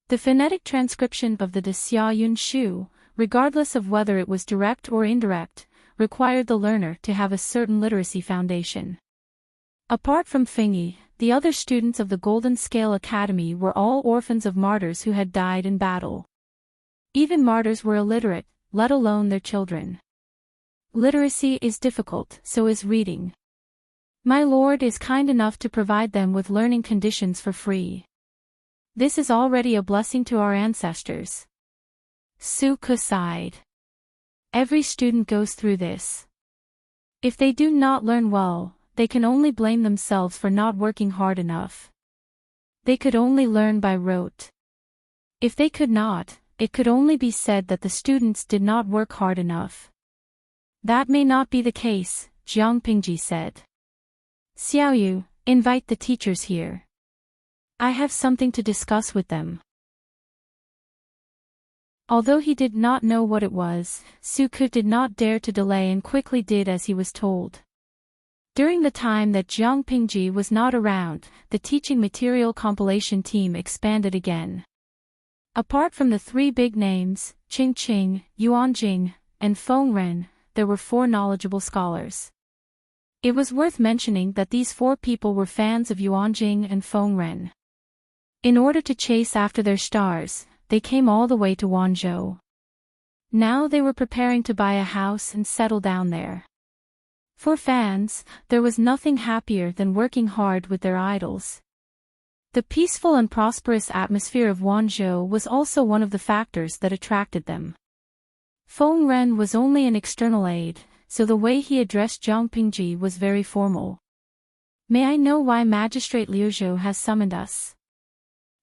The phonetic transcription of the Xia Yunshu, regardless of whether it was direct or indirect, required the learner to have a certain literacy foundation. Apart from Fengyi, the other students of the Golden Scale Academy were all orphans of martyrs who had died in battle. Even martyrs were illiterate, let alone their children. Literacy is difficult, so is reading. My lord is kind enough to provide them with learning conditions for free. This is already a blessing to our ancestors. Su Ku sighed. Every student goes through this. If they do not learn well, they can only blame themselves for not working hard enough. They could only learn by rote. If they could not, it could only be said that the students did not work hard enough. That may not be the case, Jiang Pingji said. Xiaoyu, invite the teachers here. I have something to discuss with them. Although he did not know what it was, Su Ku did not dare to delay and quickly did as he was told. During the time that Jiang Pingji was not around, the teaching material compilation team expanded again. Apart from the three big names, Qing Qing, Yuanjing, and Feng Ren, there were 4 knowledgeable scholars. It was worth mentioning that these 4 people were fans of Yuanjing and Feng Ren. In order to chase after their stars, they came all the way to Wanzhou. Now they were preparing to buy a house and settle down there. For fans, there was nothing happier than working hard with their idols. The peaceful and prosperous atmosphere of Wanzhou was also one of the factors that attracted them. Feng Ren was only an external aide, so the way he addressed Zhang Pingji was very formal. May I know why Magistrate Liu Zhou has summoned us?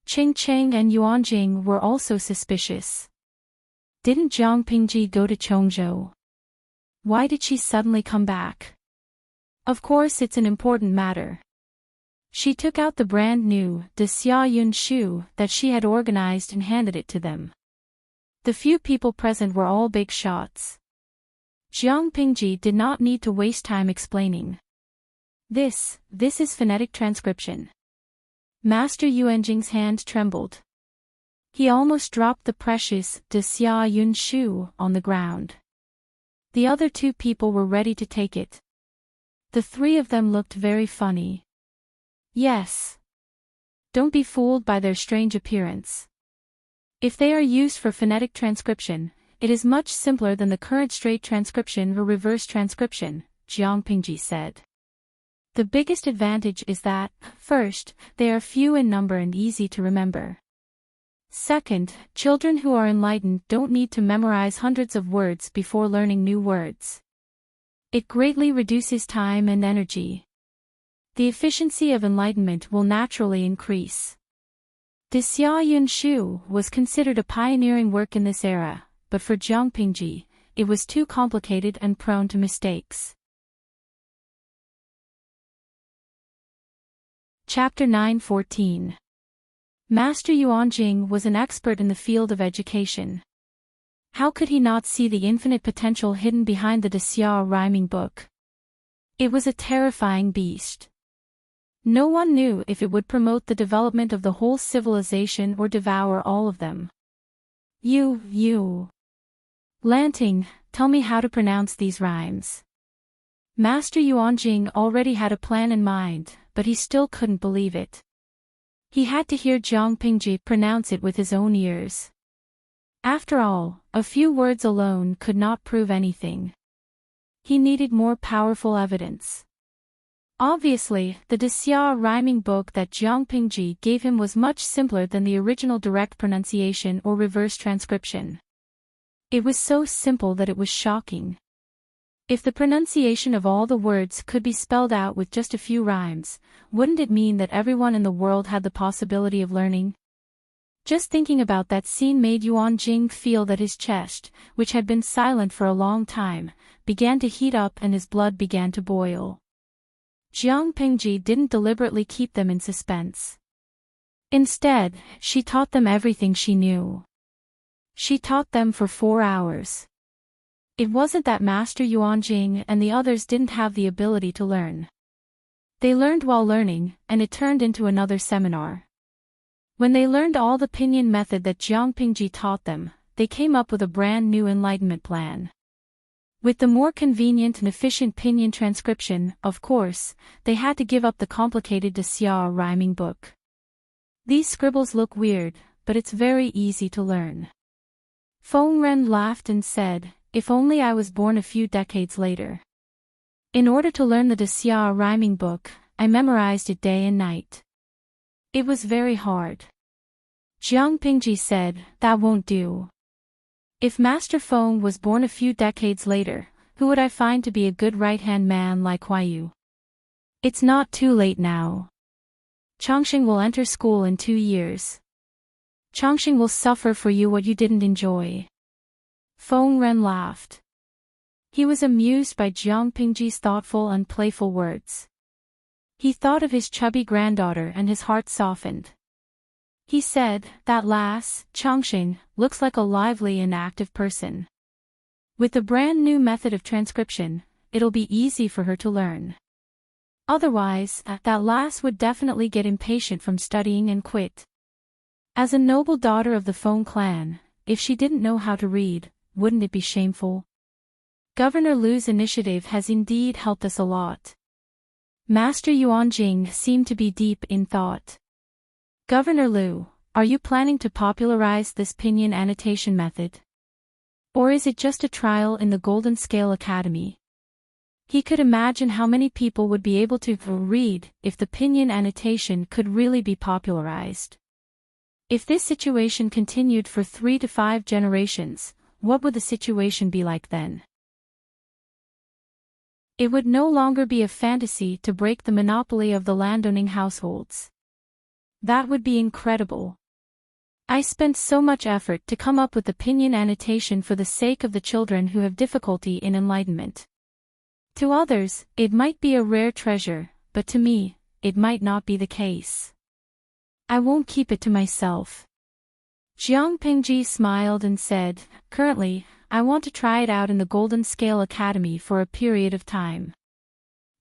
Qing Cheng and Yuan Jing were also suspicious. Didn't Zhang Pingji go to Chongzhou? Why did she suddenly come back? Of course it's an important matter. She took out the brand new De Xia Yun shoe that she had organized and handed it to them. The few people present were all big shots. Zhang Pingji did not need to waste time explaining. This is phonetic transcription. Master Yuanjing's hand trembled. He almost dropped the precious De Xia Yun shoe on the ground. The other two people were ready to take it. The three of them looked very funny. Yes. Don't be fooled by their strange appearance. If they are used for phonetic transcription, it is much simpler than the current straight transcription or reverse transcription, Zhang Pingji said. The biggest advantage is that, first, they are few in number and easy to remember. Second, children who are enlightened don't need to memorize hundreds of words before learning new words. It greatly reduces time and energy. The efficiency of enlightenment will naturally increase. De Xia Yun Shu was considered a pioneering work in this era, but for Zhang Pingji, it was too complicated and prone to mistakes. Chapter 9:14. Master Yuanjing was an expert in the field of education. How could he not see the infinite potential hidden behind the De Xia rhyming book? It was a terrifying beast. No one knew if it would promote the development of the whole civilization or devour all of them. You. Lanting, tell me how to pronounce these rhymes. Master Yuanjing already had a plan in mind, but he still couldn't believe it. He had to hear Zhang Pingji pronounce it with his own ears. After all, a few words alone could not prove anything. He needed more powerful evidence. Obviously, the De Xia rhyming book that Zhang Pingji gave him was much simpler than the original direct pronunciation or reverse transcription. It was so simple that it was shocking. If the pronunciation of all the words could be spelled out with just a few rhymes, wouldn't it mean that everyone in the world had the possibility of learning? Just thinking about that scene made Yuan Jing feel that his chest, which had been silent for a long time, began to heat up and his blood began to boil. Zhang Pingji didn't deliberately keep them in suspense. Instead, she taught them everything she knew. She taught them for 4 hours. It wasn't that Master Yuanjing and the others didn't have the ability to learn. They learned while learning, and it turned into another seminar. When they learned all the pinyin method that Zhang Pingji taught them, they came up with a brand new enlightenment plan. With the more convenient and efficient pinyin transcription, of course, they had to give up the complicated De Xia rhyming book. These scribbles look weird, but it's very easy to learn. Feng Ren laughed and said, if only I was born a few decades later. In order to learn the De Xia rhyming book, I memorized it day and night. It was very hard. Zhang Pingji said, that won't do. If Master Feng was born a few decades later, who would I find to be a good right-hand man like Huayu? It's not too late now. Chongqing will enter school in 2 years. Chongqing will suffer for you what you didn't enjoy. Feng Ren laughed. He was amused by Zhang Pingji's thoughtful and playful words. He thought of his chubby granddaughter and his heart softened. He said, that lass, Chongqing, looks like a lively and active person. With the brand new method of transcription, it'll be easy for her to learn. Otherwise, that lass would definitely get impatient from studying and quit. As a noble daughter of the Feng clan, if she didn't know how to read, wouldn't it be shameful? Governor Lu's initiative has indeed helped us a lot. Master Yuanjing seemed to be deep in thought. Governor Lu, are you planning to popularize this pinyin annotation method? Or is it just a trial in the Golden Scale Academy? He could imagine how many people would be able to read if the pinyin annotation could really be popularized. If this situation continued for 3 to 5 generations, what would the situation be like then? It would no longer be a fantasy to break the monopoly of the landowning households. That would be incredible. I spent so much effort to come up with the pinyin annotation for the sake of the children who have difficulty in enlightenment. To others, it might be a rare treasure, but to me, it might not be the case. I won't keep it to myself. Jiang Pingji smiled and said, currently, I want to try it out in the Golden Scale Academy for a period of time.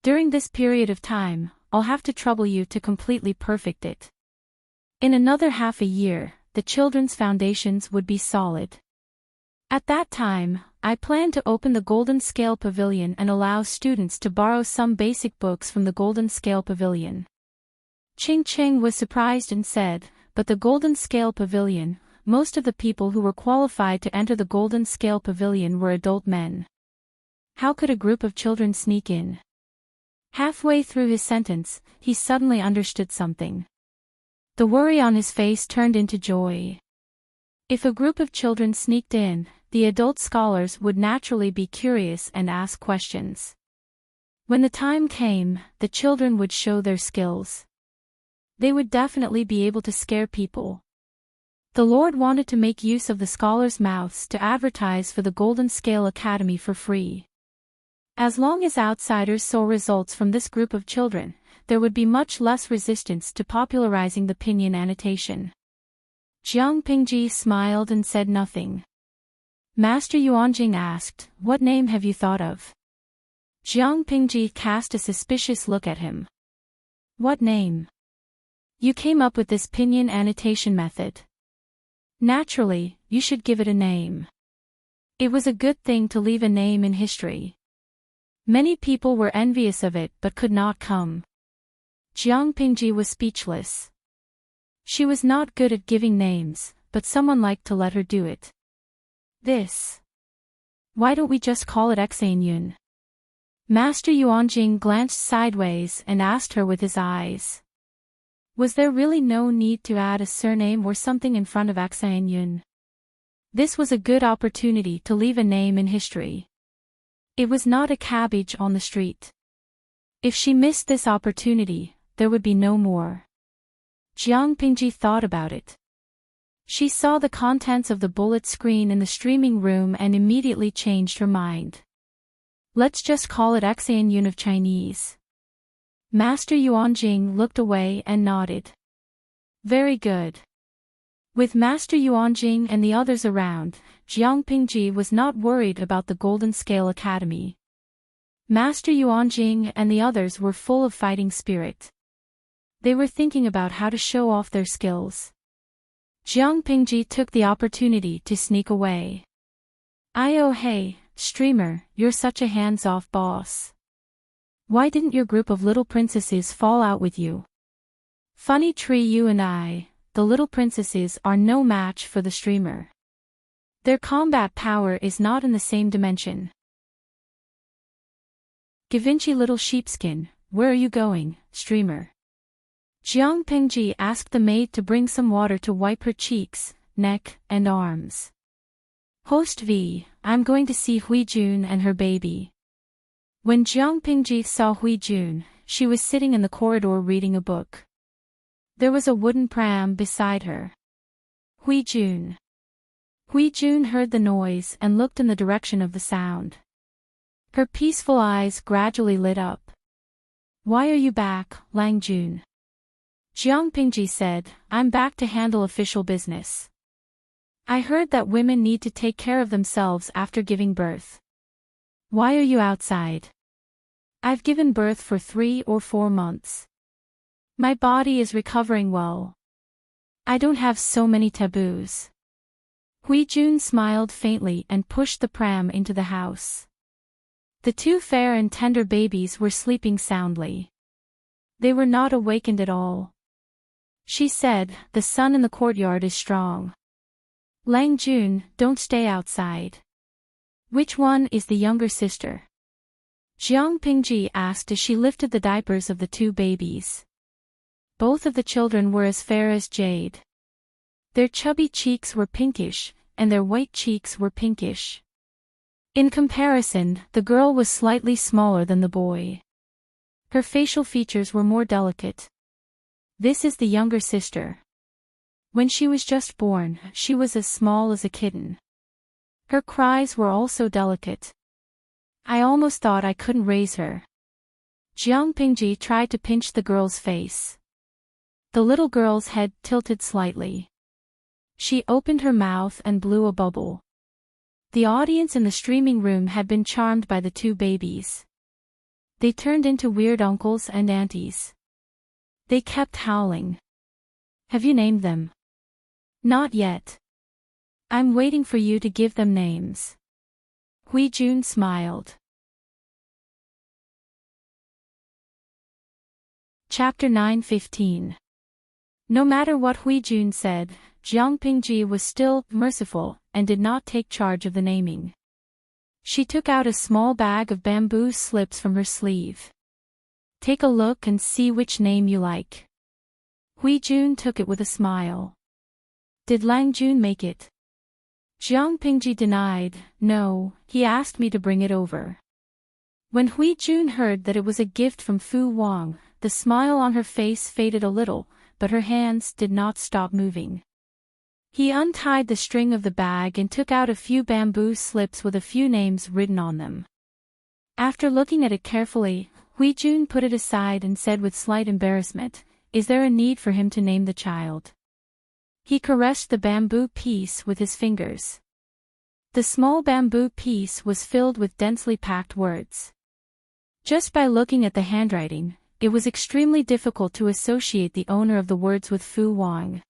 During this period of time, I'll have to trouble you to completely perfect it. In another half a year, the children's foundations would be solid. At that time, I plan to open the Golden Scale Pavilion and allow students to borrow some basic books from the Golden Scale Pavilion. Ching Ching was surprised and said, but the Golden Scale Pavilion, most of the people who were qualified to enter the Golden Scale Pavilion were adult men. How could a group of children sneak in? Halfway through his sentence, he suddenly understood something. The worry on his face turned into joy. If a group of children sneaked in, the adult scholars would naturally be curious and ask questions. When the time came, the children would show their skills. They would definitely be able to scare people. The Lord wanted to make use of the scholars' mouths to advertise for the Golden Scale Academy for free. As long as outsiders saw results from this group of children, there would be much less resistance to popularizing the pinyin annotation. Jiang Pingji smiled and said nothing. Master Yuanjing asked, what name have you thought of? Jiang Pingji cast a suspicious look at him. What name? You came up with this pinyin annotation method. Naturally, you should give it a name. It was a good thing to leave a name in history. Many people were envious of it but could not come. Jiang Pingji was speechless. She was not good at giving names, but someone liked to let her do it. This. Why don't we just call it Exanyun? Master Yuanjing glanced sideways and asked her with his eyes. Was there really no need to add a surname or something in front of Exanyun? This was a good opportunity to leave a name in history. It was not a cabbage on the street. If she missed this opportunity, there would be no more. Jiang Pingji thought about it. She saw the contents of the bullet screen in the streaming room and immediately changed her mind. Let's just call it Exanyun of Chinese. Master Yuanjing looked away and nodded. Very good. With Master Yuanjing and the others around, Jiang Pingji was not worried about the Golden Scale Academy. Master Yuanjing and the others were full of fighting spirit. They were thinking about how to show off their skills. Jiang Pingji took the opportunity to sneak away. Oh hey, streamer, you're such a hands-off boss. Why didn't your group of little princesses fall out with you? Funny tree, you and I, the little princesses are no match for the streamer. Their combat power is not in the same dimension. Givenchy little sheepskin, where are you going, streamer? Jiang Pingji asked the maid to bring some water to wipe her cheeks, neck, and arms. Host V, I'm going to see Huijun and her baby. When Jiang Pingji saw Huijun, she was sitting in the corridor reading a book. There was a wooden pram beside her. Huijun. Huijun heard the noise and looked in the direction of the sound. Her peaceful eyes gradually lit up. Why are you back, Langjun? Jiang Pingji said, I'm back to handle official business. I heard that women need to take care of themselves after giving birth. Why are you outside? I've given birth for 3 or 4 months. My body is recovering well. I don't have so many taboos. Huijun smiled faintly and pushed the pram into the house. The 2 fair and tender babies were sleeping soundly. They were not awakened at all. She said, the sun in the courtyard is strong. Langjun, don't stay outside. Which one is the younger sister? Jiang Pingji asked as she lifted the diapers of the 2 babies. Both of the children were as fair as jade. Their chubby cheeks were pinkish, and their white cheeks were pinkish. In comparison, the girl was slightly smaller than the boy. Her facial features were more delicate. This is the younger sister. When she was just born, she was as small as a kitten. Her cries were also delicate. I almost thought I couldn't raise her. Jiang Pingji tried to pinch the girl's face. The little girl's head tilted slightly. She opened her mouth and blew a bubble. The audience in the streaming room had been charmed by the two babies. They turned into weird uncles and aunties. They kept howling. Have you named them? Not yet. I'm waiting for you to give them names. Hui Jun smiled. Chapter 9:15. No matter what Hui Jun said, Jiang Pingji was still merciful and did not take charge of the naming. She took out a small bag of bamboo slips from her sleeve. Take a look and see which name you like. Hui Jun took it with a smile. Did Lang Jun make it? Jiang Pingji denied. No, he asked me to bring it over. When Hui Jun heard that it was a gift from Fu Wang, the smile on her face faded a little, but her hands did not stop moving. He untied the string of the bag and took out a few bamboo slips with a few names written on them. After looking at it carefully, Hui Jun put it aside and said with slight embarrassment, "Is there a need for him to name the child?" He caressed the bamboo piece with his fingers. The small bamboo piece was filled with densely packed words. Just by looking at the handwriting, it was extremely difficult to associate the owner of the words with Fu Wang.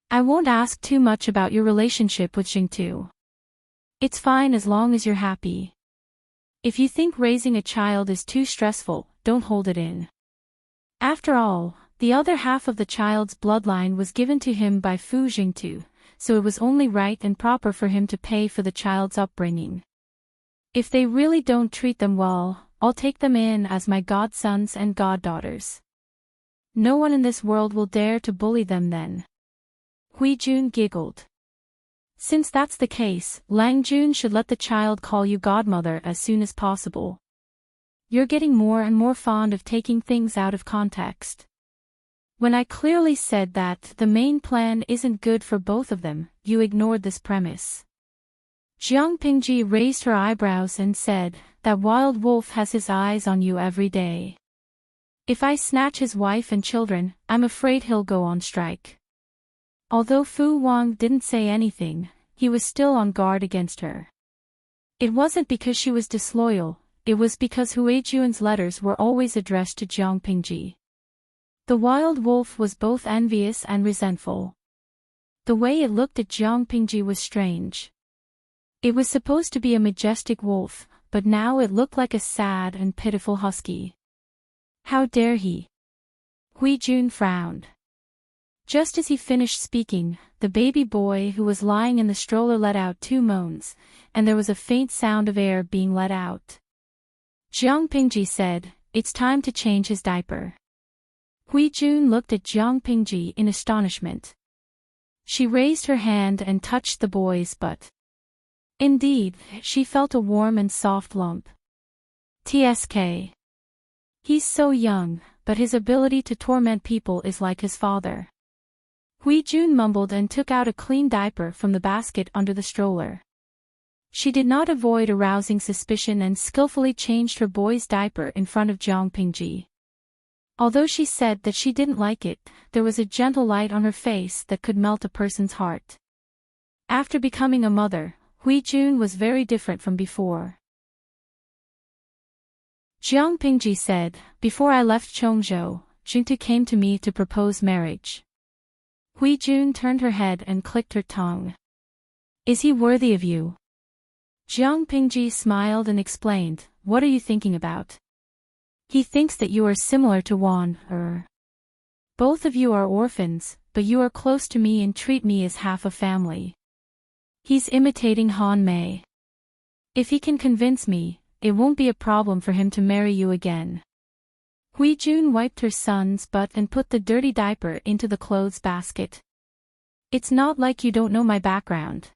I won't ask too much about your relationship with Xingtu. It's fine as long as you're happy. If you think raising a child is too stressful, don't hold it in. After all, the other half of the child's bloodline was given to him by Fu Xingtu, so it was only right and proper for him to pay for the child's upbringing. If they really don't treat them well, I'll take them in as my godsons and goddaughters. No one in this world will dare to bully them then. Hui Jun giggled. Since that's the case, Lang Jun should let the child call you godmother as soon as possible. You're getting more and more fond of taking things out of context. When I clearly said that the main plan isn't good for both of them, you ignored this premise. Jiang Pingji raised her eyebrows and said, "That wild wolf has his eyes on you every day. If I snatch his wife and children, I'm afraid he'll go on strike." Although Fu Wang didn't say anything, he was still on guard against her. It wasn't because she was disloyal, it was because Hui Jun's letters were always addressed to Jiang Pingji. The wild wolf was both envious and resentful. The way it looked at Jiang Pingji was strange. It was supposed to be a majestic wolf, but now it looked like a sad and pitiful husky. How dare he? Hui Jun frowned. Just as he finished speaking, the baby boy who was lying in the stroller let out 2 moans, and there was a faint sound of air being let out. Jiang Pingji said, "It's time to change his diaper." Hui Jun looked at Jiang Pingji in astonishment. She raised her hand and touched the boy's butt. Indeed, she felt a warm and soft lump. TSK. He's so young, but his ability to torment people is like his father. Hui Jun mumbled and took out a clean diaper from the basket under the stroller. She did not avoid arousing suspicion and skillfully changed her boy's diaper in front of Jiang Pingji. Although she said that she didn't like it, there was a gentle light on her face that could melt a person's heart. After becoming a mother, Hui Jun was very different from before. Jiang Pingji said, "Before I left Chongzhou, Xingtu came to me to propose marriage." Hui Jun turned her head and clicked her tongue. "Is he worthy of you?" Jiang Pingji smiled and explained, "What are you thinking about? He thinks that you are similar to Wan, Both of you are orphans, but you are close to me and treat me as half a family. He's imitating Han Mei. If he can convince me, it won't be a problem for him to marry you again." Hui Jun wiped her son's butt and put the dirty diaper into the clothes basket. "It's not like you don't know my background.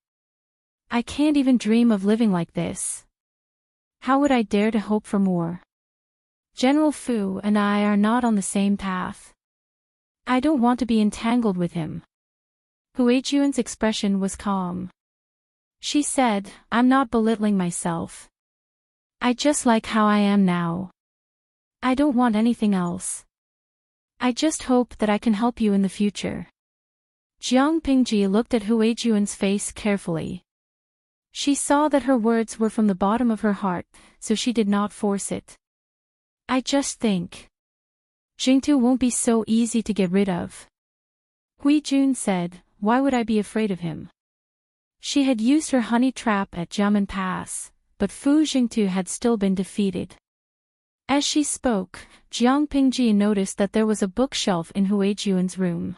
I can't even dream of living like this. How would I dare to hope for more? General Fu and I are not on the same path. I don't want to be entangled with him. Huijuan's expression was calm. She said, I'm not belittling myself. I just like how I am now. I don't want anything else. I just hope that I can help you in the future. Jiang Pingji looked at Huijuan's face carefully. She saw that her words were from the bottom of her heart, so she did not force it. I just think Jingtu won't be so easy to get rid of. Huijun said, why would I be afraid of him? She had used her honey trap at Jiamen Pass, but Fu Jingtu had still been defeated. As she spoke, Jiang Pingji noticed that there was a bookshelf in Huijuan's room.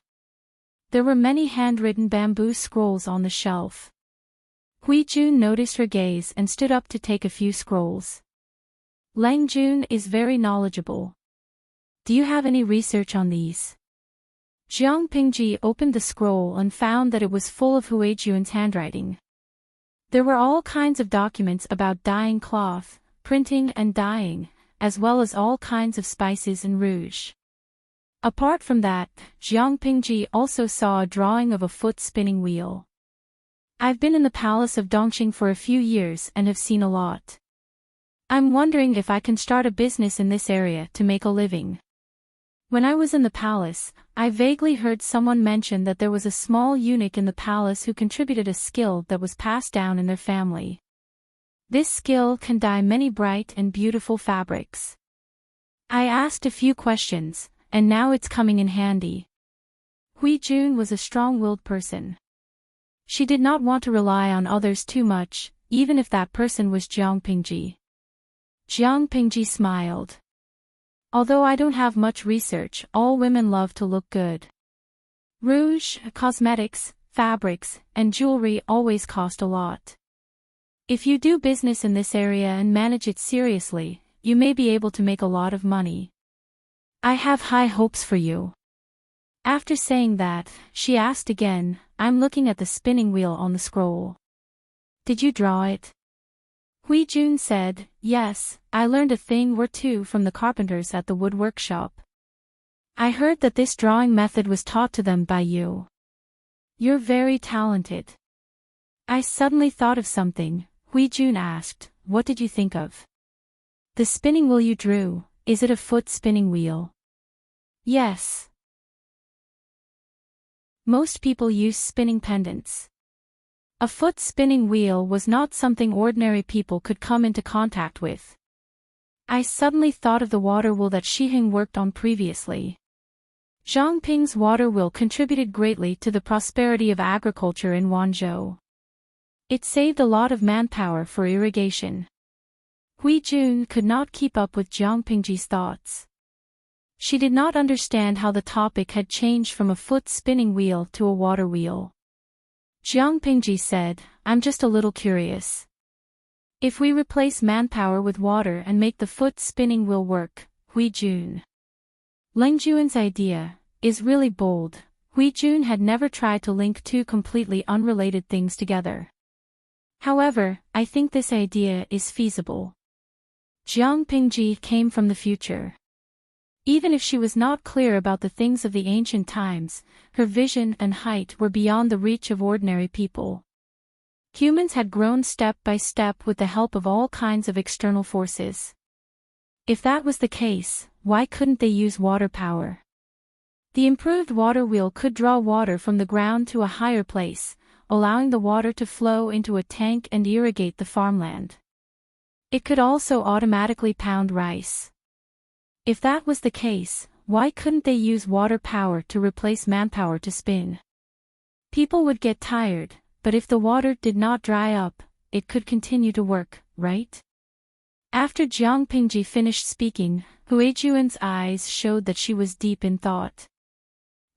There were many handwritten bamboo scrolls on the shelf. Huijun noticed her gaze and stood up to take a few scrolls. Lang Jun is very knowledgeable. Do you have any research on these? Jiang Pingji opened the scroll and found that it was full of Huijuan's handwriting. There were all kinds of documents about dyeing cloth, printing and dyeing, as well as all kinds of spices and rouge. Apart from that, Jiang Pingji also saw a drawing of a foot spinning wheel. I've been in the palace of Dongqing for a few years and have seen a lot. I'm wondering if I can start a business in this area to make a living. When I was in the palace, I vaguely heard someone mention that there was a small eunuch in the palace who contributed a skill that was passed down in their family. This skill can dye many bright and beautiful fabrics. I asked a few questions, and now it's coming in handy. Huijun was a strong-willed person. She did not want to rely on others too much, even if that person was Jiang Pingji. Jiang Pingji smiled. Although I don't have much research, all women love to look good. Rouge, cosmetics, fabrics, and jewelry always cost a lot. If you do business in this area and manage it seriously, you may be able to make a lot of money. I have high hopes for you. After saying that, she asked again, I'm looking at the spinning wheel on the scroll. Did you draw it? Huijun said, yes, I learned a thing or two from the carpenters at the wood workshop. I heard that this drawing method was taught to them by you. You're very talented. I suddenly thought of something. Huijun asked, what did you think of? The spinning wheel you drew, is it a foot spinning wheel? Yes. Most people use spinning pendants. A foot spinning wheel was not something ordinary people could come into contact with. I suddenly thought of the water wheel that Shiheng worked on previously. Zhang Ping's water wheel contributed greatly to the prosperity of agriculture in Wanzhou. It saved a lot of manpower for irrigation. Huijun could not keep up with Jiang Pingji's thoughts. She did not understand how the topic had changed from a foot spinning wheel to a water wheel. Jiang Pingji said, I'm just a little curious. If we replace manpower with water and make the foot spinning wheel work, Huijun. Lengjuan's idea is really bold. Huijun had never tried to link two completely unrelated things together. However, I think this idea is feasible. Jiang Pingji came from the future. Even if she was not clear about the things of the ancient times, her vision and height were beyond the reach of ordinary people. Humans had grown step by step with the help of all kinds of external forces. If that was the case, why couldn't they use water power? The improved water wheel could draw water from the ground to a higher place, allowing the water to flow into a tank and irrigate the farmland. It could also automatically pound rice. If that was the case, why couldn't they use water power to replace manpower to spin? People would get tired, but if the water did not dry up, it could continue to work, right? After Jiang Pingji finished speaking, Huijuan's eyes showed that she was deep in thought.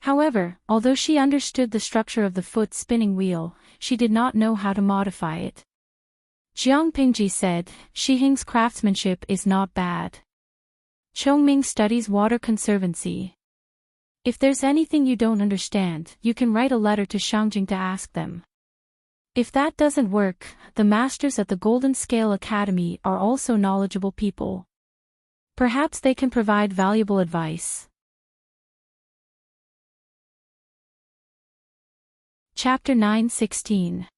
However, although she understood the structure of the foot spinning wheel, she did not know how to modify it. Jiang Pingji said, Shiheng's craftsmanship is not bad. Chongming studies water conservancy. If there's anything you don't understand, you can write a letter to Shangjing to ask them. If that doesn't work, the masters at the Golden Scale Academy are also knowledgeable people. Perhaps they can provide valuable advice. Chapter 9:16.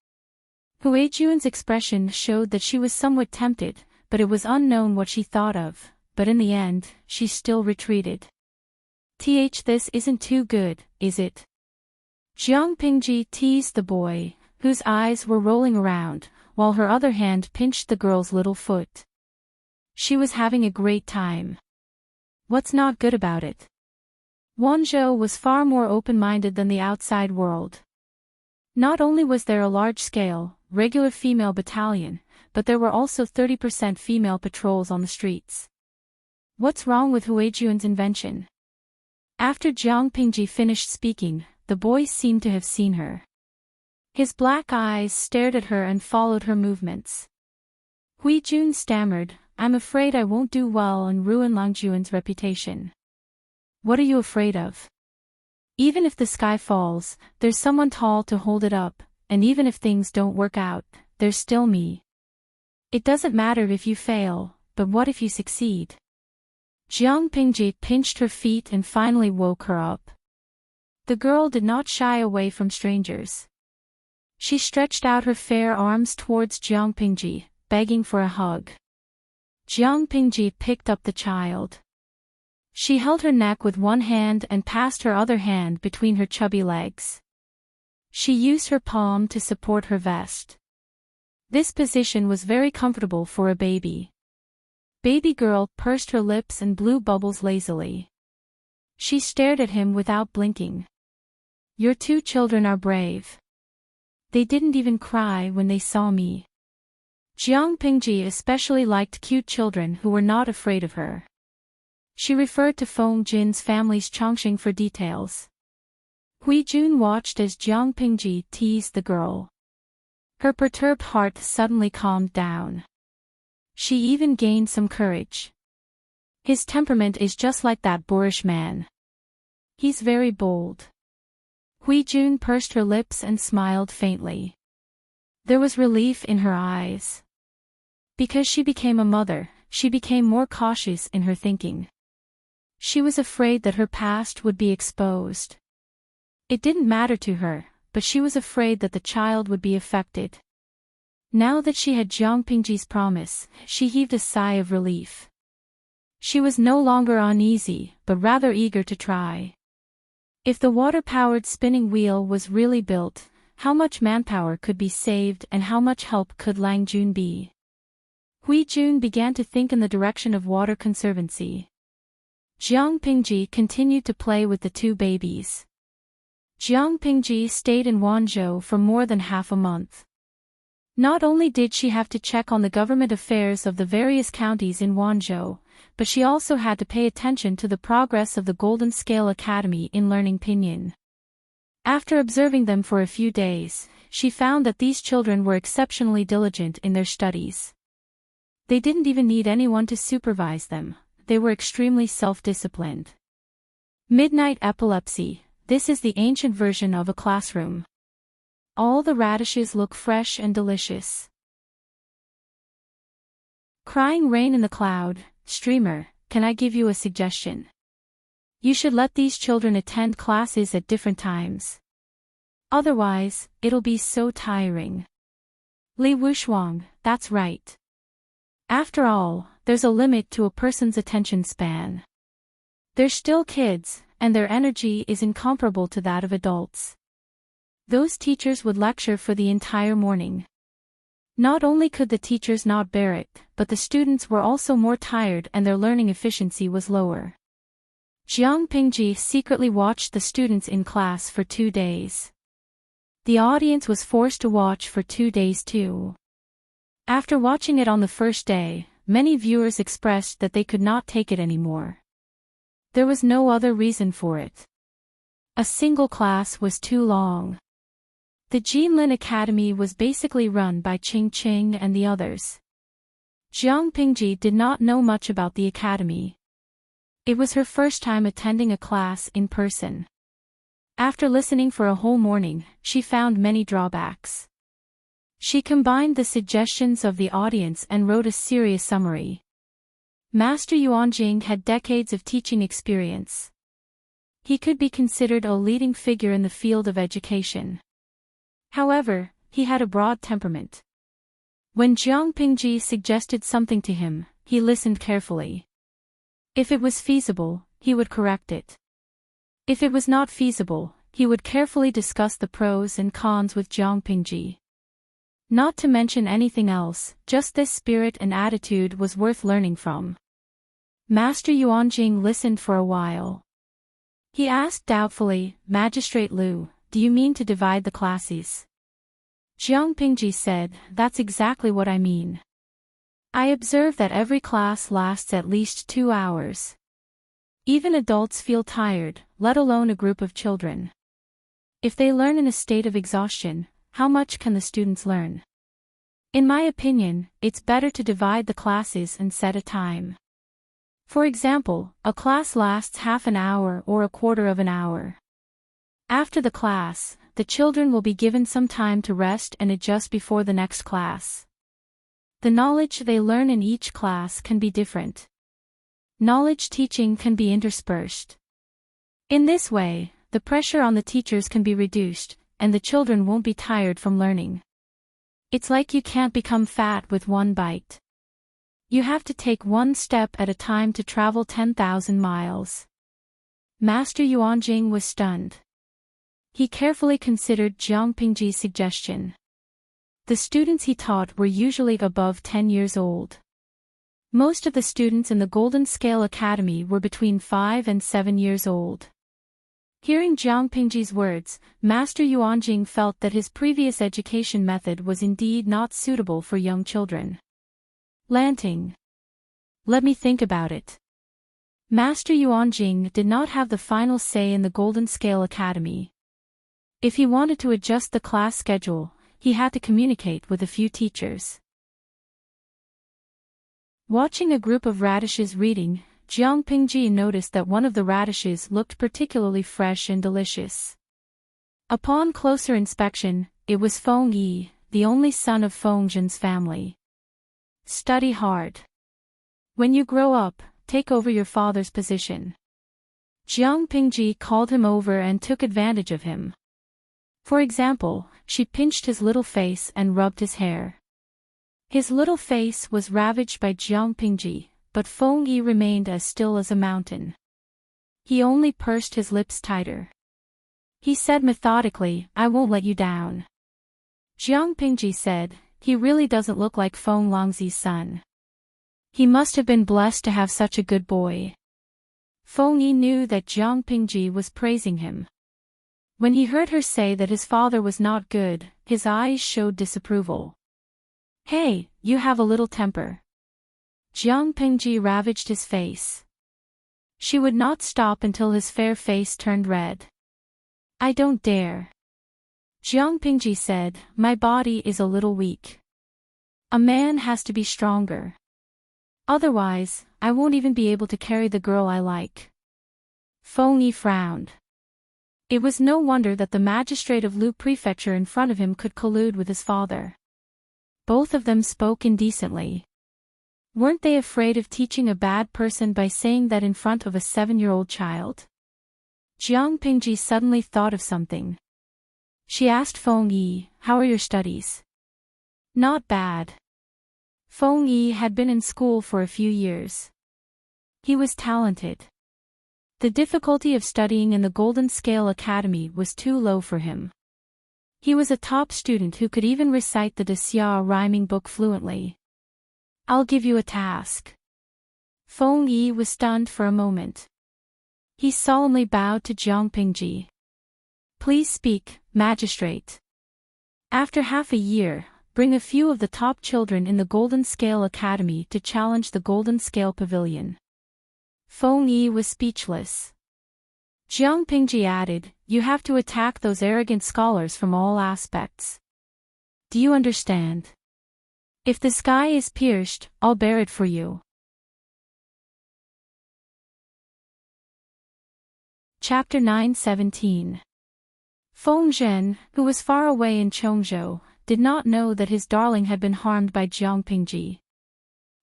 Huijun's expression showed that she was somewhat tempted, but it was unknown what she thought of, but in the end, she still retreated. This isn't too good, is it? Jiang Pingji teased the boy, whose eyes were rolling around, while her other hand pinched the girl's little foot. She was having a great time. What's not good about it? Wanzhou was far more open-minded than the outside world. Not only was there a large-scale, regular female battalion, but there were also 30% female patrols on the streets. What's wrong with Huijun's invention? After Jiang Pingji finished speaking, the boy seemed to have seen her. His black eyes stared at her and followed her movements. Huijun stammered, "I'm afraid I won't do well and ruin Langjuan's reputation." "What are you afraid of? Even if the sky falls, there's someone tall to hold it up, and even if things don't work out, there's still me. It doesn't matter if you fail, but what if you succeed?" Jiang Pingji pinched her feet and finally woke her up. The girl did not shy away from strangers. She stretched out her fair arms towards Jiang Pingji, begging for a hug. Jiang Pingji picked up the child. She held her neck with one hand and passed her other hand between her chubby legs. She used her palm to support her vest. This position was very comfortable for a baby. Baby girl pursed her lips and blew bubbles lazily. She stared at him without blinking. "Your two children are brave. They didn't even cry when they saw me." Jiang Pingji especially liked cute children who were not afraid of her. She referred to Feng Jin's family's Chongqing for details. Huijun watched as Jiang Pingji teased the girl. Her perturbed heart suddenly calmed down. She even gained some courage. His temperament is just like that boorish man. He's very bold. Huijun pursed her lips and smiled faintly. There was relief in her eyes. Because she became a mother, she became more cautious in her thinking. She was afraid that her past would be exposed. It didn't matter to her, but she was afraid that the child would be affected. Now that she had Jiang Pingji's promise, she heaved a sigh of relief. She was no longer uneasy, but rather eager to try. If the water-powered spinning wheel was really built, how much manpower could be saved and how much help could Langjun be? Huijun began to think in the direction of water conservancy. Jiang Pingji continued to play with the two babies. Jiang Pingji stayed in Wanzhou for more than half a month. Not only did she have to check on the government affairs of the various counties in Wanzhou, but she also had to pay attention to the progress of the Golden Scale Academy in learning Pinyin. After observing them for a few days, she found that these children were exceptionally diligent in their studies. They didn't even need anyone to supervise them. They were extremely self-disciplined. Midnight epilepsy. This is the ancient version of a classroom. All the radishes look fresh and delicious. Crying rain in the cloud. Streamer, can I give you a suggestion? You should let these children attend classes at different times. Otherwise, it'll be so tiring. Li Wushuang, that's right. After all, there's a limit to a person's attention span. They're still kids, and their energy is incomparable to that of adults. Those teachers would lecture for the entire morning. Not only could the teachers not bear it, but the students were also more tired and their learning efficiency was lower. Jiang Pingji secretly watched the students in class for 2 days. The audience was forced to watch for 2 days too. After watching it on the first day, many viewers expressed that they could not take it anymore. There was no other reason for it. A single class was too long. The Jinlin Academy was basically run by Qing Qing and the others. Jiang Pingji did not know much about the academy. It was her first time attending a class in person. After listening for a whole morning, she found many drawbacks. She combined the suggestions of the audience and wrote a serious summary. Master Yuanjing had decades of teaching experience. He could be considered a leading figure in the field of education. However, he had a broad temperament. When Jiang Pingji suggested something to him, he listened carefully. If it was feasible, he would correct it. If it was not feasible, he would carefully discuss the pros and cons with Jiang Pingji. Not to mention anything else, just this spirit and attitude was worth learning from. Master Yuanjing listened for a while. He asked doubtfully, Magistrate Liu, do you mean to divide the classes? Jiang Pingji said, that's exactly what I mean. I observe that every class lasts at least 2 hours. Even adults feel tired, let alone a group of children. If they learn in a state of exhaustion, how much can the students learn? In my opinion, it's better to divide the classes and set a time. For example, a class lasts half an hour or a quarter of an hour. After the class, the children will be given some time to rest and adjust before the next class. The knowledge they learn in each class can be different. Knowledge teaching can be interspersed. In this way, the pressure on the teachers can be reduced, and the children won't be tired from learning. It's like you can't become fat with one bite. You have to take one step at a time to travel 10,000 miles. Master Yuanjing was stunned. He carefully considered Jiang Pingji's suggestion. The students he taught were usually above 10 years old. Most of the students in the Golden Scale Academy were between 5 and 7 years old. Hearing Jiang Pingji's words, Master Yuanjing felt that his previous education method was indeed not suitable for young children. Lanting. Let me think about it. Master Yuanjing did not have the final say in the Golden Scale Academy. If he wanted to adjust the class schedule, he had to communicate with a few teachers. Watching a group of radishes reading, Jiang Pingji noticed that one of the radishes looked particularly fresh and delicious. Upon closer inspection, it was Feng Yi, the only son of Feng Zhen's family. Study hard. When you grow up, take over your father's position. Jiang Pingji called him over and took advantage of him. For example, she pinched his little face and rubbed his hair. His little face was ravaged by Jiang Pingji, but Feng Yi remained as still as a mountain. He only pursed his lips tighter. He said methodically, I won't let you down. Jiang Pingji said, he really doesn't look like Feng Longzi's son. He must have been blessed to have such a good boy. Feng Yi knew that Jiang Pingji was praising him. When he heard her say that his father was not good, his eyes showed disapproval. Hey, you have a little temper. Jiang Pingji ravaged his face. She would not stop until his fair face turned red. I don't dare. Jiang Pingji said, my body is a little weak. A man has to be stronger. Otherwise, I won't even be able to carry the girl I like. Feng Yi frowned. It was no wonder that the magistrate of Lu Prefecture in front of him could collude with his father. Both of them spoke indecently. Weren't they afraid of teaching a bad person by saying that in front of a 7-year-old child? Jiang Pingji suddenly thought of something. She asked Feng Yi, how are your studies? Not bad. Feng Yi had been in school for a few years. He was talented. The difficulty of studying in the Golden Scale Academy was too low for him. He was a top student who could even recite the Xia rhyming book fluently. I'll give you a task. Feng Yi was stunned for a moment. He solemnly bowed to Jiang Pingji. Please speak, magistrate. After half a year, bring a few of the top children in the Golden Scale Academy to challenge the Golden Scale Pavilion. Feng Yi was speechless. Jiang Pingji added, you have to attack those arrogant scholars from all aspects. Do you understand? If the sky is pierced, I'll bear it for you. Chapter 9:17. Feng Zhen, who was far away in Chongzhou, did not know that his darling had been harmed by Jiang Pingji.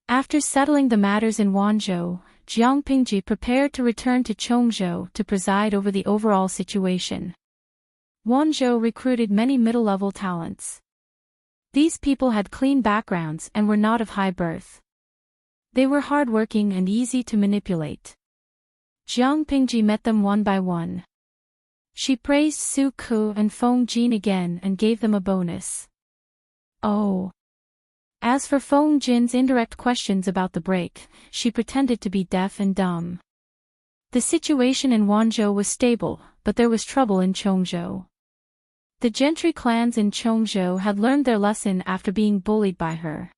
After settling the matters in Wanzhou, Jiang Pingji prepared to return to Chongzhou to preside over the overall situation. Wanzhou recruited many middle-level talents. These people had clean backgrounds and were not of high birth. They were hardworking and easy to manipulate. Jiang Pingji met them one by one. She praised Su Ku and Feng Jin again and gave them a bonus. Oh. As for Feng Jin's indirect questions about the break, she pretended to be deaf and dumb. The situation in Wanzhou was stable, but there was trouble in Chongzhou. The gentry clans in Chongzhou had learned their lesson after being bullied by her.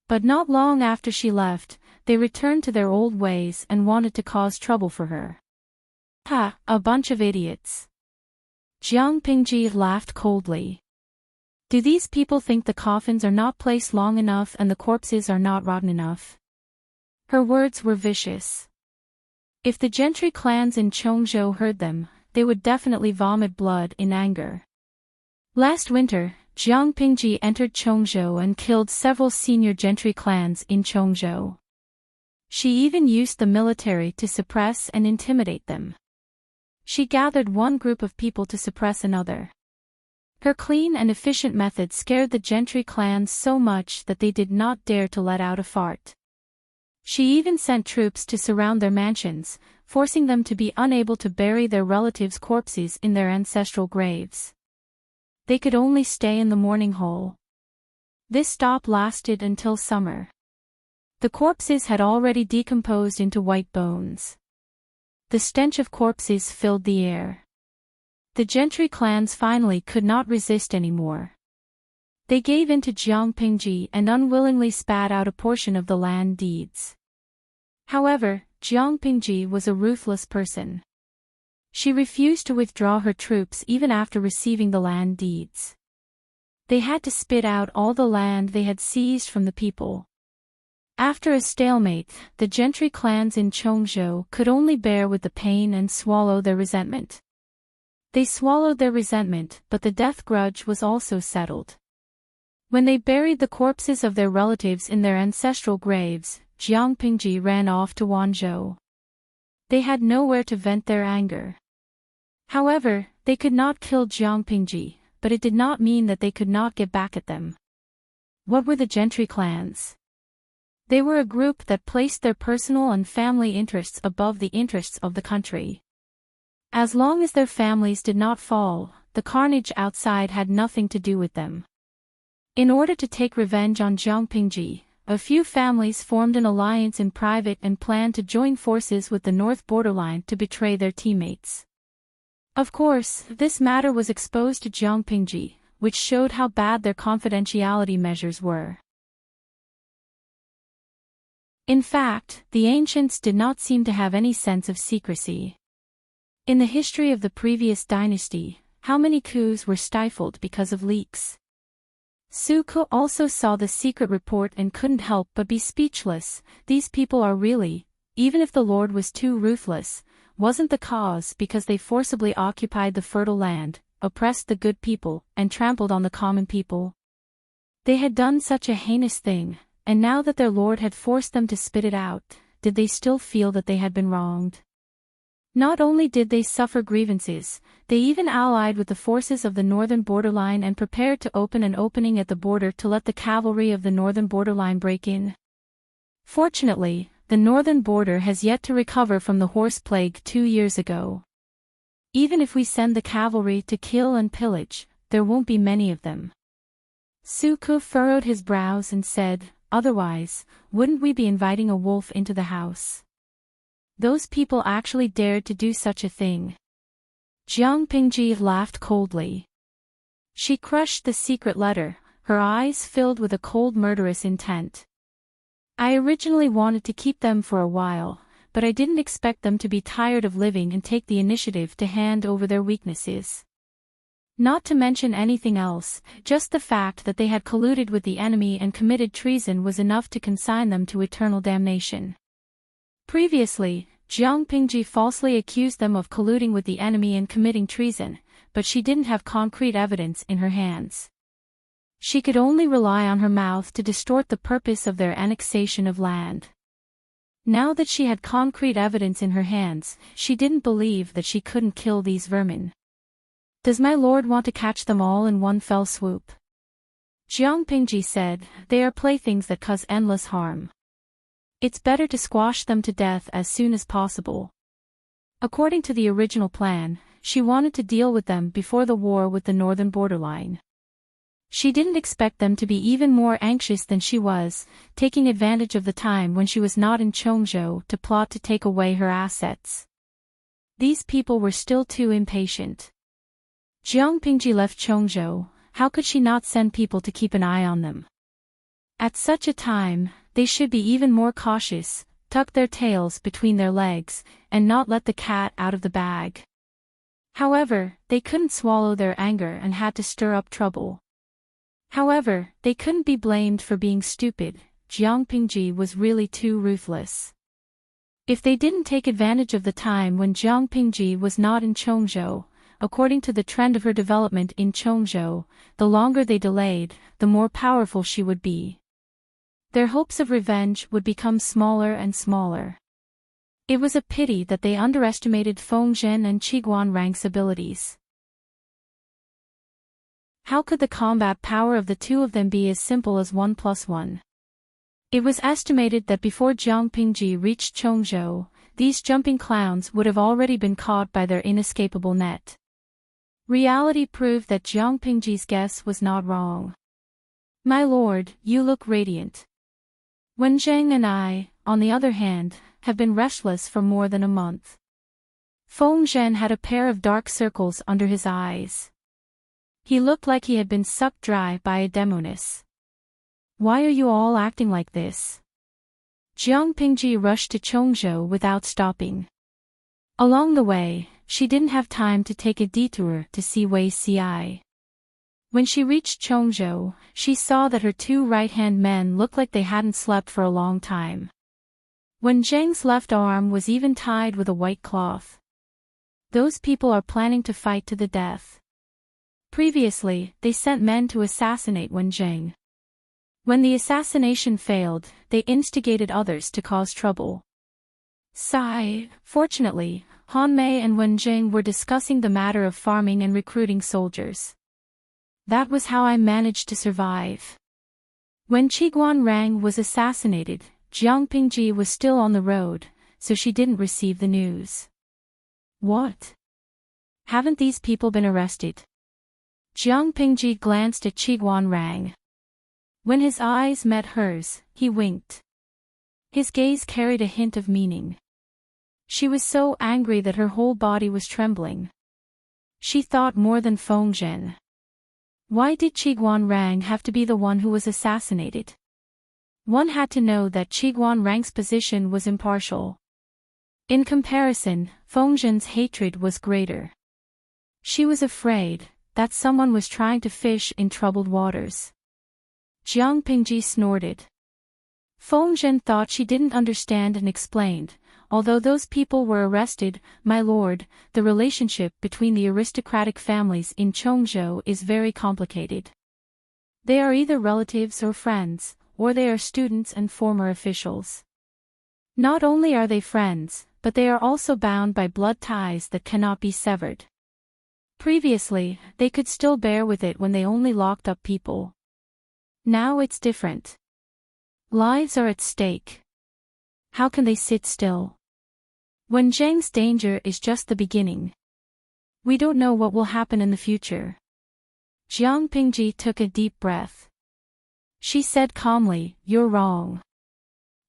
But not long after she left, they returned to their old ways and wanted to cause trouble for her. Ha, a bunch of idiots. Jiang Pingji laughed coldly. Do these people think the coffins are not placed long enough and the corpses are not rotten enough? Her words were vicious. If the gentry clans in Chongzhou heard them, they would definitely vomit blood in anger. Last winter, Jiang Pingji entered Chongzhou and killed several senior gentry clans in Chongzhou. She even used the military to suppress and intimidate them. She gathered one group of people to suppress another. Her clean and efficient method scared the gentry clans so much that they did not dare to let out a fart. She even sent troops to surround their mansions, forcing them to be unable to bury their relatives' corpses in their ancestral graves. They could only stay in the mourning hole. This stop lasted until summer. The corpses had already decomposed into white bones. The stench of corpses filled the air. The gentry clans finally could not resist anymore. They gave in to Jiang Pingji and unwillingly spat out a portion of the land deeds. However, Jiang Pingji was a ruthless person. She refused to withdraw her troops even after receiving the land deeds. They had to spit out all the land they had seized from the people. After a stalemate, the gentry clans in Chongzhou could only bear with the pain and swallow their resentment. They swallowed their resentment, but the death grudge was also settled. When they buried the corpses of their relatives in their ancestral graves, Jiang Pingji ran off to Wanzhou. They had nowhere to vent their anger. However, they could not kill Jiang Pingji, but it did not mean that they could not get back at them. What were the gentry clans? They were a group that placed their personal and family interests above the interests of the country. As long as their families did not fall, the carnage outside had nothing to do with them. In order to take revenge on Jiang Pingji, a few families formed an alliance in private and planned to join forces with the North Borderline to betray their teammates. Of course, this matter was exposed to Jiang Pingji, which showed how bad their confidentiality measures were. In fact, the ancients did not seem to have any sense of secrecy. In the history of the previous dynasty, how many coups were stifled because of leaks? Su Ku also saw the secret report and couldn't help but be speechless. These people are really, even if the Lord was too ruthless, wasn't the cause because they forcibly occupied the fertile land, oppressed the good people, and trampled on the common people. They had done such a heinous thing, and now that their Lord had forced them to spit it out, did they still feel that they had been wronged? Not only did they suffer grievances, they even allied with the forces of the northern borderline and prepared to open an opening at the border to let the cavalry of the northern borderline break in. Fortunately, the northern border has yet to recover from the horse plague 2 years ago. Even if we send the cavalry to kill and pillage, there won't be many of them. Su Ku furrowed his brows and said, otherwise, wouldn't we be inviting a wolf into the house? Those people actually dared to do such a thing. Jiang Pingji laughed coldly. She crushed the secret letter, her eyes filled with a cold murderous intent. I originally wanted to keep them for a while, but I didn't expect them to be tired of living and take the initiative to hand over their weaknesses. Not to mention anything else, just the fact that they had colluded with the enemy and committed treason was enough to consign them to eternal damnation. Previously, Jiang Pingji falsely accused them of colluding with the enemy and committing treason, but she didn't have concrete evidence in her hands. She could only rely on her mouth to distort the purpose of their annexation of land. Now that she had concrete evidence in her hands, she didn't believe that she couldn't kill these vermin. Does my lord want to catch them all in one fell swoop? Jiang Pingji said, they are playthings that cause endless harm. It's better to squash them to death as soon as possible. According to the original plan, she wanted to deal with them before the war with the northern borderline. She didn't expect them to be even more anxious than she was, taking advantage of the time when she was not in Chongzhou to plot to take away her assets. These people were still too impatient. Jiang Pingji left Chongzhou. How could she not send people to keep an eye on them? At such a time, they should be even more cautious, tuck their tails between their legs, and not let the cat out of the bag. However, they couldn't swallow their anger and had to stir up trouble. However, they couldn't be blamed for being stupid. Jiang Pingji was really too ruthless. If they didn't take advantage of the time when Jiang Pingji was not in Chongzhou, according to the trend of her development in Chongzhou, the longer they delayed, the more powerful she would be. Their hopes of revenge would become smaller and smaller. It was a pity that they underestimated Feng Zhen and Qiguan Rang's abilities. How could the combat power of the two of them be as simple as 1 + 1? It was estimated that before Jiang Pingji reached Chongzhou, these jumping clowns would have already been caught by their inescapable net. Reality proved that Jiang Pingji's guess was not wrong. My lord, you look radiant. Wen Zheng and I, on the other hand, have been restless for more than a month. Feng Zhen had a pair of dark circles under his eyes. He looked like he had been sucked dry by a demoness. Why are you all acting like this? Jiang Pingji rushed to Chongzhou without stopping. Along the way, she didn't have time to take a detour to see Wei Ci. When she reached Chongzhou, she saw that her two right-hand men looked like they hadn't slept for a long time. Wen Zheng's left arm was even tied with a white cloth. Those people are planning to fight to the death. Previously, they sent men to assassinate Wen Zheng. When the assassination failed, they instigated others to cause trouble. Fortunately, Han Mei and Wen Zheng were discussing the matter of farming and recruiting soldiers. That was how I managed to survive. When Qiguan Rang was assassinated, Jiang Pingji was still on the road, so she didn't receive the news. What? Haven't these people been arrested? Jiang Pingji glanced at Qiguan Rang. When his eyes met hers, he winked. His gaze carried a hint of meaning. She was so angry that her whole body was trembling. She thought more than Feng Zhen. Why did Qiguan Rang have to be the one who was assassinated? One had to know that Qiguan Rang's position was impartial. In comparison, Feng Zhen's hatred was greater. She was afraid that someone was trying to fish in troubled waters. Jiang Pingji snorted. Feng Zhen thought she didn't understand and explained, although those people were arrested, my lord, the relationship between the aristocratic families in Chongzhou is very complicated. They are either relatives or friends, or they are students and former officials. Not only are they friends, but they are also bound by blood ties that cannot be severed. Previously, they could still bear with it when they only locked up people. Now it's different. Lives are at stake. How can they sit still? Wen Zheng's danger is just the beginning. We don't know what will happen in the future. Jiang Pingji took a deep breath. She said calmly, you're wrong.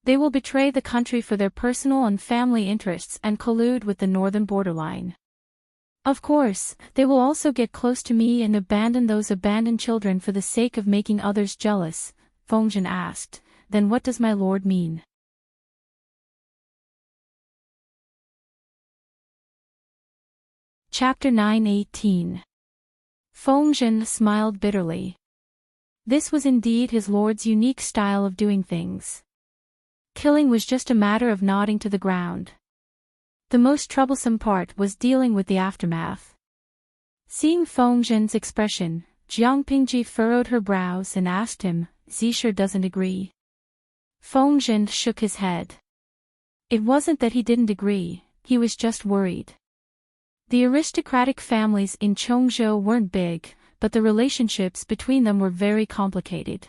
They will betray the country for their personal and family interests and collude with the northern borderline. Of course, they will also get close to me and abandon those abandoned children for the sake of making others jealous, Feng Zhen asked. Then what does my lord mean? Chapter 9:18. Feng Zhen smiled bitterly. This was indeed his lord's unique style of doing things. Killing was just a matter of nodding to the ground. The most troublesome part was dealing with the aftermath. Seeing Feng Zhen's expression, Jiang Pingji furrowed her brows and asked him, "Zisha doesn't agree?" Feng Zhen shook his head. It wasn't that he didn't agree, he was just worried. The aristocratic families in Chongzhou weren't big, but the relationships between them were very complicated.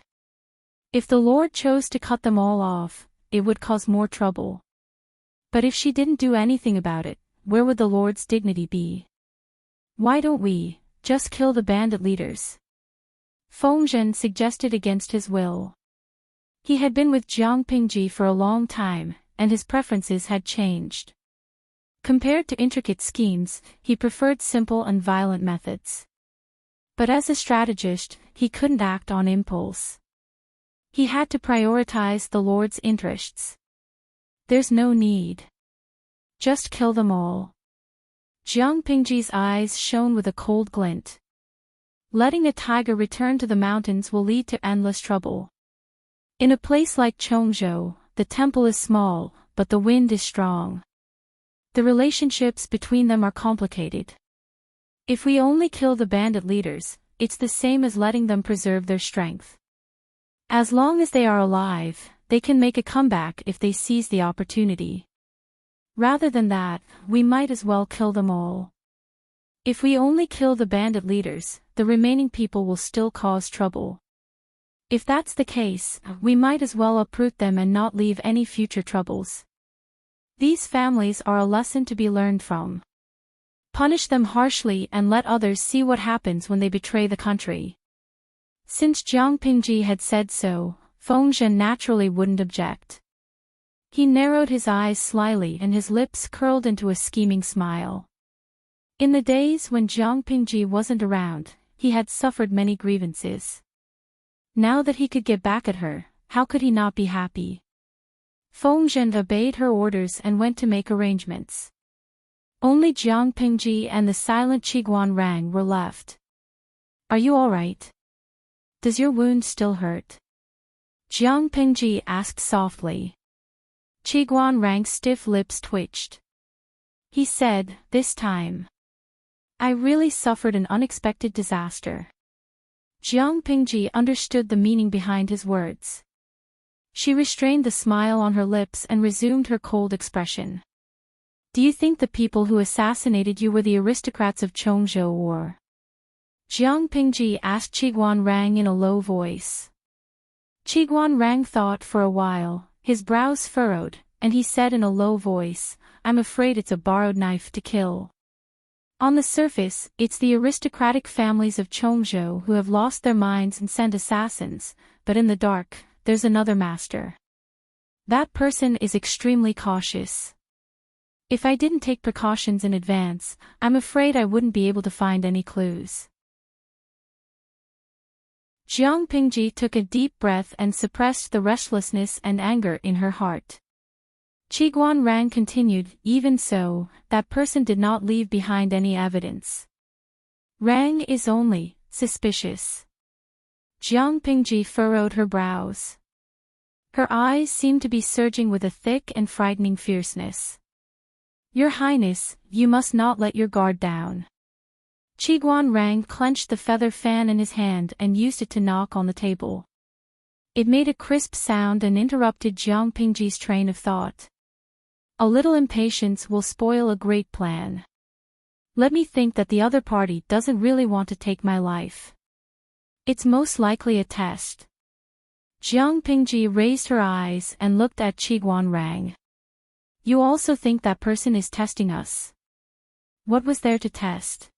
If the Lord chose to cut them all off, it would cause more trouble. But if she didn't do anything about it, where would the Lord's dignity be? "Why don't we just kill the bandit leaders?" Feng Zhen suggested against his will. He had been with Jiang Pingji for a long time, and his preferences had changed. Compared to intricate schemes, he preferred simple and violent methods. But as a strategist, he couldn't act on impulse. He had to prioritize the Lord's interests. "There's no need. Just kill them all." Jiang Pingji's eyes shone with a cold glint. Letting a tiger return to the mountains will lead to endless trouble. In a place like Chongzhou, the temple is small, but the wind is strong. The relationships between them are complicated. If we only kill the bandit leaders, it's the same as letting them preserve their strength. As long as they are alive, they can make a comeback if they seize the opportunity. Rather than that, we might as well kill them all. If we only kill the bandit leaders, the remaining people will still cause trouble. If that's the case, we might as well uproot them and not leave any future troubles. These families are a lesson to be learned from. Punish them harshly and let others see what happens when they betray the country. Since Jiang Pingji had said so, Feng Zhen naturally wouldn't object. He narrowed his eyes slyly and his lips curled into a scheming smile. In the days when Jiang Pingji wasn't around, he had suffered many grievances. Now that he could get back at her, how could he not be happy? Feng Zhen obeyed her orders and went to make arrangements. Only Jiang Pingji and the silent Qiguan Rang were left. "Are you all right? Does your wound still hurt?" Jiang Pingji asked softly. Qiguan Rang's stiff lips twitched. He said, "This time, I really suffered an unexpected disaster." Jiang Pingji understood the meaning behind his words. She restrained the smile on her lips and resumed her cold expression. "Do you think the people who assassinated you were the aristocrats of Chongzhou or?" Jiang Pingji asked Qiguan Rang in a low voice. Qiguan Rang thought for a while, his brows furrowed, and he said in a low voice, "I'm afraid it's a borrowed knife to kill. On the surface, it's the aristocratic families of Chongzhou who have lost their minds and sent assassins, but in the dark, there's another master. That person is extremely cautious. If I didn't take precautions in advance, I'm afraid I wouldn't be able to find any clues." Jiang Pingji took a deep breath and suppressed the restlessness and anger in her heart. Qiguan Rang continued, "Even so, that person did not leave behind any evidence. Rang is only suspicious." Jiang Pingji furrowed her brows. Her eyes seemed to be surging with a thick and frightening fierceness. "Your Highness, you must not let your guard down." Qiguan Rang clenched the feather fan in his hand and used it to knock on the table. It made a crisp sound and interrupted Jiang Pingji's train of thought. "A little impatience will spoil a great plan. Let me think that the other party doesn't really want to take my life. It's most likely a test." Jiang Pingji raised her eyes and looked at Qiguan Rang. "You also think that person is testing us?" What was there to test?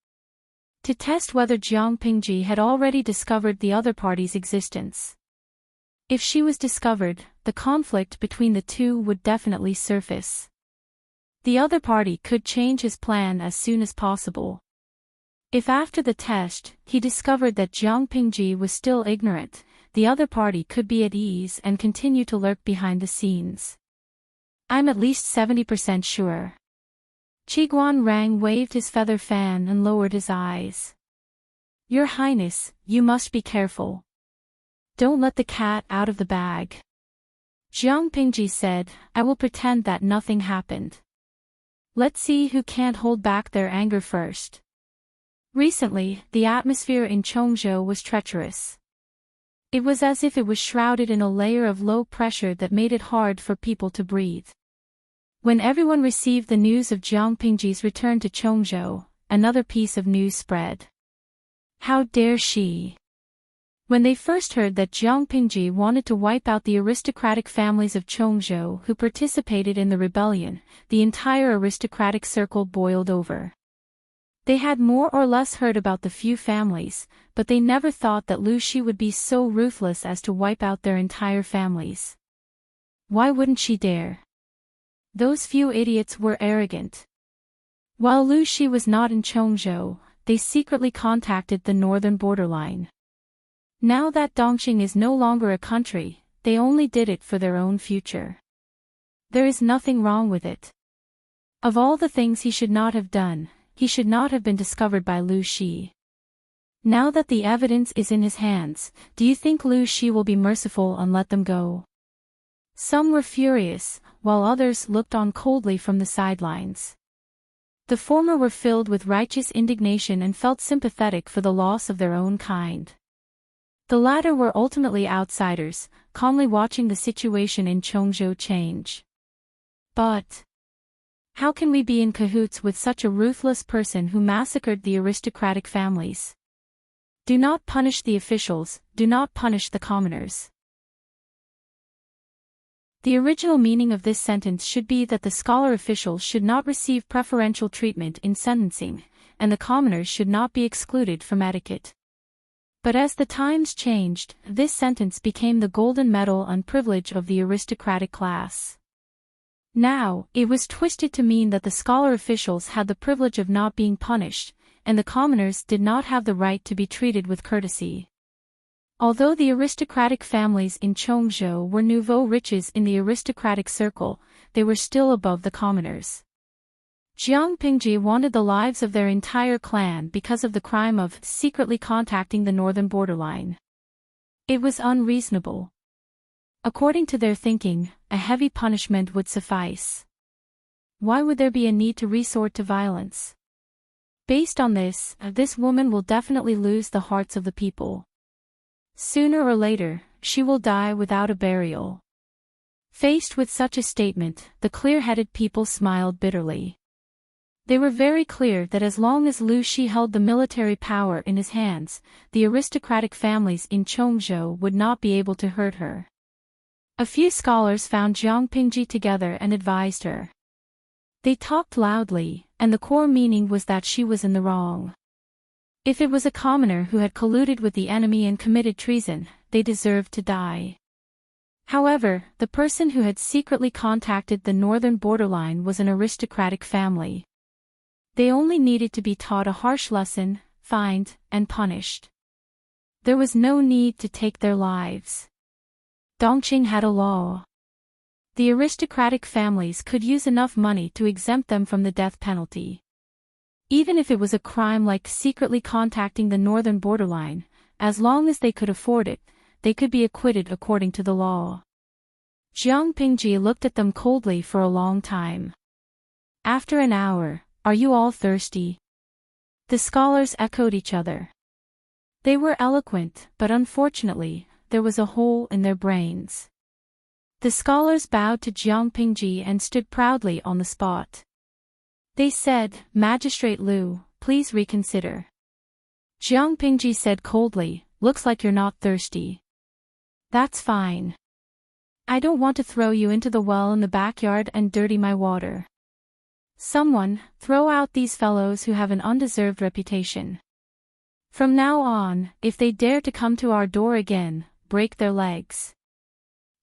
To test whether Jiang Pingji had already discovered the other party's existence. If she was discovered, the conflict between the two would definitely surface. The other party could change his plan as soon as possible. If after the test, he discovered that Jiang Pingji was still ignorant, the other party could be at ease and continue to lurk behind the scenes. "I'm at least 70% sure." Qiguan Rang waved his feather fan and lowered his eyes. "Your Highness, you must be careful. Don't let the cat out of the bag." Jiang Pingji said, "I will pretend that nothing happened. Let's see who can't hold back their anger first." Recently, the atmosphere in Chongzhou was treacherous. It was as if it was shrouded in a layer of low pressure that made it hard for people to breathe. When everyone received the news of Jiang Pingji's return to Chongzhou, another piece of news spread. How dare she? When they first heard that Jiang Pingji wanted to wipe out the aristocratic families of Chongzhou who participated in the rebellion, the entire aristocratic circle boiled over. They had more or less heard about the few families, but they never thought that Lu Shi would be so ruthless as to wipe out their entire families. Why wouldn't she dare? Those few idiots were arrogant. While Lu Shi was not in Chongzhou, they secretly contacted the northern borderline. Now that Dongqing is no longer a country, they only did it for their own future. There is nothing wrong with it. Of all the things he should not have done, he should not have been discovered by Lu Shi. Now that the evidence is in his hands, do you think Lu Shi will be merciful and let them go? Some were furious, while others looked on coldly from the sidelines. The former were filled with righteous indignation and felt sympathetic for the loss of their own kind. The latter were ultimately outsiders, calmly watching the situation in Chongzhou change. But how can we be in cahoots with such a ruthless person who massacred the aristocratic families? Do not punish the officials, do not punish the commoners. The original meaning of this sentence should be that the scholar officials should not receive preferential treatment in sentencing, and the commoners should not be excluded from etiquette. But as the times changed, this sentence became the golden medal and privilege of the aristocratic class. Now, it was twisted to mean that the scholar officials had the privilege of not being punished, and the commoners did not have the right to be treated with courtesy. Although the aristocratic families in Chongzhou were nouveau riches in the aristocratic circle, they were still above the commoners. Jiang Pingji wanted the lives of their entire clan because of the crime of secretly contacting the northern borderline. It was unreasonable. According to their thinking, a heavy punishment would suffice. Why would there be a need to resort to violence? Based on this woman will definitely lose the hearts of the people. Sooner or later, she will die without a burial. Faced with such a statement, the clear-headed people smiled bitterly. They were very clear that as long as Lu Shi held the military power in his hands, the aristocratic families in Chongzhou would not be able to hurt her. A few scholars found Jiang Pingji together and advised her. They talked loudly, and the core meaning was that she was in the wrong. If it was a commoner who had colluded with the enemy and committed treason, they deserved to die. However, the person who had secretly contacted the northern borderline was an aristocratic family. They only needed to be taught a harsh lesson, fined, and punished. There was no need to take their lives. Dongqing had a law. The aristocratic families could use enough money to exempt them from the death penalty. Even if it was a crime like secretly contacting the northern borderline, as long as they could afford it, they could be acquitted according to the law. Jiang Pingji looked at them coldly for a long time. After an hour, "Are you all thirsty?" The scholars echoed each other. They were eloquent, but unfortunately, there was a hole in their brains. The scholars bowed to Jiang Pingji and stood proudly on the spot. They said, "Magistrate Lu, please reconsider." Jiang Pingji said coldly, "Looks like you're not thirsty. That's fine. I don't want to throw you into the well in the backyard and dirty my water. Someone, throw out these fellows who have an undeserved reputation. From now on, if they dare to come to our door again, break their legs."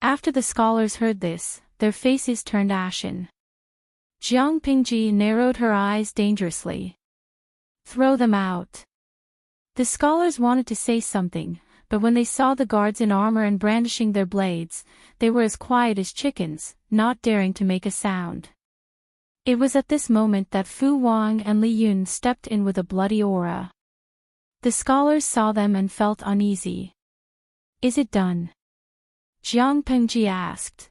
After the scholars heard this, their faces turned ashen. Jiang Pingji narrowed her eyes dangerously. "Throw them out." The scholars wanted to say something, but when they saw the guards in armor and brandishing their blades, they were as quiet as chickens, not daring to make a sound. It was at this moment that Fu Wang and Li Yun stepped in with a bloody aura. The scholars saw them and felt uneasy. "Is it done?" Jiang Pingji asked.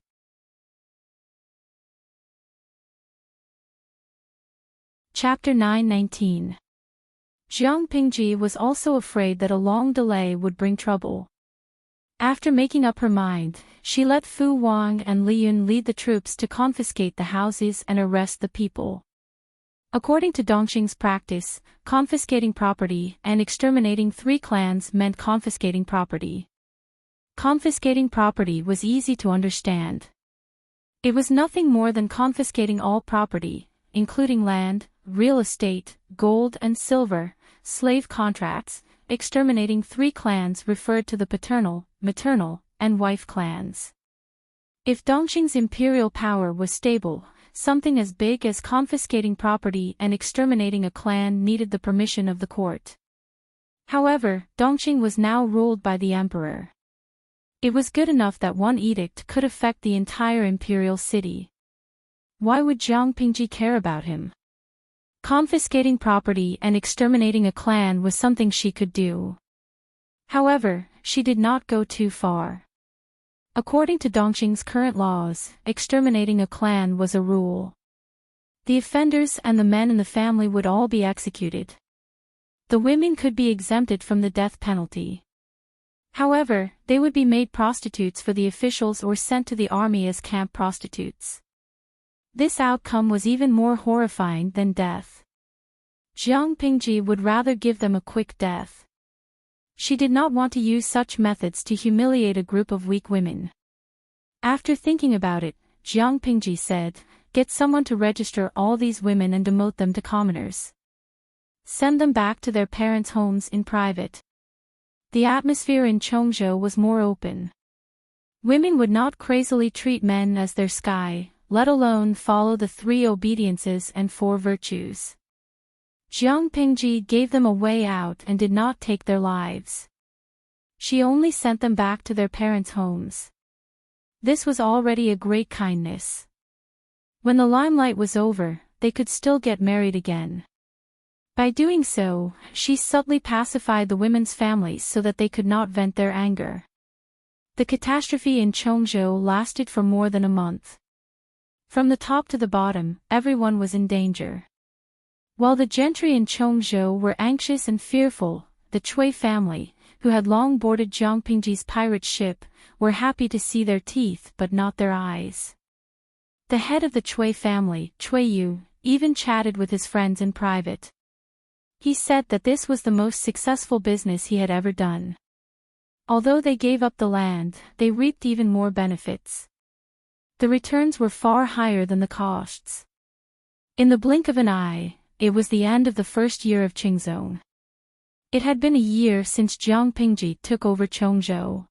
Chapter 9:19. Jiang Pingji was also afraid that a long delay would bring trouble. After making up her mind, she let Fu Wang and Li Yun lead the troops to confiscate the houses and arrest the people. According to Dongxing's practice, confiscating property and exterminating 3 clans meant confiscating property. Confiscating property was easy to understand. It was nothing more than confiscating all property, including land, real estate, gold and silver, slave contracts. Exterminating 3 clans referred to the paternal, maternal, and wife clans. If Dongxing's imperial power was stable, something as big as confiscating property and exterminating a clan needed the permission of the court. However, Dongxing was now ruled by the emperor. It was good enough that one edict could affect the entire imperial city. Why would Jiang Pingji care about him? Confiscating property and exterminating a clan was something she could do. However, she did not go too far. According to Dongxing's current laws, exterminating a clan was a rule. The offenders and the men in the family would all be executed. The women could be exempted from the death penalty. However, they would be made prostitutes for the officials or sent to the army as camp prostitutes. This outcome was even more horrifying than death. Jiang Pingji would rather give them a quick death. She did not want to use such methods to humiliate a group of weak women. After thinking about it, Jiang Pingji said, "Get someone to register all these women and demote them to commoners. Send them back to their parents' homes in private." The atmosphere in Chongzhou was more open. Women would not crazily treat men as their sky, let alone follow the 3 obediences and 4 virtues. Jiang Pingji gave them a way out and did not take their lives. She only sent them back to their parents' homes. This was already a great kindness. When the limelight was over, they could still get married again. By doing so, she subtly pacified the women's families so that they could not vent their anger. The catastrophe in Chongzhou lasted for more than a month. From the top to the bottom, everyone was in danger. While the gentry in Chongzhou were anxious and fearful, the Cui family, who had long boarded Jiang Pingji's pirate ship, were happy to see their teeth but not their eyes. The head of the Cui family, Cui Yu, even chatted with his friends in private. He said that this was the most successful business he had ever done. Although they gave up the land, they reaped even more benefits. The returns were far higher than the costs. In the blink of an eye, it was the end of the first year of Qingzong. It had been a year since Jiang Pingji took over Chongzhou.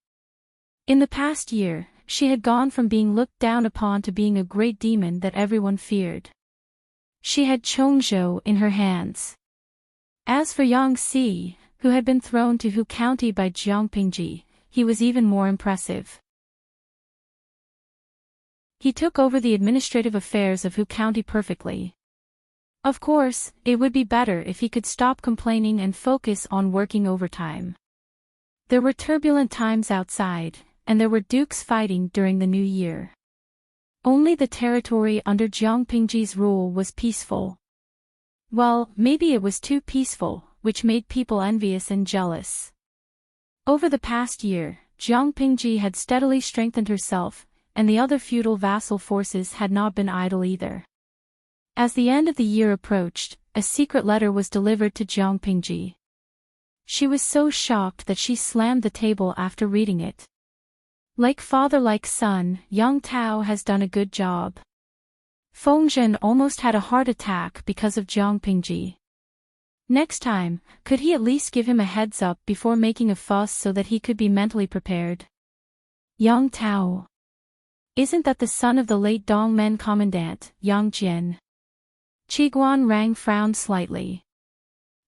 In the past year, she had gone from being looked down upon to being a great demon that everyone feared. She had Chongzhou in her hands. As for Yang Si, who had been thrown to Hu County by Jiang Pingji, he was even more impressive. He took over the administrative affairs of Hu County perfectly. Of course, it would be better if he could stop complaining and focus on working overtime. There were turbulent times outside, and there were dukes fighting during the new year. Only the territory under Jiang Pingji's rule was peaceful. Well, maybe it was too peaceful, which made people envious and jealous. Over the past year, Jiang Pingji had steadily strengthened herself, and the other feudal vassal forces had not been idle either. As the end of the year approached, a secret letter was delivered to Jiang Pingji. She was so shocked that she slammed the table after reading it. Like father like son, Yang Tao has done a good job. Fengzhen almost had a heart attack because of Jiang Pingji. Next time, could he at least give him a heads up before making a fuss so that he could be mentally prepared? Yang Tao. Isn't that the son of the late Dongmen commandant, Yang Jian? Qiguan Rang frowned slightly.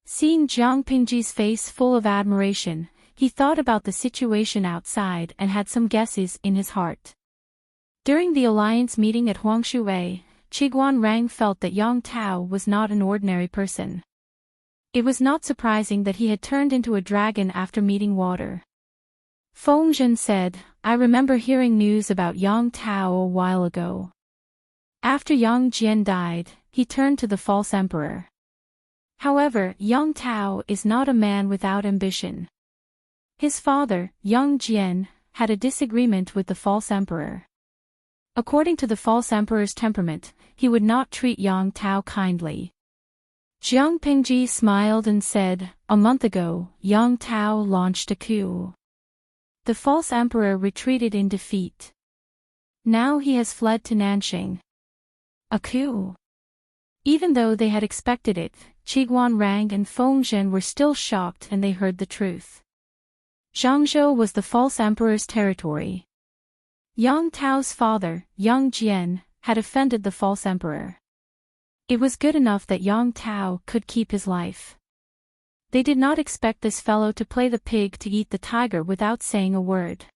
Seeing Jiang Pingji's face full of admiration, he thought about the situation outside and had some guesses in his heart. During the alliance meeting at Huangshuwei, Qiguan Rang felt that Yang Tao was not an ordinary person. It was not surprising that he had turned into a dragon after meeting water. Fengzhen said, "I remember hearing news about Yang Tao a while ago. After Yang Jian died, he turned to the false emperor. However, Yang Tao is not a man without ambition. His father, Yang Jian, had a disagreement with the false emperor. According to the false emperor's temperament, he would not treat Yang Tao kindly. Jiang Pingji smiled and said, "A month ago, Yang Tao launched a coup. The false emperor retreated in defeat. Now he has fled to Nanxing." A coup? Even though they had expected it, Qiguan Rang and Feng Zhen were still shocked and they heard the truth. Zhangzhou was the false emperor's territory. Yang Tao's father, Yang Jian, had offended the false emperor. It was good enough that Yang Tao could keep his life. They did not expect this fellow to play the pig to eat the tiger without saying a word.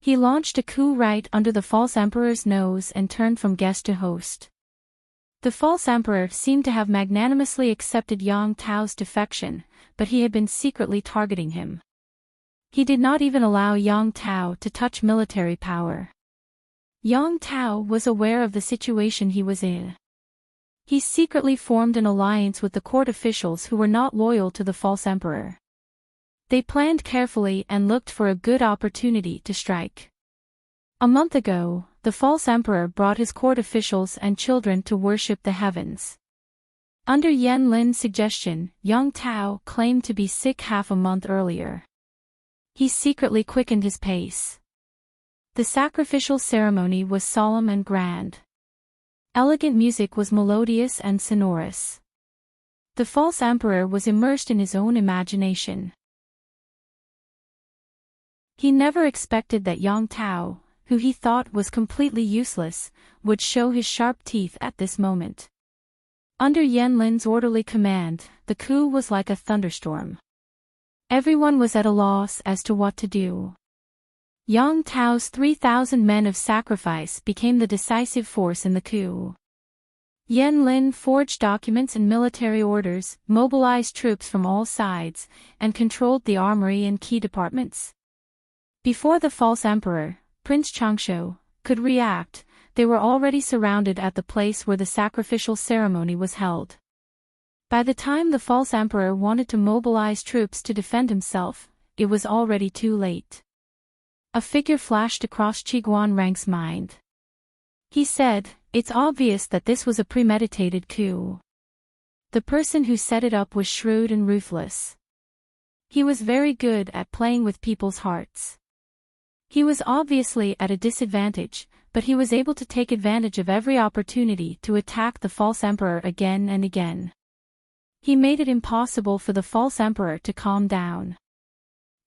He launched a coup right under the false emperor's nose and turned from guest to host. The false emperor seemed to have magnanimously accepted Yang Tao's defection, but he had been secretly targeting him. He did not even allow Yang Tao to touch military power. Yang Tao was aware of the situation he was in. He secretly formed an alliance with the court officials who were not loyal to the false emperor. They planned carefully and looked for a good opportunity to strike. A month ago, the false emperor brought his court officials and children to worship the heavens. Under Yan Lin's suggestion, Yang Tao claimed to be sick half a month earlier. He secretly quickened his pace. The sacrificial ceremony was solemn and grand. Elegant music was melodious and sonorous. The false emperor was immersed in his own imagination. He never expected that Yang Tao, who he thought was completely useless, would show his sharp teeth at this moment. Under Yan Lin's orderly command, the coup was like a thunderstorm. Everyone was at a loss as to what to do. Yang Tao's 3,000 men of sacrifice became the decisive force in the coup. Yan Lin forged documents and military orders, mobilized troops from all sides, and controlled the armory and key departments. Before the false emperor, Prince Changshu, could react, they were already surrounded at the place where the sacrificial ceremony was held. By the time the false emperor wanted to mobilize troops to defend himself, it was already too late. A figure flashed across Qiguan Rang's mind. He said, "It's obvious that this was a premeditated coup. The person who set it up was shrewd and ruthless. He was very good at playing with people's hearts. He was obviously at a disadvantage, but he was able to take advantage of every opportunity to attack the false emperor again and again. He made it impossible for the false emperor to calm down.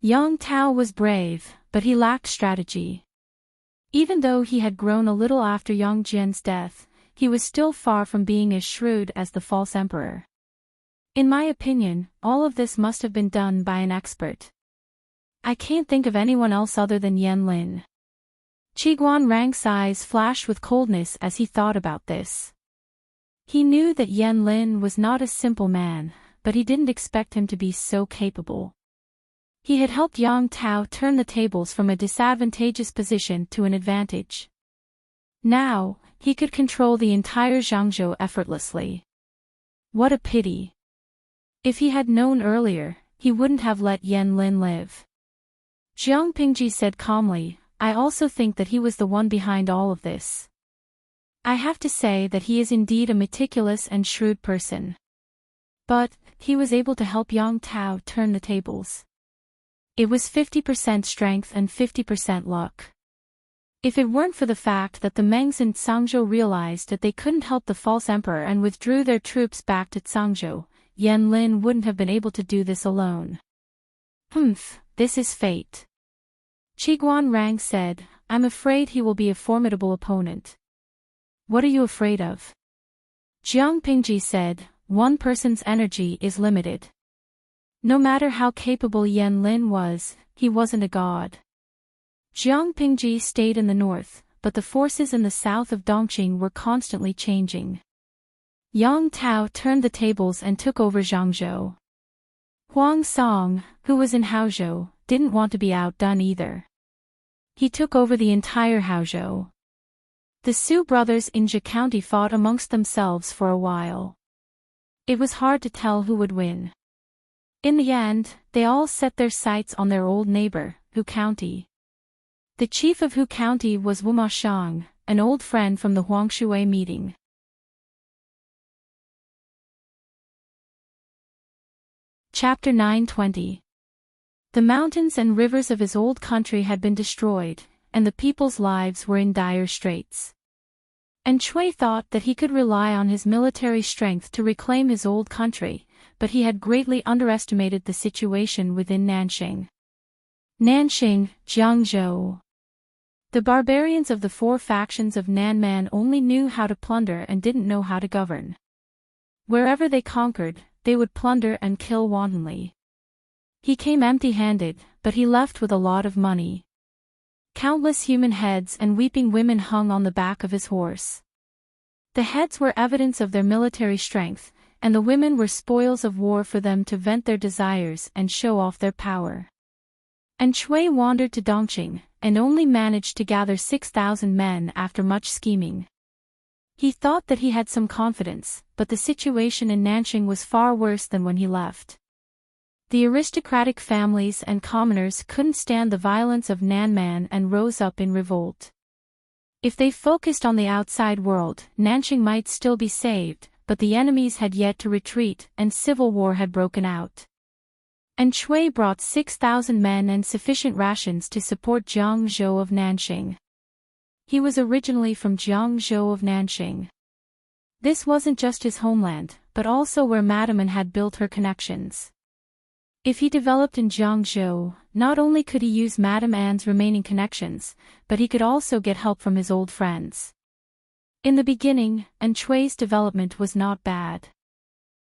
Yang Tao was brave, but he lacked strategy. Even though he had grown a little after Yang Jian's death, he was still far from being as shrewd as the false emperor. In my opinion, all of this must have been done by an expert. I can't think of anyone else other than Yan Lin." Qiguan Rang's eyes flashed with coldness as he thought about this. He knew that Yan Lin was not a simple man, but he didn't expect him to be so capable. He had helped Yang Tao turn the tables from a disadvantageous position to an advantage. Now, he could control the entire Zhangzhou effortlessly. What a pity. If he had known earlier, he wouldn't have let Yan Lin live. Jiang Pingji said calmly, "I also think that he was the one behind all of this. I have to say that he is indeed a meticulous and shrewd person. But, he was able to help Yang Tao turn the tables. It was 50% strength and 50% luck. If it weren't for the fact that the Mengs in Zhangzhou realized that they couldn't help the false emperor and withdrew their troops back to Zhangzhou, Yan Lin wouldn't have been able to do this alone." This is fate. Qiguan Rang said, "I'm afraid he will be a formidable opponent." "What are you afraid of?" Jiang Pingji said, "One person's energy is limited. No matter how capable Yan Lin was, he wasn't a god." Jiang Pingji stayed in the north, but the forces in the south of Dongqing were constantly changing. Yang Tao turned the tables and took over Zhangzhou. Huang Song, who was in Haozhou, didn't want to be outdone either. He took over the entire Haozhou. The Su brothers in Jia County fought amongst themselves for a while. It was hard to tell who would win. In the end, they all set their sights on their old neighbor, Hu County. The chief of Hu County was Wu Shang, an old friend from the Huangshui meeting. Chapter 920. The mountains and rivers of his old country had been destroyed, and the people's lives were in dire straits. And Chui thought that he could rely on his military strength to reclaim his old country, but he had greatly underestimated the situation within Nanxing. Nanxing, Jiangzhou. The barbarians of the four factions of Nanman only knew how to plunder and didn't know how to govern. Wherever they conquered, they would plunder and kill wantonly. He came empty-handed, but he left with a lot of money. Countless human heads and weeping women hung on the back of his horse. The heads were evidence of their military strength, and the women were spoils of war for them to vent their desires and show off their power. And Chui wandered to Dongqing, and only managed to gather 6,000 men after much scheming. He thought that he had some confidence, but the situation in Nanxing was far worse than when he left. The aristocratic families and commoners couldn't stand the violence of Nanman and rose up in revolt. If they focused on the outside world, Nanxing might still be saved, but the enemies had yet to retreat and civil war had broken out. And Chui brought 6,000 men and sufficient rations to support Jiangzhou of Nanxing. He was originally from Jiangzhou of Nanxing. This wasn't just his homeland, but also where Madame An had built her connections. If he developed in Jiangzhou, not only could he use Madame Anne's remaining connections, but he could also get help from his old friends. In the beginning, An Chui's development was not bad.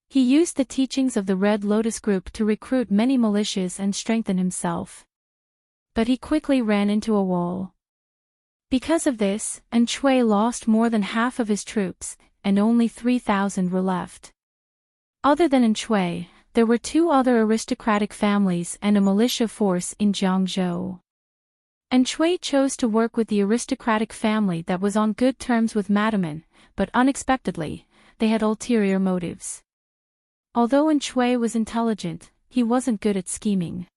He used the teachings of the Red Lotus Group to recruit many militias and strengthen himself. But he quickly ran into a wall. Because of this, An Chui lost more than half of his troops, and only 3,000 were left. Other than An Chui, there were 2 other aristocratic families and a militia force in Jiangzhou. And Chui chose to work with the aristocratic family that was on good terms with Madame An, but unexpectedly, they had ulterior motives. Although An Chui was intelligent, he wasn't good at scheming.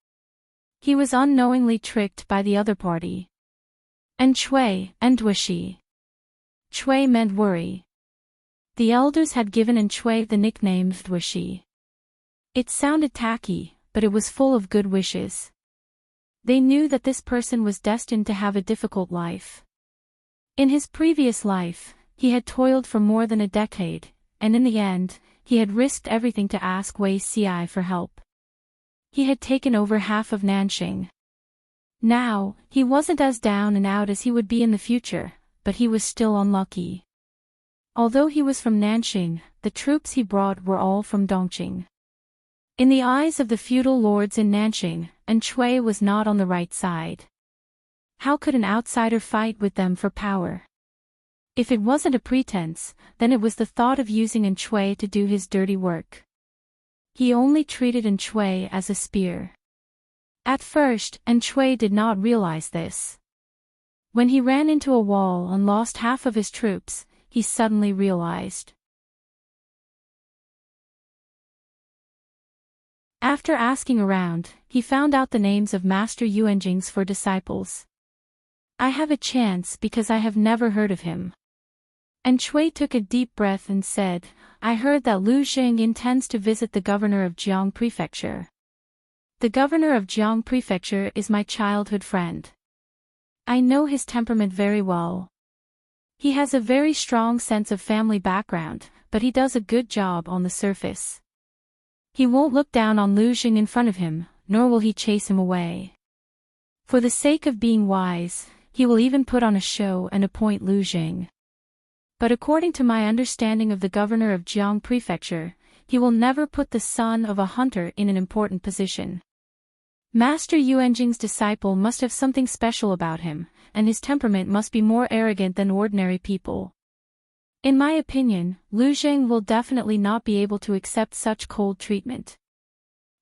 He was unknowingly tricked by the other party. An Chui, Duishi. Chui meant worry. The elders had given An Chui the nickname Duishi. It sounded tacky, but it was full of good wishes. They knew that this person was destined to have a difficult life. In his previous life, he had toiled for more than a decade, and in the end, he had risked everything to ask Wei Ci for help. He had taken over half of Nanxing. Now, he wasn't as down and out as he would be in the future, but he was still unlucky. Although he was from Nanxing, the troops he brought were all from Dongqing. In the eyes of the feudal lords in Nanxing, An Chui was not on the right side. How could an outsider fight with them for power? If it wasn't a pretense, then it was the thought of using An Chui to do his dirty work. He only treated An Chui as a spear. At first, An Chui did not realize this. When he ran into a wall and lost half of his troops, he suddenly realized. After asking around, he found out the names of Master Yuanjing's 4 disciples. I have a chance because I have never heard of him. And Chui took a deep breath and said, I heard that Lu Xing intends to visit the governor of Jiang Prefecture. The governor of Jiang Prefecture is my childhood friend. I know his temperament very well. He has a very strong sense of family background, but he does a good job on the surface. He won't look down on Lu Xing in front of him, nor will he chase him away. For the sake of being wise, he will even put on a show and appoint Lu Xing. But according to my understanding of the governor of Jiang Prefecture, he will never put the son of a hunter in an important position. Master Yuanjing's disciple must have something special about him, and his temperament must be more arrogant than ordinary people. In my opinion, Lu Xing will definitely not be able to accept such cold treatment.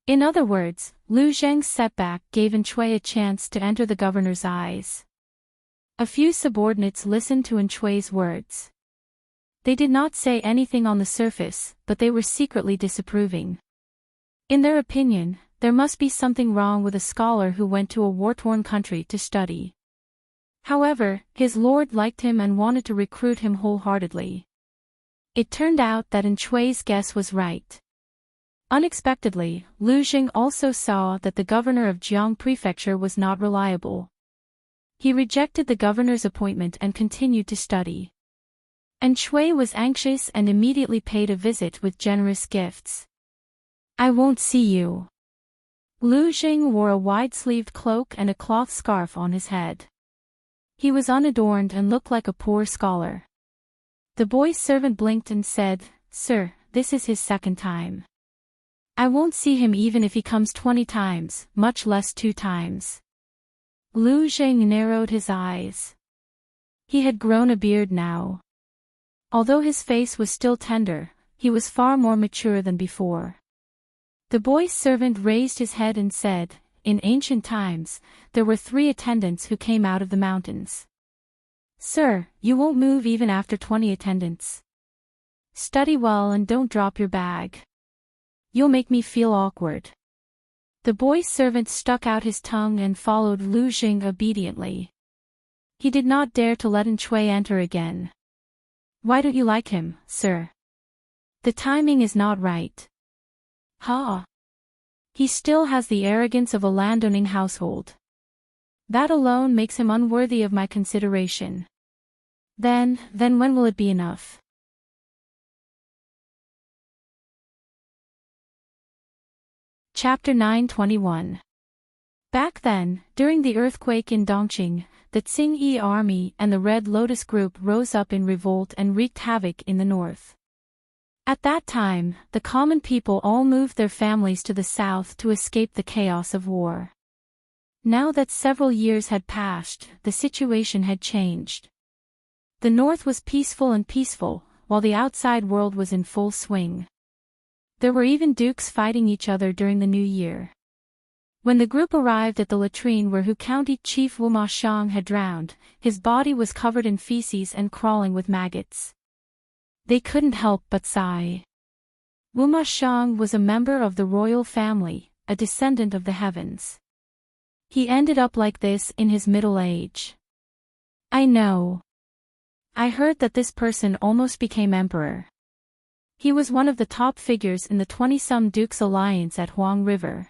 In other words, Lu Xing's setback gave An Chui a chance to enter the governor's eyes. A few subordinates listened to An Chui's words. They did not say anything on the surface, but they were secretly disapproving. In their opinion, there must be something wrong with a scholar who went to a war-torn country to study. However, his lord liked him and wanted to recruit him wholeheartedly. It turned out that Enchui's guess was right. Unexpectedly, Lu Jing also saw that the governor of Jiang Prefecture was not reliable. He rejected the governor's appointment and continued to study. Enchui was anxious and immediately paid a visit with generous gifts. "I won't see you." Lu Jing wore a wide-sleeved cloak and a cloth scarf on his head. He was unadorned and looked like a poor scholar. The boy's servant blinked and said, "Sir, this is his second time. I won't see him even if he comes 20 times, much less 2 times. Lu Jing narrowed his eyes. He had grown a beard now. Although his face was still tender, he was far more mature than before. The boy's servant raised his head and said, "In ancient times, there were 3 attendants who came out of the mountains. Sir, you won't move even after 20 attendants. Study well and don't drop your bag. You'll make me feel awkward." The boy's servant stuck out his tongue and followed Lu Jing obediently. He did not dare to let Enchui enter again. "Why don't you like him, sir?" "The timing is not right." "Ha! He still has the arrogance of a landowning household. That alone makes him unworthy of my consideration. Then when will it be enough?" Chapter 921. Back then, during the earthquake in Dongqing, the Tsing-Yi army and the Red Lotus group rose up in revolt and wreaked havoc in the north. At that time, the common people all moved their families to the south to escape the chaos of war. Now that several years had passed, the situation had changed. The north was peaceful, while the outside world was in full swing. There were even dukes fighting each other during the new year. When the group arrived at the latrine where Hu County Chief Wu Ma Xiang had drowned, his body was covered in feces and crawling with maggots. They couldn't help but sigh. Wu Ma Xiang was a member of the royal family, a descendant of the heavens. He ended up like this in his middle age. "I know. I heard that this person almost became emperor. He was one of the top figures in the 20-some Dukes alliance at Huang River.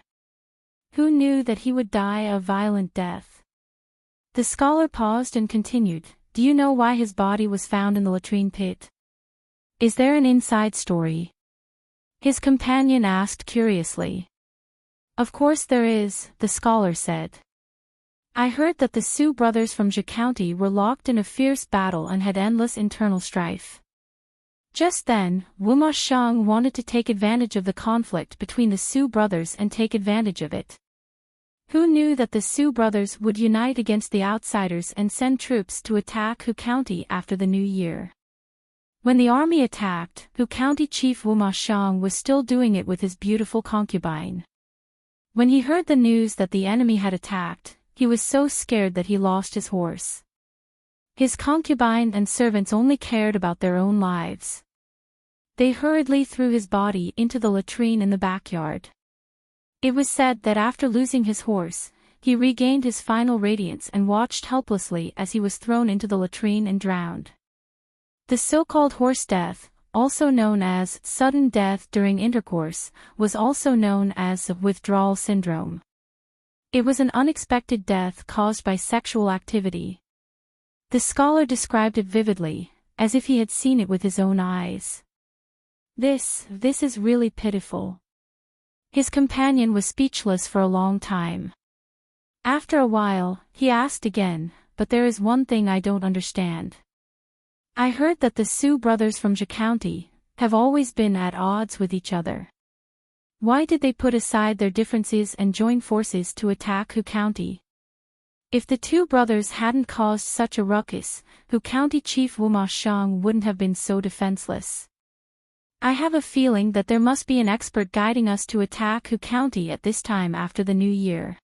Who knew that he would die a violent death?" The scholar paused and continued, "Do you know why his body was found in the latrine pit? Is there an inside story?" His companion asked curiously. "Of course there is," the scholar said. "I heard that the Su brothers from Zhe County were locked in a fierce battle and had endless internal strife. Just then, Wu Ma Xiang wanted to take advantage of the conflict between the Su brothers and take advantage of it. Who knew that the Su brothers would unite against the outsiders and send troops to attack Hu County after the new year? When the army attacked, Hu County Chief Wu Ma Xiang was still doing it with his beautiful concubine. When he heard the news that the enemy had attacked, he was so scared that he lost his horse. His concubine and servants only cared about their own lives. They hurriedly threw his body into the latrine in the backyard. It was said that after losing his horse, he regained his final radiance and watched helplessly as he was thrown into the latrine and drowned. The so-called horse death, also known as sudden death during intercourse, was also known as withdrawal syndrome. It was an unexpected death caused by sexual activity. The scholar described it vividly, as if he had seen it with his own eyes. This is really pitiful." His companion was speechless for a long time. After a while, he asked again, "But there is one thing I don't understand. I heard that the Su brothers from Zhe County have always been at odds with each other. Why did they put aside their differences and join forces to attack Hu County? If the 2 brothers hadn't caused such a ruckus, Hu County Chief Wu Ma Xiang wouldn't have been so defenseless. I have a feeling that there must be an expert guiding us to attack Hu County at this time after the new year."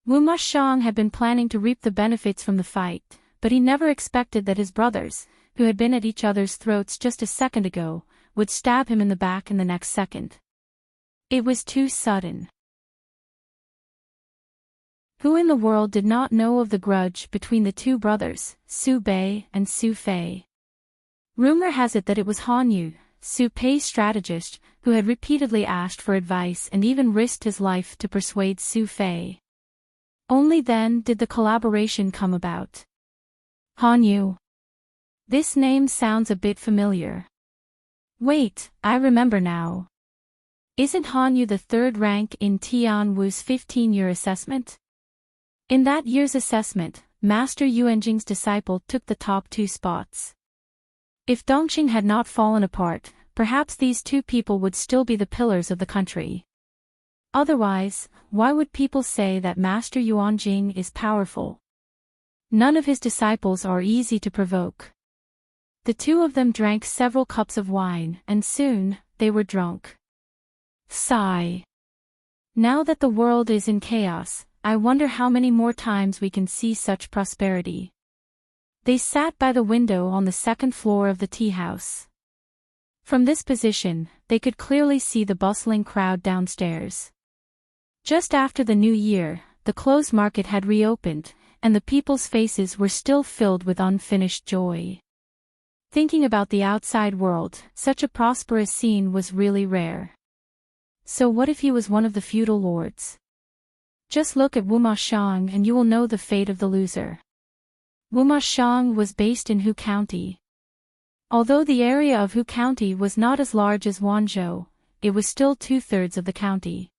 Wu Ma Xiang had been planning to reap the benefits from the fight, but he never expected that his brothers, who had been at each other's throats just a second ago, would stab him in the back in the next second. It was too sudden. Who in the world did not know of the grudge between the two brothers, Su Bei and Su Fei? Rumor has it that it was Han Yu, Su Pei's strategist, who had repeatedly asked for advice and even risked his life to persuade Su Fei. Only then did the collaboration come about. Han Yu. This name sounds a bit familiar. Wait, I remember now. Isn't Han Yu the third rank in Tian Wu's 15-year assessment? In that year's assessment, Master Yuanjing's disciple took the top 2 spots. If Dongqing had not fallen apart, perhaps these two people would still be the pillars of the country. Otherwise, why would people say that Master Yuanjing is powerful? None of his disciples are easy to provoke. The two of them drank several cups of wine, and soon, they were drunk. Sigh. Now that the world is in chaos, I wonder how many more times we can see such prosperity. They sat by the window on the second floor of the tea house. From this position, they could clearly see the bustling crowd downstairs. Just after the new year, the clothes market had reopened, and the people's faces were still filled with unfinished joy. Thinking about the outside world, such a prosperous scene was really rare. So what if he was one of the feudal lords? Just look at Wuma Shang and you will know the fate of the loser. Wuma Shang was based in Hu County. Although the area of Hu County was not as large as Wanzhou, it was still 2/3 of the county.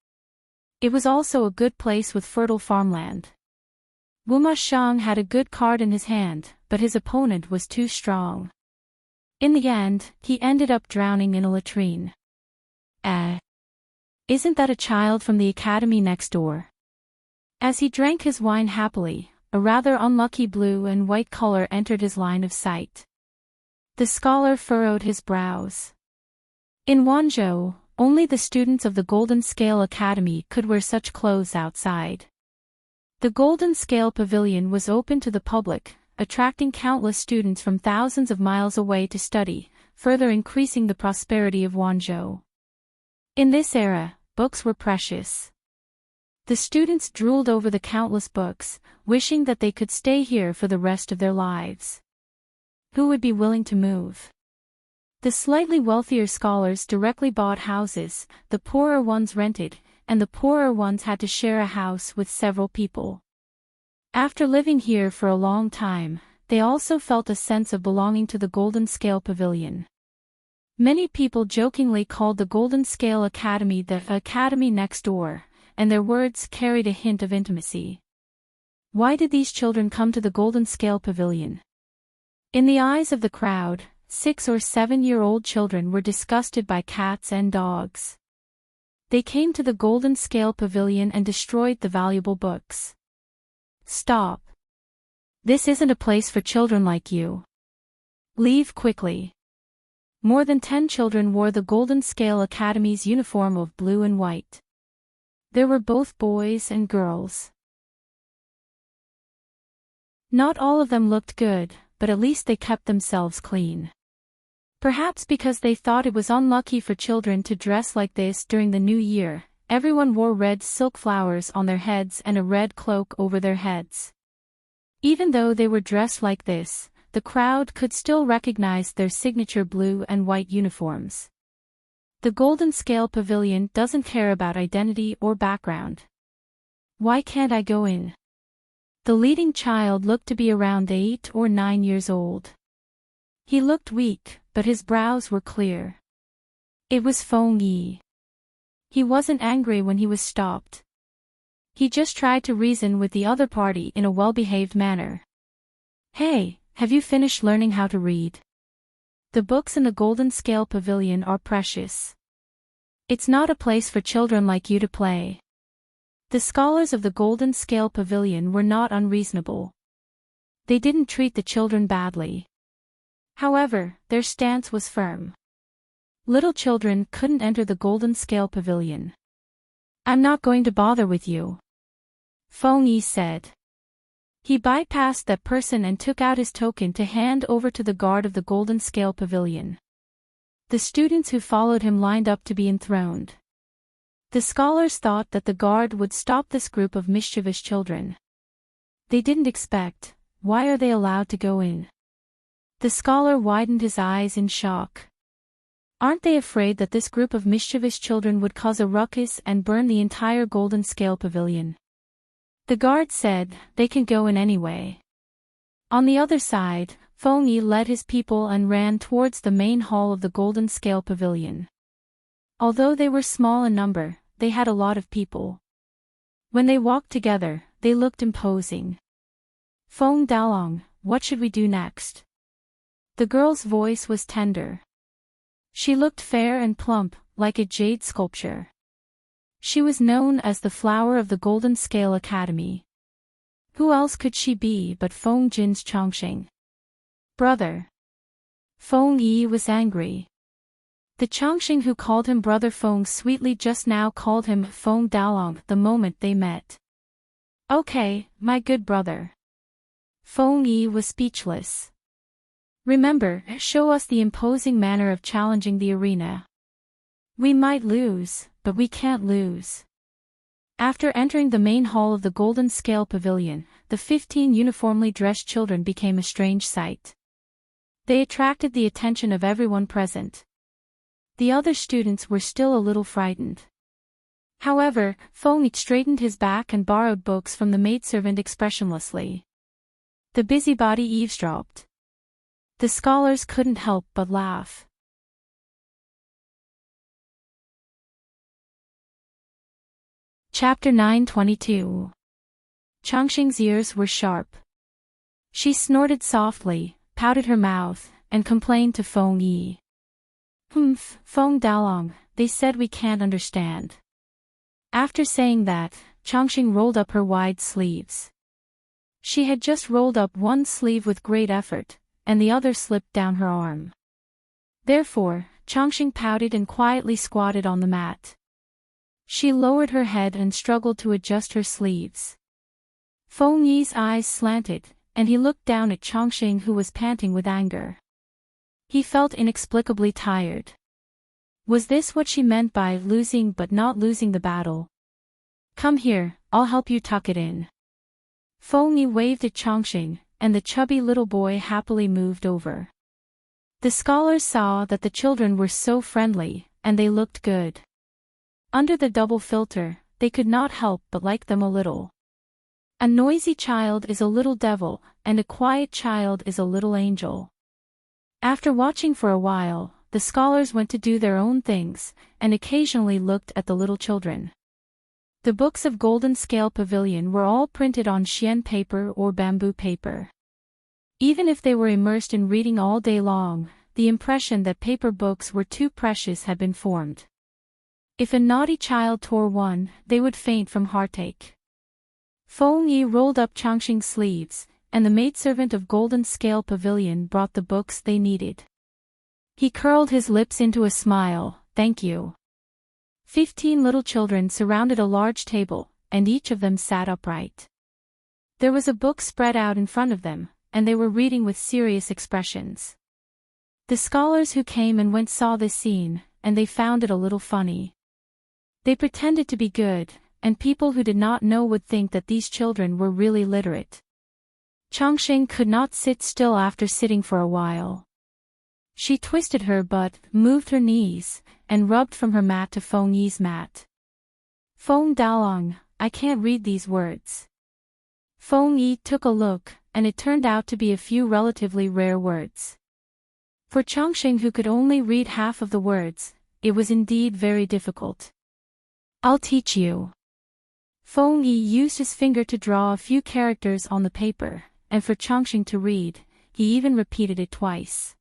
It was also a good place with fertile farmland. Wuma Shang had a good card in his hand, but his opponent was too strong. In the end, he ended up drowning in a latrine. Isn't that a child from the academy next door? As he drank his wine happily, a rather unlucky blue and white color entered his line of sight. The scholar furrowed his brows. In Wanzhou, only the students of the Golden Scale Academy could wear such clothes outside. The Golden Scale Pavilion was open to the public, attracting countless students from thousands of miles away to study, further increasing the prosperity of Wanzhou. In this era, books were precious. The students drooled over the countless books, wishing that they could stay here for the rest of their lives. Who would be willing to move? The slightly wealthier scholars directly bought houses, the poorer ones rented, and the poorer ones had to share a house with several people. After living here for a long time, they also felt a sense of belonging to the Golden Scale Pavilion. Many people jokingly called the Golden Scale Academy the academy next door, and their words carried a hint of intimacy. Why did these children come to the Golden Scale Pavilion? In the eyes of the crowd, 6- or 7-year-old children were disgusted by cats and dogs. They came to the Golden Scale Pavilion and destroyed the valuable books. Stop. This isn't a place for children like you. Leave quickly. More than 10 children wore the Golden Scale Academy's uniform of blue and white. There were both boys and girls. Not all of them looked good, but at least they kept themselves clean. Perhaps because they thought it was unlucky for children to dress like this during the new year, everyone wore red silk flowers on their heads and a red cloak over their heads. Even though they were dressed like this, the crowd could still recognize their signature blue and white uniforms. The Golden Scale Pavilion doesn't care about identity or background. Why can't I go in? The leading child looked to be around 8 or 9 years old. He looked weak, but his brows were clear. It was Feng Yi. He wasn't angry when he was stopped. He just tried to reason with the other party in a well-behaved manner. Hey, have you finished learning how to read? The books in the Golden Scale Pavilion are precious. It's not a place for children like you to play. The scholars of the Golden Scale Pavilion were not unreasonable. They didn't treat the children badly. However, their stance was firm. Little children couldn't enter the Golden Scale Pavilion. I'm not going to bother with you, Feng Yi said. He bypassed that person and took out his token to hand over to the guard of the Golden Scale Pavilion. The students who followed him lined up to be enthroned. The scholars thought that the guard would stop this group of mischievous children. They didn't expect, why are they allowed to go in? The scholar widened his eyes in shock. Aren't they afraid that this group of mischievous children would cause a ruckus and burn the entire Golden Scale Pavilion? The guard said, they can go in anyway. On the other side, Feng Yi led his people and ran towards the main hall of the Golden Scale Pavilion. Although they were small in number, they had a lot of people. When they walked together, they looked imposing. Feng Daolong, what should we do next? The girl's voice was tender. She looked fair and plump, like a jade sculpture. She was known as the flower of the Golden Scale Academy. Who else could she be but Feng Jin's Chongqing? Brother. Feng Yi was angry. The Chongqing who called him Brother Feng sweetly just now called him Feng Daolong the moment they met. Okay, my good brother. Feng Yi was speechless. Remember, show us the imposing manner of challenging the arena. We might lose, but we can't lose. After entering the main hall of the Golden Scale Pavilion, the 15 uniformly dressed children became a strange sight. They attracted the attention of everyone present. The other students were still a little frightened. However, Feng Yi straightened his back and borrowed books from the maidservant expressionlessly. The busybody eavesdropped. The scholars couldn't help but laugh. Chapter 922. Chongqing's ears were sharp. She snorted softly, pouted her mouth, and complained to Feng Yi. Feng Daolong, they said we can't understand. After saying that, Chongqing rolled up her wide sleeves. She had just rolled up one sleeve with great effort, and the other slipped down her arm. Therefore, Chongqing pouted and quietly squatted on the mat. She lowered her head and struggled to adjust her sleeves. Feng Yi's eyes slanted, and he looked down at Chongqing who was panting with anger. He felt inexplicably tired. Was this what she meant by losing but not losing the battle? Come here, I'll help you tuck it in. Feng Yi waved at Chongqing, and the chubby little boy happily moved over. The scholars saw that the children were so friendly, and they looked good. Under the double filter, they could not help but like them a little. A noisy child is a little devil, and a quiet child is a little angel. After watching for a while, the scholars went to do their own things, and occasionally looked at the little children. The books of Golden Scale Pavilion were all printed on xian paper or bamboo paper. Even if they were immersed in reading all day long, the impression that paper books were too precious had been formed. If a naughty child tore one, they would faint from heartache. Feng Yi rolled up Chongqing's sleeves, and the maidservant of Golden Scale Pavilion brought the books they needed. He curled his lips into a smile, thank you. 15 little children surrounded a large table, and each of them sat upright. There was a book spread out in front of them, and they were reading with serious expressions. The scholars who came and went saw this scene, and they found it a little funny. They pretended to be good, and people who did not know would think that these children were really literate. Chongqing could not sit still after sitting for a while. She twisted her butt, moved her knees, and rubbed from her mat to Feng Yi's mat. Feng Daolong, I can't read these words. Feng Yi took a look, and it turned out to be a few relatively rare words. For Chongqing, who could only read half of the words, it was indeed very difficult. I'll teach you. Feng Yi used his finger to draw a few characters on the paper, and for Chongqing to read, he even repeated it twice.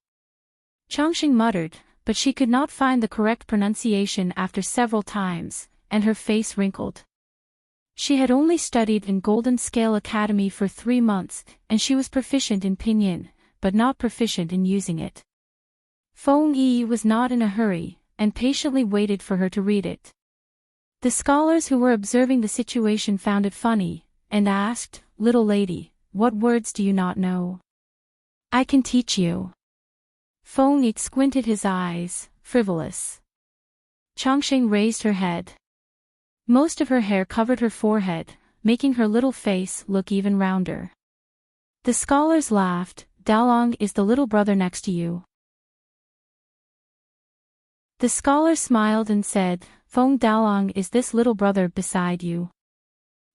Chongqing muttered, but she could not find the correct pronunciation after several times, and her face wrinkled. She had only studied in Golden Scale Academy for 3 months, and she was proficient in pinyin, but not proficient in using it. Feng Yi was not in a hurry, and patiently waited for her to read it. The scholars who were observing the situation found it funny, and asked, "Little lady, what words do you not know? I can teach you. Feng Yi squinted his eyes, frivolous. Changxing raised her head. Most of her hair covered her forehead, making her little face look even rounder. The scholars laughed. Daolong is the little brother next to you. The scholar smiled and said, Feng Daolong is this little brother beside you.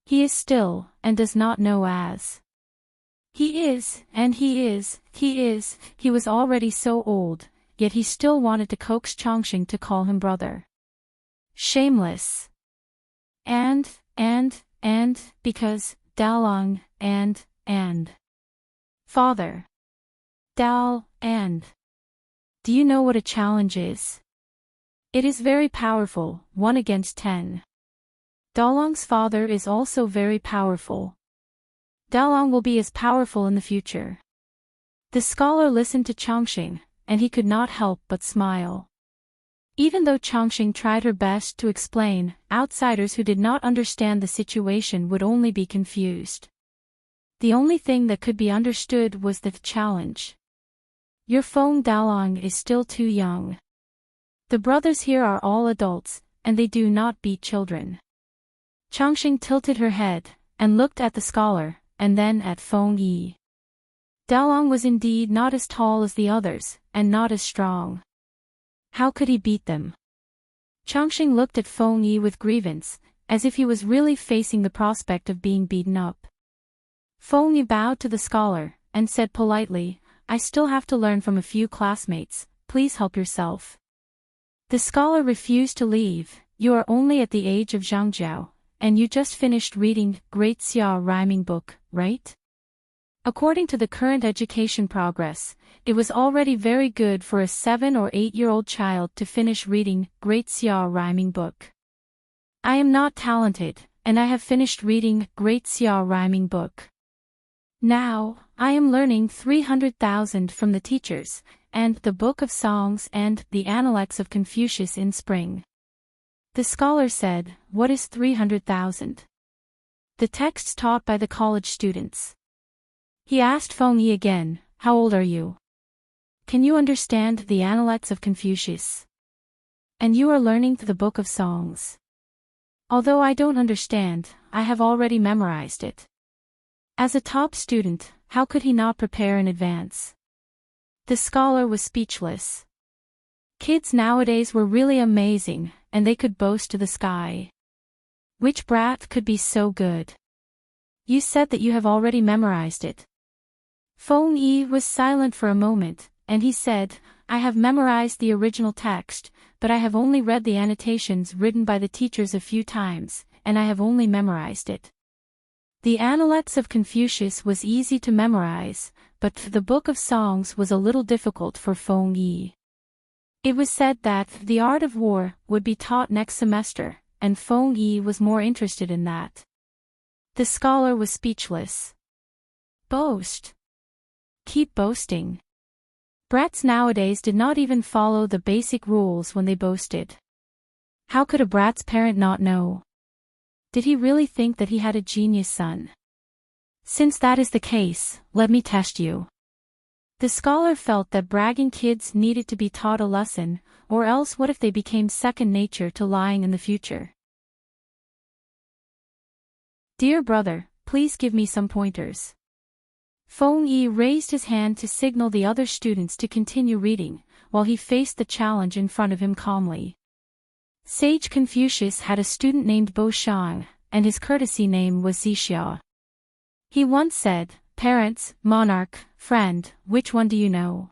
He is still, and does not know as. He is, and he was already so old, yet he still wanted to coax Changxing to call him brother. Shameless. And, because, Daolong, and. Father. Dao, and. Do you know what a challenge is? It is very powerful, 1 against 10. Daolong's father is also very powerful. Daolong will be as powerful in the future. The scholar listened to Changxing, and he could not help but smile. Even though Changxing tried her best to explain, outsiders who did not understand the situation would only be confused. The only thing that could be understood was the challenge. Your Feng Daolong is still too young. The brothers here are all adults, and they do not beat children. Changxing tilted her head, and looked at the scholar, and then at Feng Yi. Daolong was indeed not as tall as the others, and not as strong. How could he beat them? Changxing looked at Feng Yi with grievance, as if he was really facing the prospect of being beaten up. Feng Yi bowed to the scholar, and said politely, I still have to learn from a few classmates, please help yourself. The scholar refused to leave. You are only at the age of Zhangjiao, and you just finished reading Great Xia Rhyming Book, right? According to the current education progress, it was already very good for a 7 or 8-year-old child to finish reading Great Xia Rhyming Book. I am not talented, and I have finished reading Great Xia Rhyming Book. Now, I am learning 300,000 from the teachers, and the Book of Songs and the Analects of Confucius in spring. The scholar said, what is 300,000? The texts taught by the college students. He asked Feng Yi again, how old are you? Can you understand the Analects of Confucius? And you are learning the Book of Songs. Although I don't understand, I have already memorized it. As a top student, how could he not prepare in advance? The scholar was speechless. Kids nowadays were really amazing, and they could boast to the sky. Which brat could be so good? You said that you have already memorized it. Feng Yi was silent for a moment, and he said, I have memorized the original text, but I have only read the annotations written by the teachers a few times, and I have only memorized it. The Analects of Confucius was easy to memorize, but the Book of Songs was a little difficult for Feng Yi. It was said that the art of war would be taught next semester, and Feng Yi was more interested in that. The scholar was speechless. Boast. Keep boasting. Brats nowadays did not even follow the basic rules when they boasted. How could a brat's parent not know? Did he really think that he had a genius son? Since that is the case, let me test you. The scholar felt that bragging kids needed to be taught a lesson, or else what if they became second nature to lying in the future? Dear brother, please give me some pointers. Feng Yi raised his hand to signal the other students to continue reading, while he faced the challenge in front of him calmly. Sage Confucius had a student named Bo Shang, and his courtesy name was Zixia. He once said, parents, monarch, friend, which one do you know?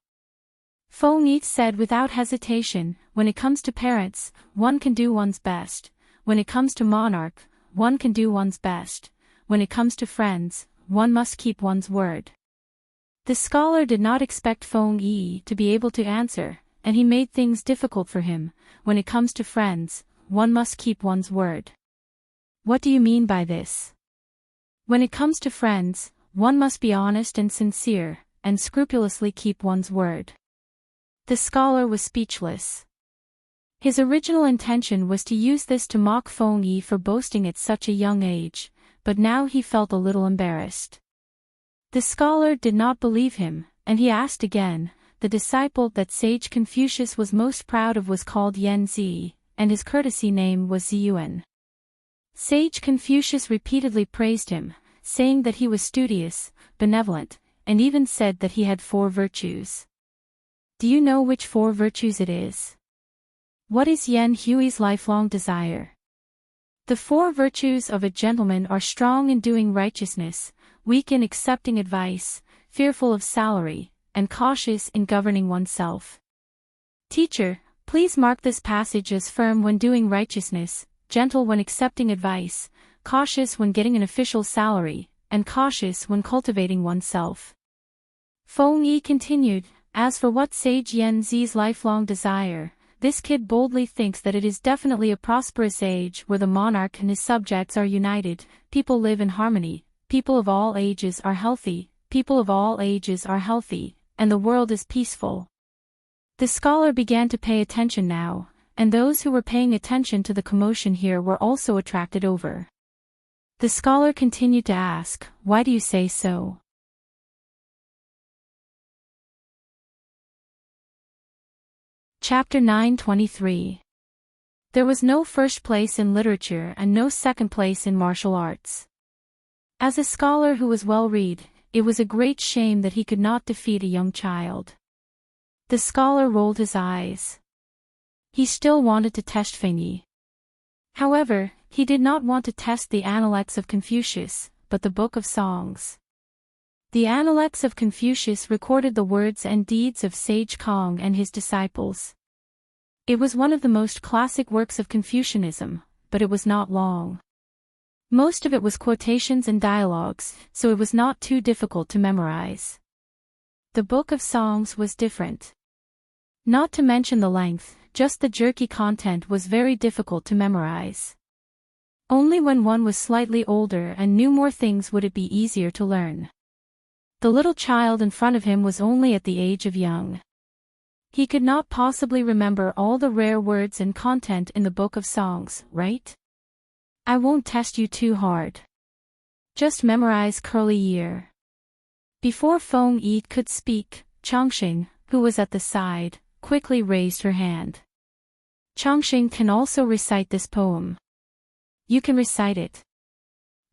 Feng Yi said without hesitation, when it comes to parents, one can do one's best. When it comes to monarch, one can do one's best. When it comes to friends, one must keep one's word. The scholar did not expect Feng Yi to be able to answer, and he made things difficult for him. When it comes to friends, one must keep one's word. What do you mean by this? When it comes to friends, one must be honest and sincere, and scrupulously keep one's word. The scholar was speechless. His original intention was to use this to mock Feng Yi for boasting at such a young age, but now he felt a little embarrassed. The scholar did not believe him, and he asked again. The disciple that sage Confucius was most proud of was called Yan Zi, and his courtesy name was Ziyuan. Sage Confucius repeatedly praised him, saying that he was studious, benevolent, and even said that he had 4 virtues. Do you know which 4 virtues it is? What is Yan Hui's lifelong desire? The 4 virtues of a gentleman are strong in doing righteousness, weak in accepting advice, fearful of salary, and cautious in governing oneself. Teacher, please mark this passage as firm when doing righteousness, gentle when accepting advice, cautious when getting an official salary, and cautious when cultivating oneself. Feng Yi continued, as for what sage Yan Zi's lifelong desire, this kid boldly thinks that it is definitely a prosperous age where the monarch and his subjects are united, people live in harmony, people of all ages are healthy, and the world is peaceful. The scholar began to pay attention now, and those who were paying attention to the commotion here were also attracted over. The scholar continued to ask, why do you say so? Chapter 9:23. There was no first place in literature and no second place in martial arts. As a scholar who was well-read, it was a great shame that he could not defeat a young child. The scholar rolled his eyes. He still wanted to test Feng Yi. However, he did not want to test the Analects of Confucius, but the Book of Songs. The Analects of Confucius recorded the words and deeds of Sage Kong and his disciples. It was one of the most classic works of Confucianism, but it was not long. Most of it was quotations and dialogues, so it was not too difficult to memorize. The Book of Songs was different. Not to mention the length, just the jerky content was very difficult to memorize. Only when one was slightly older and knew more things would it be easier to learn. The little child in front of him was only at the age of young. He could not possibly remember all the rare words and content in the Book of Songs, right? I won't test you too hard. Just memorize curly year. Before Feng Yi could speak, Chongqing, who was at the side, quickly raised her hand. Chongqing can also recite this poem. You can recite it.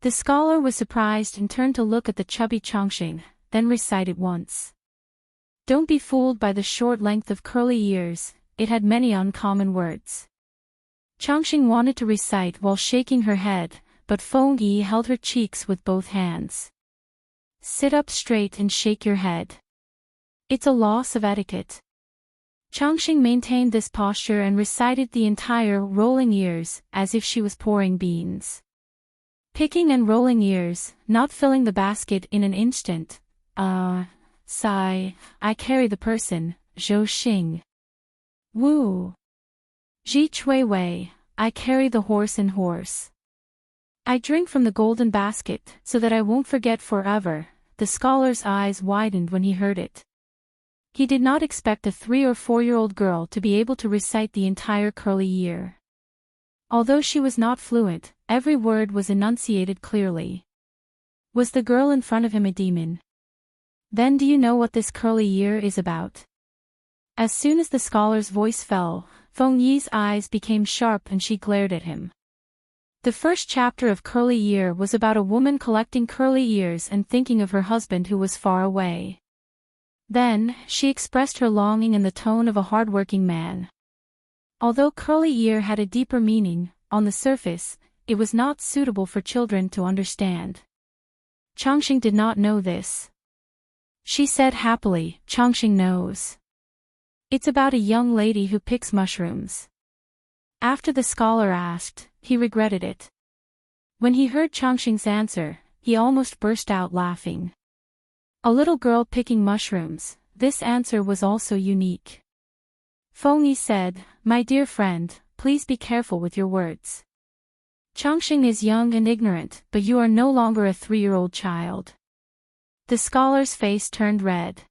The scholar was surprised and turned to look at the chubby Chongqing, then recite it once. Don't be fooled by the short length of curly years, it had many uncommon words. Chongqing wanted to recite while shaking her head, but Feng Yi held her cheeks with both hands. Sit up straight and shake your head. It's a loss of etiquette. Chongqing maintained this posture and recited the entire rolling ears as if she was pouring beans. Picking and rolling ears, not filling the basket in an instant. Sigh, I carry the person, Zhou Xing. Woo. Ji Chui Wei, I carry the horse and horse. I drink from the golden basket so that I won't forget forever. The scholar's eyes widened when he heard it. He did not expect a 3- or 4-year-old girl to be able to recite the entire curly year. Although she was not fluent, every word was enunciated clearly. Was the girl in front of him a demon? Then do you know what this curly year is about? As soon as the scholar's voice fell, Feng Yi's eyes became sharp and she glared at him. The first chapter of Curly Year was about a woman collecting curly ears and thinking of her husband who was far away. Then, she expressed her longing in the tone of a hard-working man. Although Curly Year had a deeper meaning, on the surface, it was not suitable for children to understand. Chongqing did not know this. She said happily, Chongqing knows. It's about a young lady who picks mushrooms. After the scholar asked, he regretted it. When he heard Chongqing's answer, he almost burst out laughing. A little girl picking mushrooms, this answer was also unique. Feng Yi said, my dear friend, please be careful with your words. Chongqing is young and ignorant, but you are no longer a 3-year-old child. The scholar's face turned red.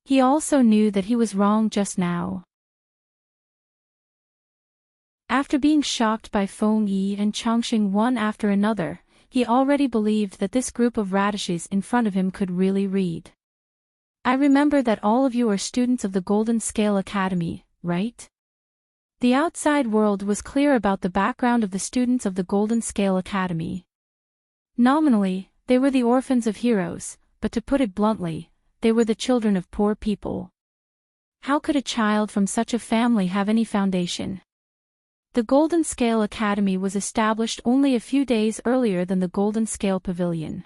He also knew that he was wrong just now. After being shocked by Feng Yi and Chongqing one after another, he already believed that this group of radishes in front of him could really read. I remember that all of you are students of the Golden Scale Academy, right? The outside world was clear about the background of the students of the Golden Scale Academy. Nominally, they were the orphans of heroes, but to put it bluntly, they were the children of poor people. How could a child from such a family have any foundation? The Golden Scale Academy was established only a few days earlier than the Golden Scale Pavilion.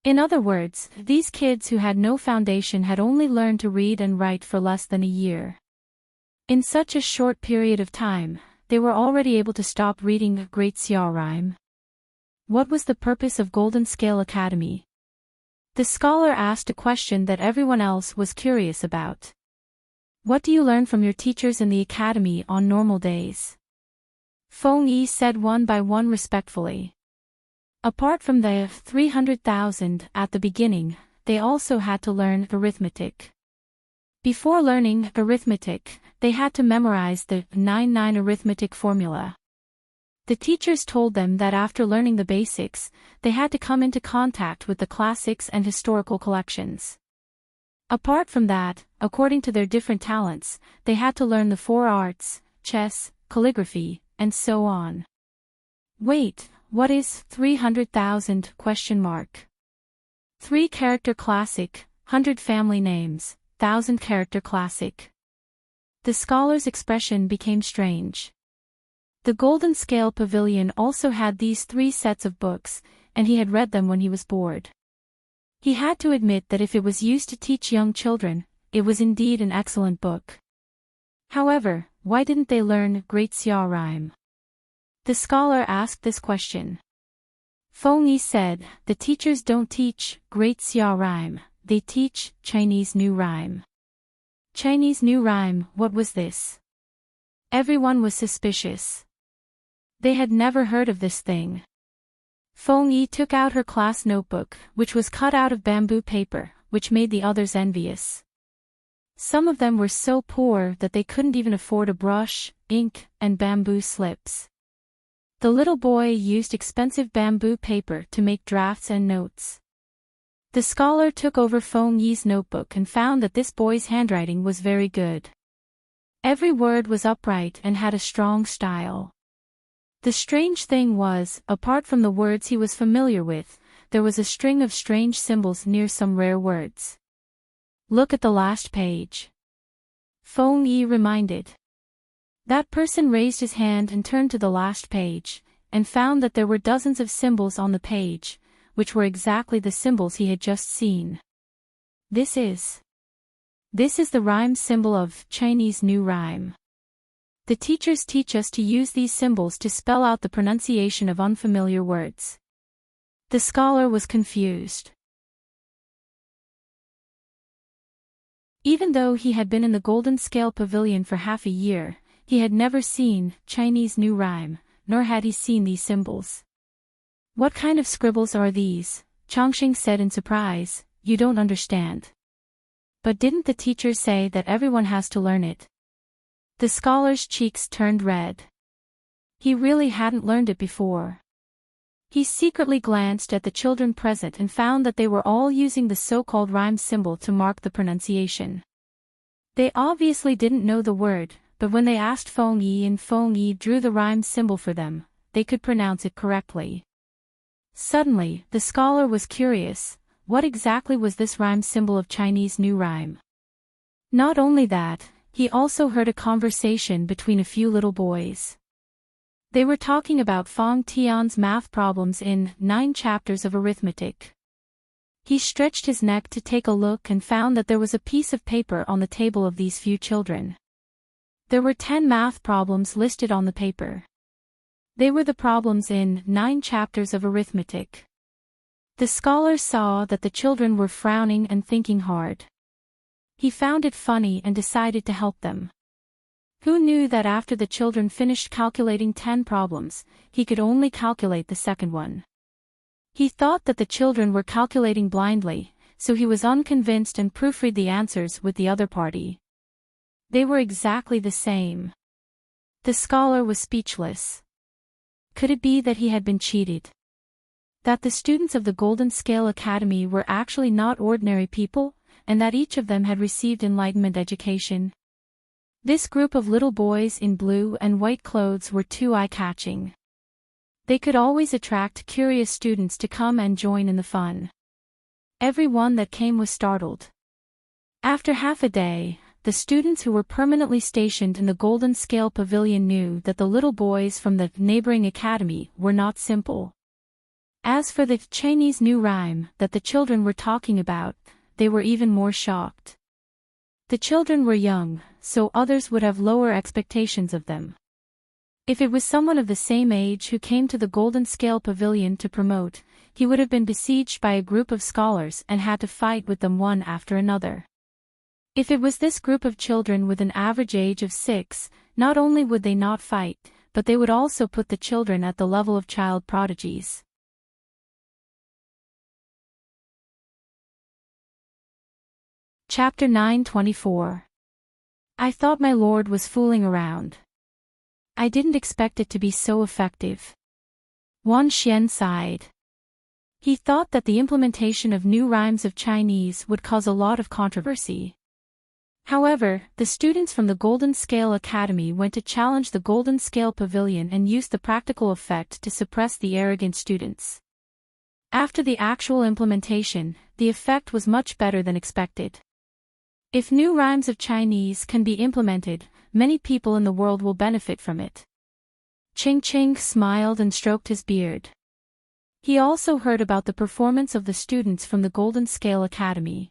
In other words, these kids who had no foundation had only learned to read and write for less than a year. In such a short period of time, they were already able to stop reading a great Xia rhyme. What was the purpose of Golden Scale Academy? The scholar asked a question that everyone else was curious about. What do you learn from your teachers in the academy on normal days? Feng Yi said one by one respectfully. Apart from the 300,000 at the beginning, they also had to learn arithmetic. Before learning arithmetic, they had to memorize the 9-9 arithmetic formula. The teachers told them that after learning the basics, they had to come into contact with the classics and historical collections. Apart from that, according to their different talents, they had to learn the 4 arts, chess, calligraphy, and so on. Wait, what is 300,000? 3-character classic, 100 family names, 1,000-character classic. The scholar's expression became strange. The Golden Scale Pavilion also had these 3 sets of books, and he had read them when he was bored. He had to admit that if it was used to teach young children, it was indeed an excellent book. However, why didn't they learn Great Xia rhyme? The scholar asked this question. Feng Yi said, the teachers don't teach Great Xia rhyme, they teach Chinese New Rhyme. Chinese New Rhyme, what was this? Everyone was suspicious. They had never heard of this thing. Feng Yi took out her class notebook, which was cut out of bamboo paper, which made the others envious. Some of them were so poor that they couldn't even afford a brush, ink, and bamboo slips. The little boy used expensive bamboo paper to make drafts and notes. The scholar took over Feng Yi's notebook and found that this boy's handwriting was very good. Every word was upright and had a strong style. The strange thing was, apart from the words he was familiar with, there was a string of strange symbols near some rare words. Look at the last page. Feng Yi reminded. That person raised his hand and turned to the last page, and found that there were dozens of symbols on the page, which were exactly the symbols he had just seen. This is the rhyme symbol of Chinese New Rhyme. The teachers teach us to use these symbols to spell out the pronunciation of unfamiliar words. The scholar was confused. Even though he had been in the Golden Scale Pavilion for half a year, he had never seen Chinese New Rhyme, nor had he seen these symbols. What kind of scribbles are these? Chongqing said in surprise. You don't understand. But didn't the teacher say that everyone has to learn it? The scholar's cheeks turned red. He really hadn't learned it before. He secretly glanced at the children present and found that they were all using the so-called rhyme symbol to mark the pronunciation. They obviously didn't know the word, but when they asked Feng Yi and Feng Yi drew the rhyme symbol for them, they could pronounce it correctly. Suddenly, the scholar was curious, what exactly was this rhyme symbol of Chinese New Rhyme? Not only that, he also heard a conversation between a few little boys. They were talking about Fang Tian's math problems in 9 chapters of arithmetic. He stretched his neck to take a look and found that there was a piece of paper on the table of these few children. There were 10 math problems listed on the paper. They were the problems in 9 chapters of arithmetic. The scholar saw that the children were frowning and thinking hard. He found it funny and decided to help them. Who knew that after the children finished calculating 10 problems, he could only calculate the second one? He thought that the children were calculating blindly, so he was unconvinced and proofread the answers with the other party. They were exactly the same. The scholar was speechless. Could it be that he had been cheated? That the students of the Golden Scale Academy were actually not ordinary people, and that each of them had received enlightenment education. This group of little boys in blue and white clothes were too eye-catching. They could always attract curious students to come and join in the fun. Everyone that came was startled. After half a day, the students who were permanently stationed in the Golden Scale Pavilion knew that the little boys from the neighboring academy were not simple. As for the Chinese new rhyme that the children were talking about, they were even more shocked. The children were young, so others would have lower expectations of them. If it was someone of the same age who came to the Golden Scale Pavilion to promote, he would have been besieged by a group of scholars and had to fight with them one after another. If it was this group of children with an average age of 6, not only would they not fight, but they would also put the children at the level of child prodigies. Chapter 9:24. I thought my lord was fooling around. I didn't expect it to be so effective. Wan Xian sighed. He thought that the implementation of new rhymes of Chinese would cause a lot of controversy. However, the students from the Golden Scale Academy went to challenge the Golden Scale Pavilion and used the practical effect to suppress the arrogant students. After the actual implementation, the effect was much better than expected. If new rhymes of Chinese can be implemented, many people in the world will benefit from it. Ching Ching smiled and stroked his beard. He also heard about the performance of the students from the Golden Scale Academy.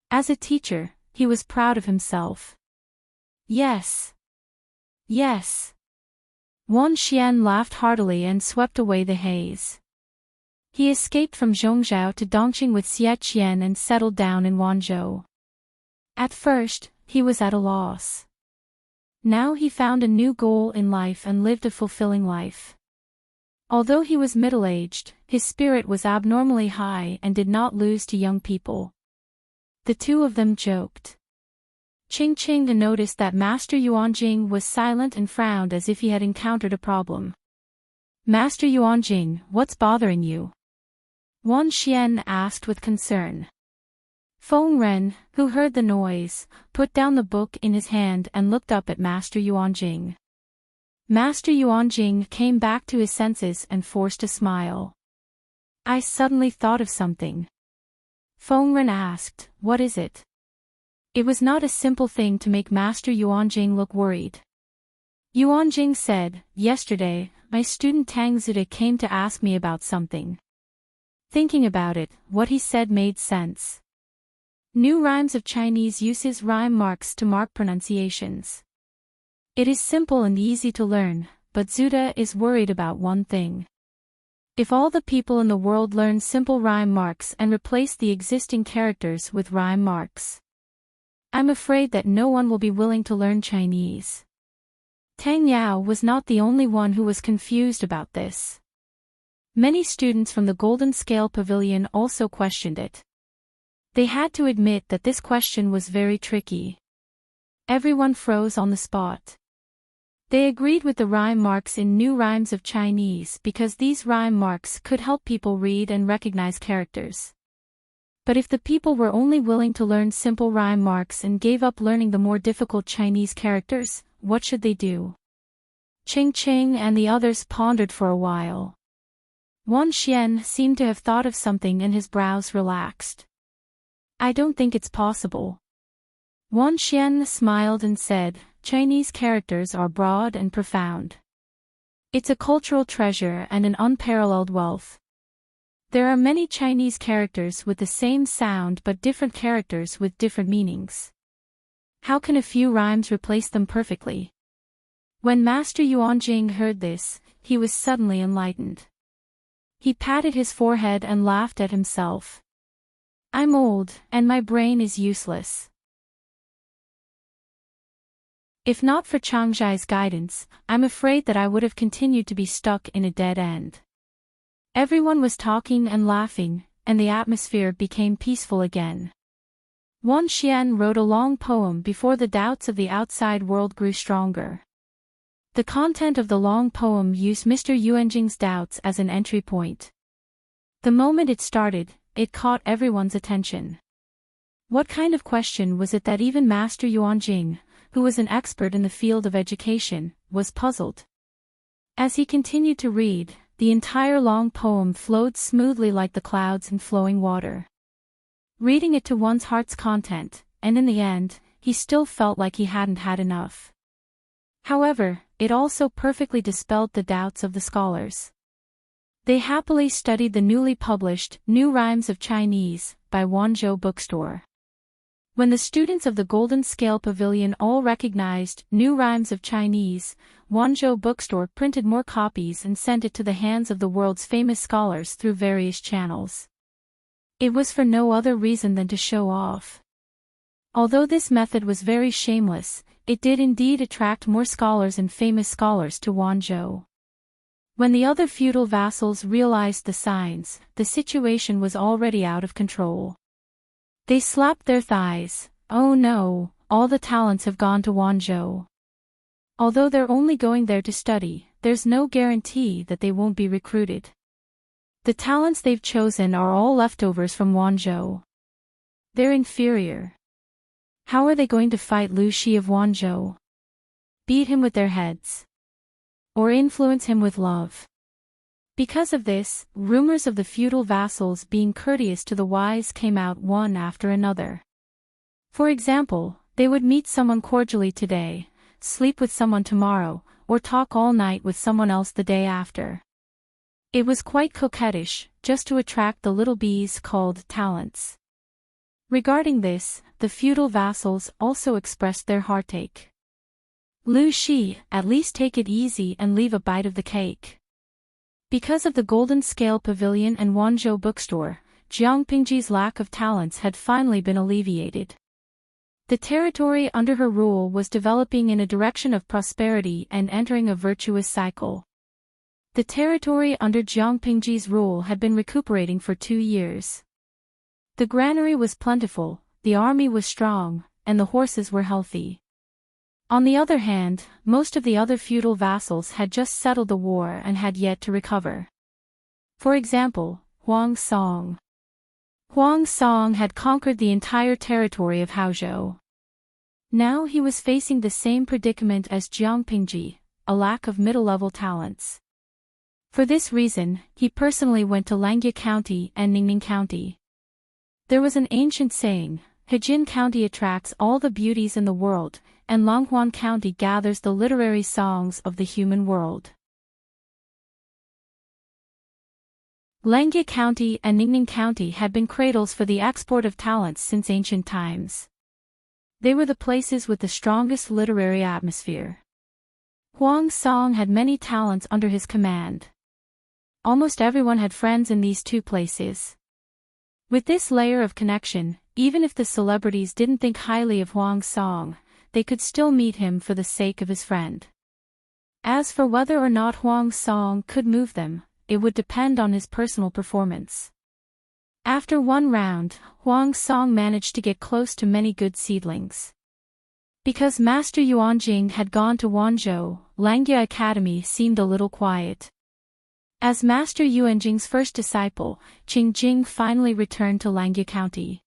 As a teacher, he was proud of himself. Yes. Yes. Wan Xian laughed heartily and swept away the haze. He escaped from Zhongzhou to Dongqing with Xie Qian and settled down in Wanzhou. At first, he was at a loss. Now he found a new goal in life and lived a fulfilling life. Although he was middle-aged, his spirit was abnormally high and did not lose to young people. The two of them joked. Ching Ching noticed that Master Yuanjing was silent and frowned as if he had encountered a problem. Master Yuanjing, what's bothering you? Wan Xian asked with concern. Feng Ren, who heard the noise, put down the book in his hand and looked up at Master Yuanjing. Master Yuanjing came back to his senses and forced a smile. I suddenly thought of something. Feng Ren asked, what is it? It was not a simple thing to make Master Yuanjing look worried. Yuanjing said, yesterday, my student Tang Zuda came to ask me about something. Thinking about it, what he said made sense. New rhymes of Chinese uses rhyme marks to mark pronunciations. It is simple and easy to learn, but Zuda is worried about one thing. If all the people in the world learn simple rhyme marks and replace the existing characters with rhyme marks, I'm afraid that no one will be willing to learn Chinese. Tang Yao was not the only one who was confused about this. Many students from the Golden Scale Pavilion also questioned it. They had to admit that this question was very tricky. Everyone froze on the spot. They agreed with the rhyme marks in new rhymes of Chinese because these rhyme marks could help people read and recognize characters. But if the people were only willing to learn simple rhyme marks and gave up learning the more difficult Chinese characters, what should they do? Ching Ching and the others pondered for a while. Wan Xian seemed to have thought of something and his brows relaxed. I don't think it's possible. Wan Xian smiled and said, Chinese characters are broad and profound. It's a cultural treasure and an unparalleled wealth. There are many Chinese characters with the same sound but different characters with different meanings. How can a few rhymes replace them perfectly? When Master Yuanjing heard this, he was suddenly enlightened. He patted his forehead and laughed at himself. I'm old, and my brain is useless. If not for Changzhai's guidance, I'm afraid that I would have continued to be stuck in a dead end. Everyone was talking and laughing, and the atmosphere became peaceful again. Wan Xian wrote a long poem before the doubts of the outside world grew stronger. The content of the long poem used Mr. Yuanjing's doubts as an entry point. The moment it started, it caught everyone's attention. What kind of question was it that even Master Yuanjing, who was an expert in the field of education, was puzzled? As he continued to read, the entire long poem flowed smoothly like the clouds in flowing water. Reading it to one's heart's content, and in the end, he still felt like he hadn't had enough. However, it also perfectly dispelled the doubts of the scholars. They happily studied the newly published New Rhymes of Chinese by Wanzhou Bookstore. When the students of the Golden Scale Pavilion all recognized New Rhymes of Chinese, Wanzhou Bookstore printed more copies and sent it to the hands of the world's famous scholars through various channels. It was for no other reason than to show off. Although this method was very shameless, it did indeed attract more scholars and famous scholars to Wanzhou. When the other feudal vassals realized the signs, the situation was already out of control. They slapped their thighs. Oh no, all the talents have gone to Wanzhou. Although they're only going there to study, there's no guarantee that they won't be recruited. The talents they've chosen are all leftovers from Wanzhou. They're inferior. How are they going to fight Lu Shi of Wanzhou? Beat him with their heads? Or influence him with love? Because of this, rumors of the feudal vassals being courteous to the wise came out one after another. For example, they would meet someone cordially today, sleep with someone tomorrow, or talk all night with someone else the day after. It was quite coquettish, just to attract the little bees called talents. Regarding this, the feudal vassals also expressed their heartache. Lu Shi, at least take it easy and leave a bite of the cake. Because of the Golden Scale Pavilion and Wanzhou Bookstore, Jiang Pingji's lack of talents had finally been alleviated. The territory under her rule was developing in a direction of prosperity and entering a virtuous cycle. The territory under Jiang Pingji's rule had been recuperating for 2 years. The granary was plentiful, the army was strong, and the horses were healthy. On the other hand, most of the other feudal vassals had just settled the war and had yet to recover. For example, Huang Song. Huang Song had conquered the entire territory of Haozhou. Now he was facing the same predicament as Jiang Pingji, a lack of middle-level talents. For this reason, he personally went to Langjie County and Ningning County. There was an ancient saying, Hejin County attracts all the beauties in the world, and Longhuan County gathers the literary songs of the human world. Langjie County and Ningning County had been cradles for the export of talents since ancient times. They were the places with the strongest literary atmosphere. Huang Song had many talents under his command. Almost everyone had friends in these two places. With this layer of connection, even if the celebrities didn't think highly of Huang Song, they could still meet him for the sake of his friend. As for whether or not Huang Song could move them, it would depend on his personal performance. After one round, Huang Song managed to get close to many good seedlings. Because Master Yuanjing had gone to Wanzhou, Langjie Academy seemed a little quiet. As Master Yuanjing's first disciple, Qingjing finally returned to Langjie County.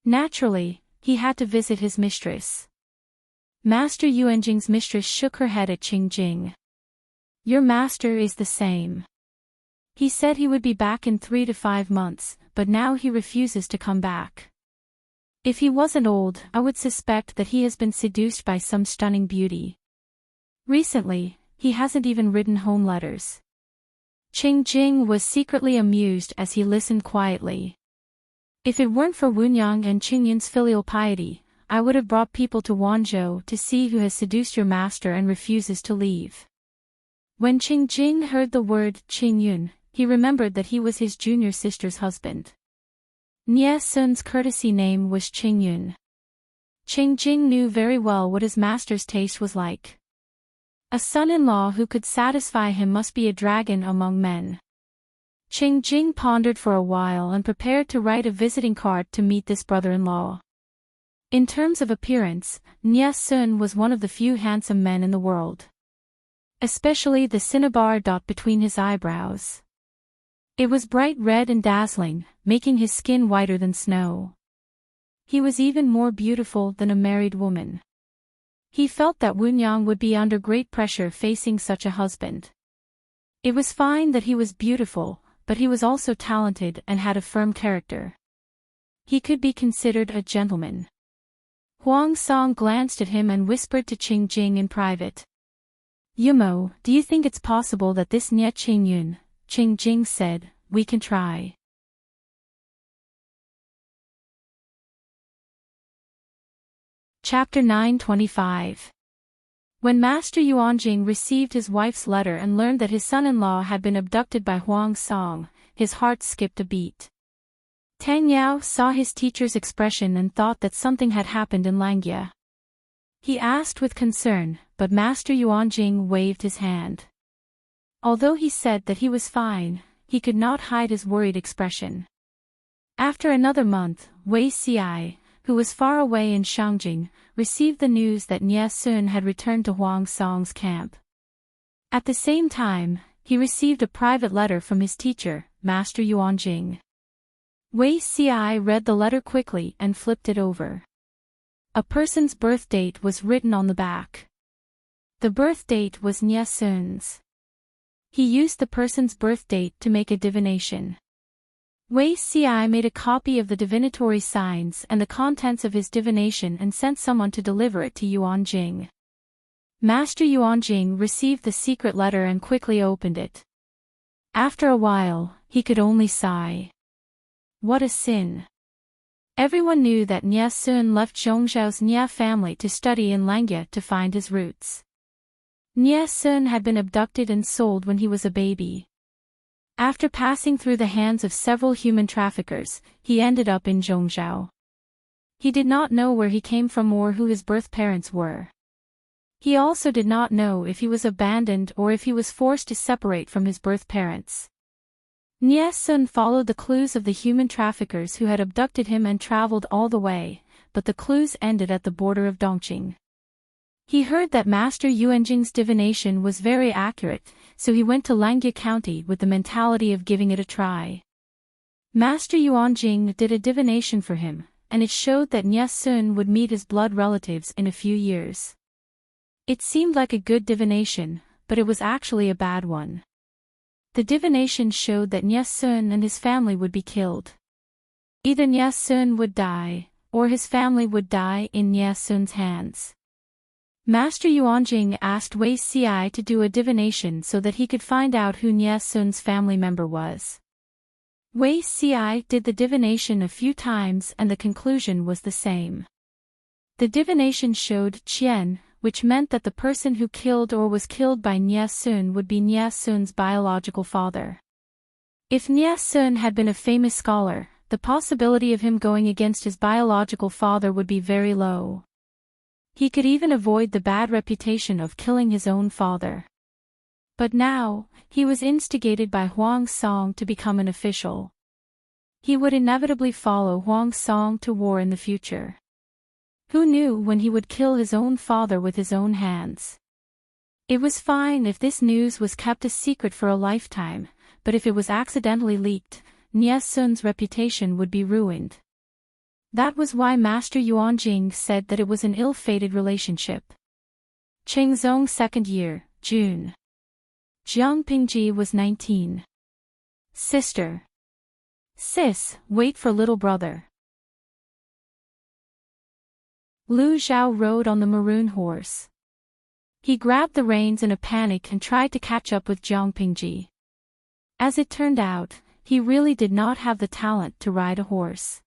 Naturally, he had to visit his mistress. Master Yuanjing's mistress shook her head at Qingjing. Your master is the same. He said he would be back in 3 to 5 months, but now he refuses to come back. If he wasn't old, I would suspect that he has been seduced by some stunning beauty. Recently, he hasn't even written home letters. Qingjing was secretly amused as he listened quietly. If it weren't for Wunyang and Qingyun's filial piety, I would have brought people to Wanzhou to see who has seduced your master and refuses to leave. When Qingjing heard the word Qingyun, he remembered that he was his junior sister's husband. Nie Sun's courtesy name was Qingyun. Qingjing knew very well what his master's taste was like. A son-in-law who could satisfy him must be a dragon among men. Qingjing pondered for a while and prepared to write a visiting card to meet this brother-in-law. In terms of appearance, Nie Sun was one of the few handsome men in the world. Especially the cinnabar dot between his eyebrows. It was bright red and dazzling, making his skin whiter than snow. He was even more beautiful than a married woman. He felt that Woonyang would be under great pressure facing such a husband. It was fine that he was beautiful, but he was also talented and had a firm character. He could be considered a gentleman. Huang Song glanced at him and whispered to Qing Jing in private. Yumo, do you think it's possible that this Nye Qingyun? Qing Jing said, we can try. Chapter 925. When Master Yuanjing received his wife's letter and learned that his son-in-law had been abducted by Huang Song, his heart skipped a beat. Tang Yao saw his teacher's expression and thought that something had happened in Langya. He asked with concern, but Master Yuanjing waved his hand. Although he said that he was fine, he could not hide his worried expression. After another month, Wei Xi, who was far away in Shangjing, received the news that Nye Sun had returned to Huang Song's camp. At the same time, he received a private letter from his teacher, Master Yuanjing. Wei Xi read the letter quickly and flipped it over. A person's birth date was written on the back. The birth date was Nye Sun's. He used the person's birth date to make a divination. Wei Xi made a copy of the divinatory signs and the contents of his divination and sent someone to deliver it to Yuanjing. Master Yuanjing received the secret letter and quickly opened it. After a while, he could only sigh. What a sin! Everyone knew that Nye Sun left Zhongzhao's Nye family to study in Langya to find his roots. Nye Sun had been abducted and sold when he was a baby. After passing through the hands of several human traffickers, he ended up in Zhongzhao. He did not know where he came from or who his birth parents were. He also did not know if he was abandoned or if he was forced to separate from his birth parents. Nye Sun followed the clues of the human traffickers who had abducted him and traveled all the way, but the clues ended at the border of Dongqing. He heard that Master Yuanjing's divination was very accurate, so he went to Langya County with the mentality of giving it a try. Master Yuanjing did a divination for him, and it showed that Nye Sun would meet his blood relatives in a few years. It seemed like a good divination, but it was actually a bad one. The divination showed that Nye Sun and his family would be killed. Either Nye Sun would die, or his family would die in Nye Sun's hands. Master Yuanjing asked Wei Xi to do a divination so that he could find out who Nye Sun's family member was. Wei Xi did the divination a few times and the conclusion was the same. The divination showed Qian, which meant that the person who killed or was killed by Nye Sun would be Nye Sun's biological father. If Nye Sun had been a famous scholar, the possibility of him going against his biological father would be very low. He could even avoid the bad reputation of killing his own father. But now, he was instigated by Huang Song to become an official. He would inevitably follow Huang Song to war in the future. Who knew when he would kill his own father with his own hands? It was fine if this news was kept a secret for a lifetime, but if it was accidentally leaked, Nye Sun's reputation would be ruined. That was why Master Yuanjing said that it was an ill-fated relationship. Chengzong's second year, June. Jiang Pingji was 19. Sister. Sis, wait for little brother. Lu Zhao rode on the maroon horse. He grabbed the reins in a panic and tried to catch up with Jiang Pingji. As it turned out, he really did not have the talent to ride a horse.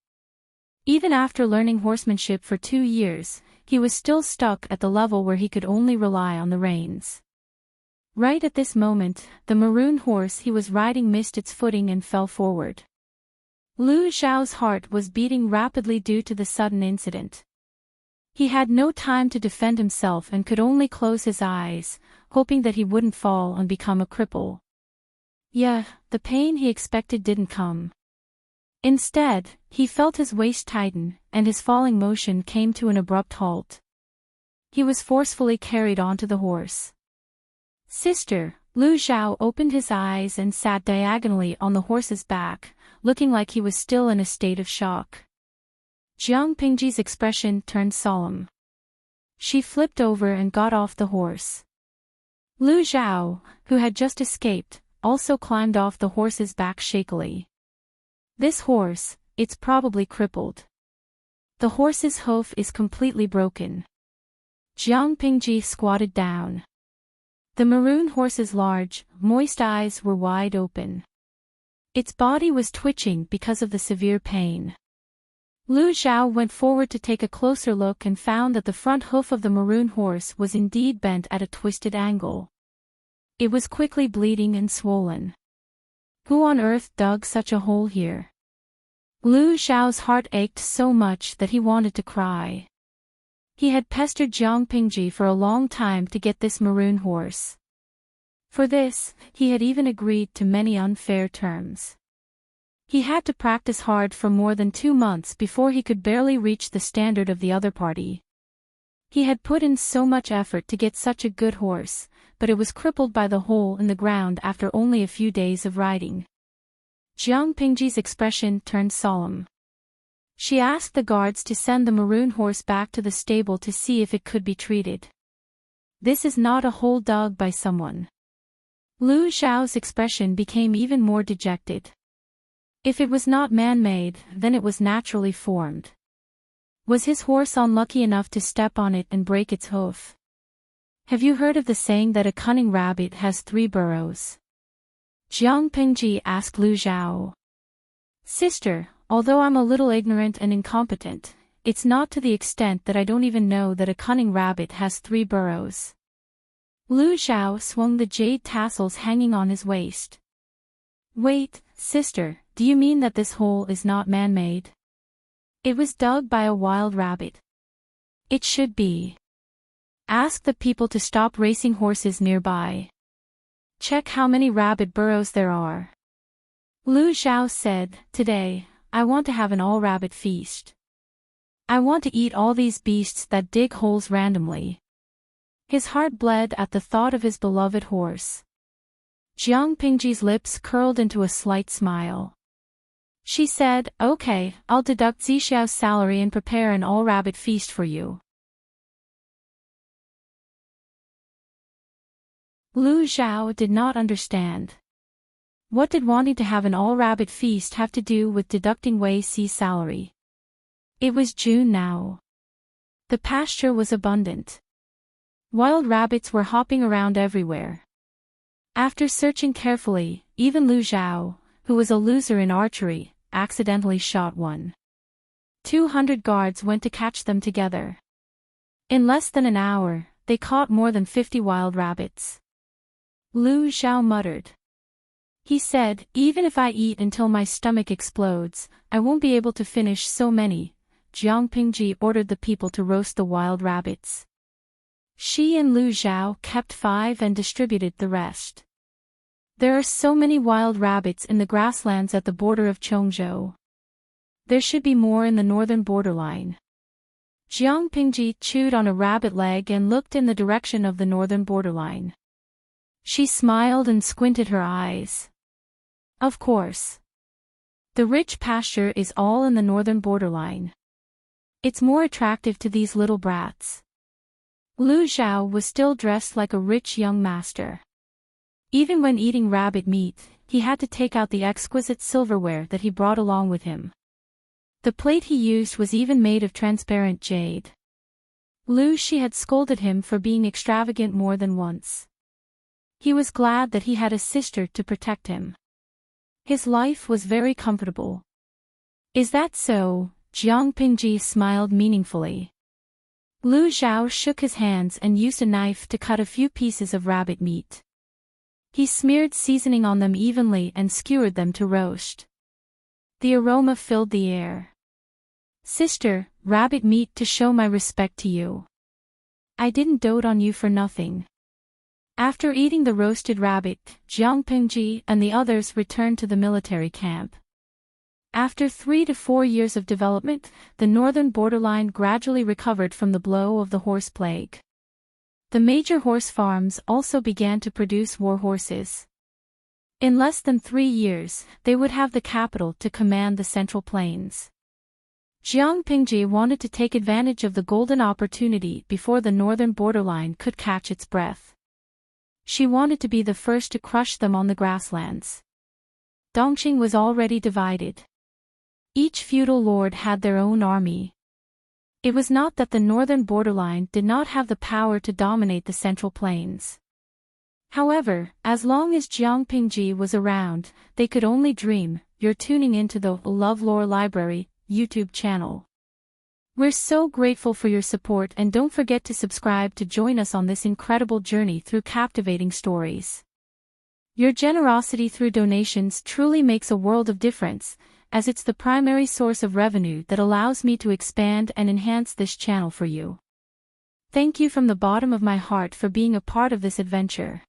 Even after learning horsemanship for 2 years, he was still stuck at the level where he could only rely on the reins. Right at this moment, the maroon horse he was riding missed its footing and fell forward. Lu Zhao's heart was beating rapidly due to the sudden incident. He had no time to defend himself and could only close his eyes, hoping that he wouldn't fall and become a cripple. Yeah, the pain he expected didn't come. Instead, he felt his waist tighten, and his falling motion came to an abrupt halt. He was forcefully carried onto the horse. Sister, Lu Xiao opened his eyes and sat diagonally on the horse's back, looking like he was still in a state of shock. Jiang Pingji's expression turned solemn. She flipped over and got off the horse. Lu Xiao, who had just escaped, also climbed off the horse's back shakily. This horse, it's probably crippled. The horse's hoof is completely broken. Jiang Pingji squatted down. The maroon horse's large, moist eyes were wide open. Its body was twitching because of the severe pain. Lu Xiao went forward to take a closer look and found that the front hoof of the maroon horse was indeed bent at a twisted angle. It was quickly bleeding and swollen. Who on earth dug such a hole here? Lu Xiao's heart ached so much that he wanted to cry. He had pestered Jiang Pingji for a long time to get this maroon horse. For this, he had even agreed to many unfair terms. He had to practice hard for more than 2 months before he could barely reach the standard of the other party. He had put in so much effort to get such a good horse, but it was crippled by the hole in the ground after only a few days of riding. Jiang Pingji's expression turned solemn. She asked the guards to send the maroon horse back to the stable to see if it could be treated. This is not a hole dug by someone. Lu Xiao's expression became even more dejected. If it was not man-made, then it was naturally formed. Was his horse unlucky enough to step on it and break its hoof? Have you heard of the saying that a cunning rabbit has 3 burrows? Jiang Pingji asked Lu Xiao. Sister, although I'm a little ignorant and incompetent, it's not to the extent that I don't even know that a cunning rabbit has 3 burrows. Lu Xiao swung the jade tassels hanging on his waist. Wait, sister, do you mean that this hole is not man-made? It was dug by a wild rabbit. It should be. Ask the people to stop racing horses nearby. Check how many rabbit burrows there are. Lu Xiao said, Today, I want to have an all-rabbit feast. I want to eat all these beasts that dig holes randomly. His heart bled at the thought of his beloved horse. Jiang Pingji's lips curled into a slight smile. She said, Okay, I'll deduct Zixiao's salary and prepare an all-rabbit feast for you. Lu Xiao did not understand. What did wanting to have an all-rabbit feast have to do with deducting Wei Xi's salary? It was June now. The pasture was abundant. Wild rabbits were hopping around everywhere. After searching carefully, even Lu Xiao, who was a loser in archery, accidentally shot one. 200 guards went to catch them together. In less than an hour, they caught more than 50 wild rabbits. Lu Xiao muttered. He said, Even if I eat until my stomach explodes, I won't be able to finish so many. Jiang Pingji ordered the people to roast the wild rabbits. She and Lu Xiao kept 5 and distributed the rest. There are so many wild rabbits in the grasslands at the border of Chongzhou. There should be more in the northern borderline. Jiang Pingji chewed on a rabbit leg and looked in the direction of the northern borderline. She smiled and squinted her eyes. Of course. The rich pasture is all in the northern borderline. It's more attractive to these little brats. Lu Xiao was still dressed like a rich young master. Even when eating rabbit meat, he had to take out the exquisite silverware that he brought along with him. The plate he used was even made of transparent jade. Lu Xi had scolded him for being extravagant more than once. He was glad that he had a sister to protect him. His life was very comfortable. Is that so? Jiang Pingji smiled meaningfully. Lu Xiao shook his hands and used a knife to cut a few pieces of rabbit meat. He smeared seasoning on them evenly and skewered them to roast. The aroma filled the air. Sister, rabbit meat to show my respect to you. I didn't dote on you for nothing. After eating the roasted rabbit, Jiang Pingji and the others returned to the military camp. After 3 to 4 years of development, the northern borderline gradually recovered from the blow of the horse plague. The major horse farms also began to produce war horses. In less than 3 years, they would have the capital to command the Central Plains. Jiang Pingji wanted to take advantage of the golden opportunity before the northern borderline could catch its breath. She wanted to be the first to crush them on the grasslands. Dongqing was already divided. Each feudal lord had their own army. It was not that the northern borderline did not have the power to dominate the Central Plains. However, as long as Jiang Pingji was around, they could only dream. You're tuning into the LoveLore Library YouTube channel. We're so grateful for your support, and don't forget to subscribe to join us on this incredible journey through captivating stories. Your generosity through donations truly makes a world of difference, as it's the primary source of revenue that allows me to expand and enhance this channel for you. Thank you from the bottom of my heart for being a part of this adventure.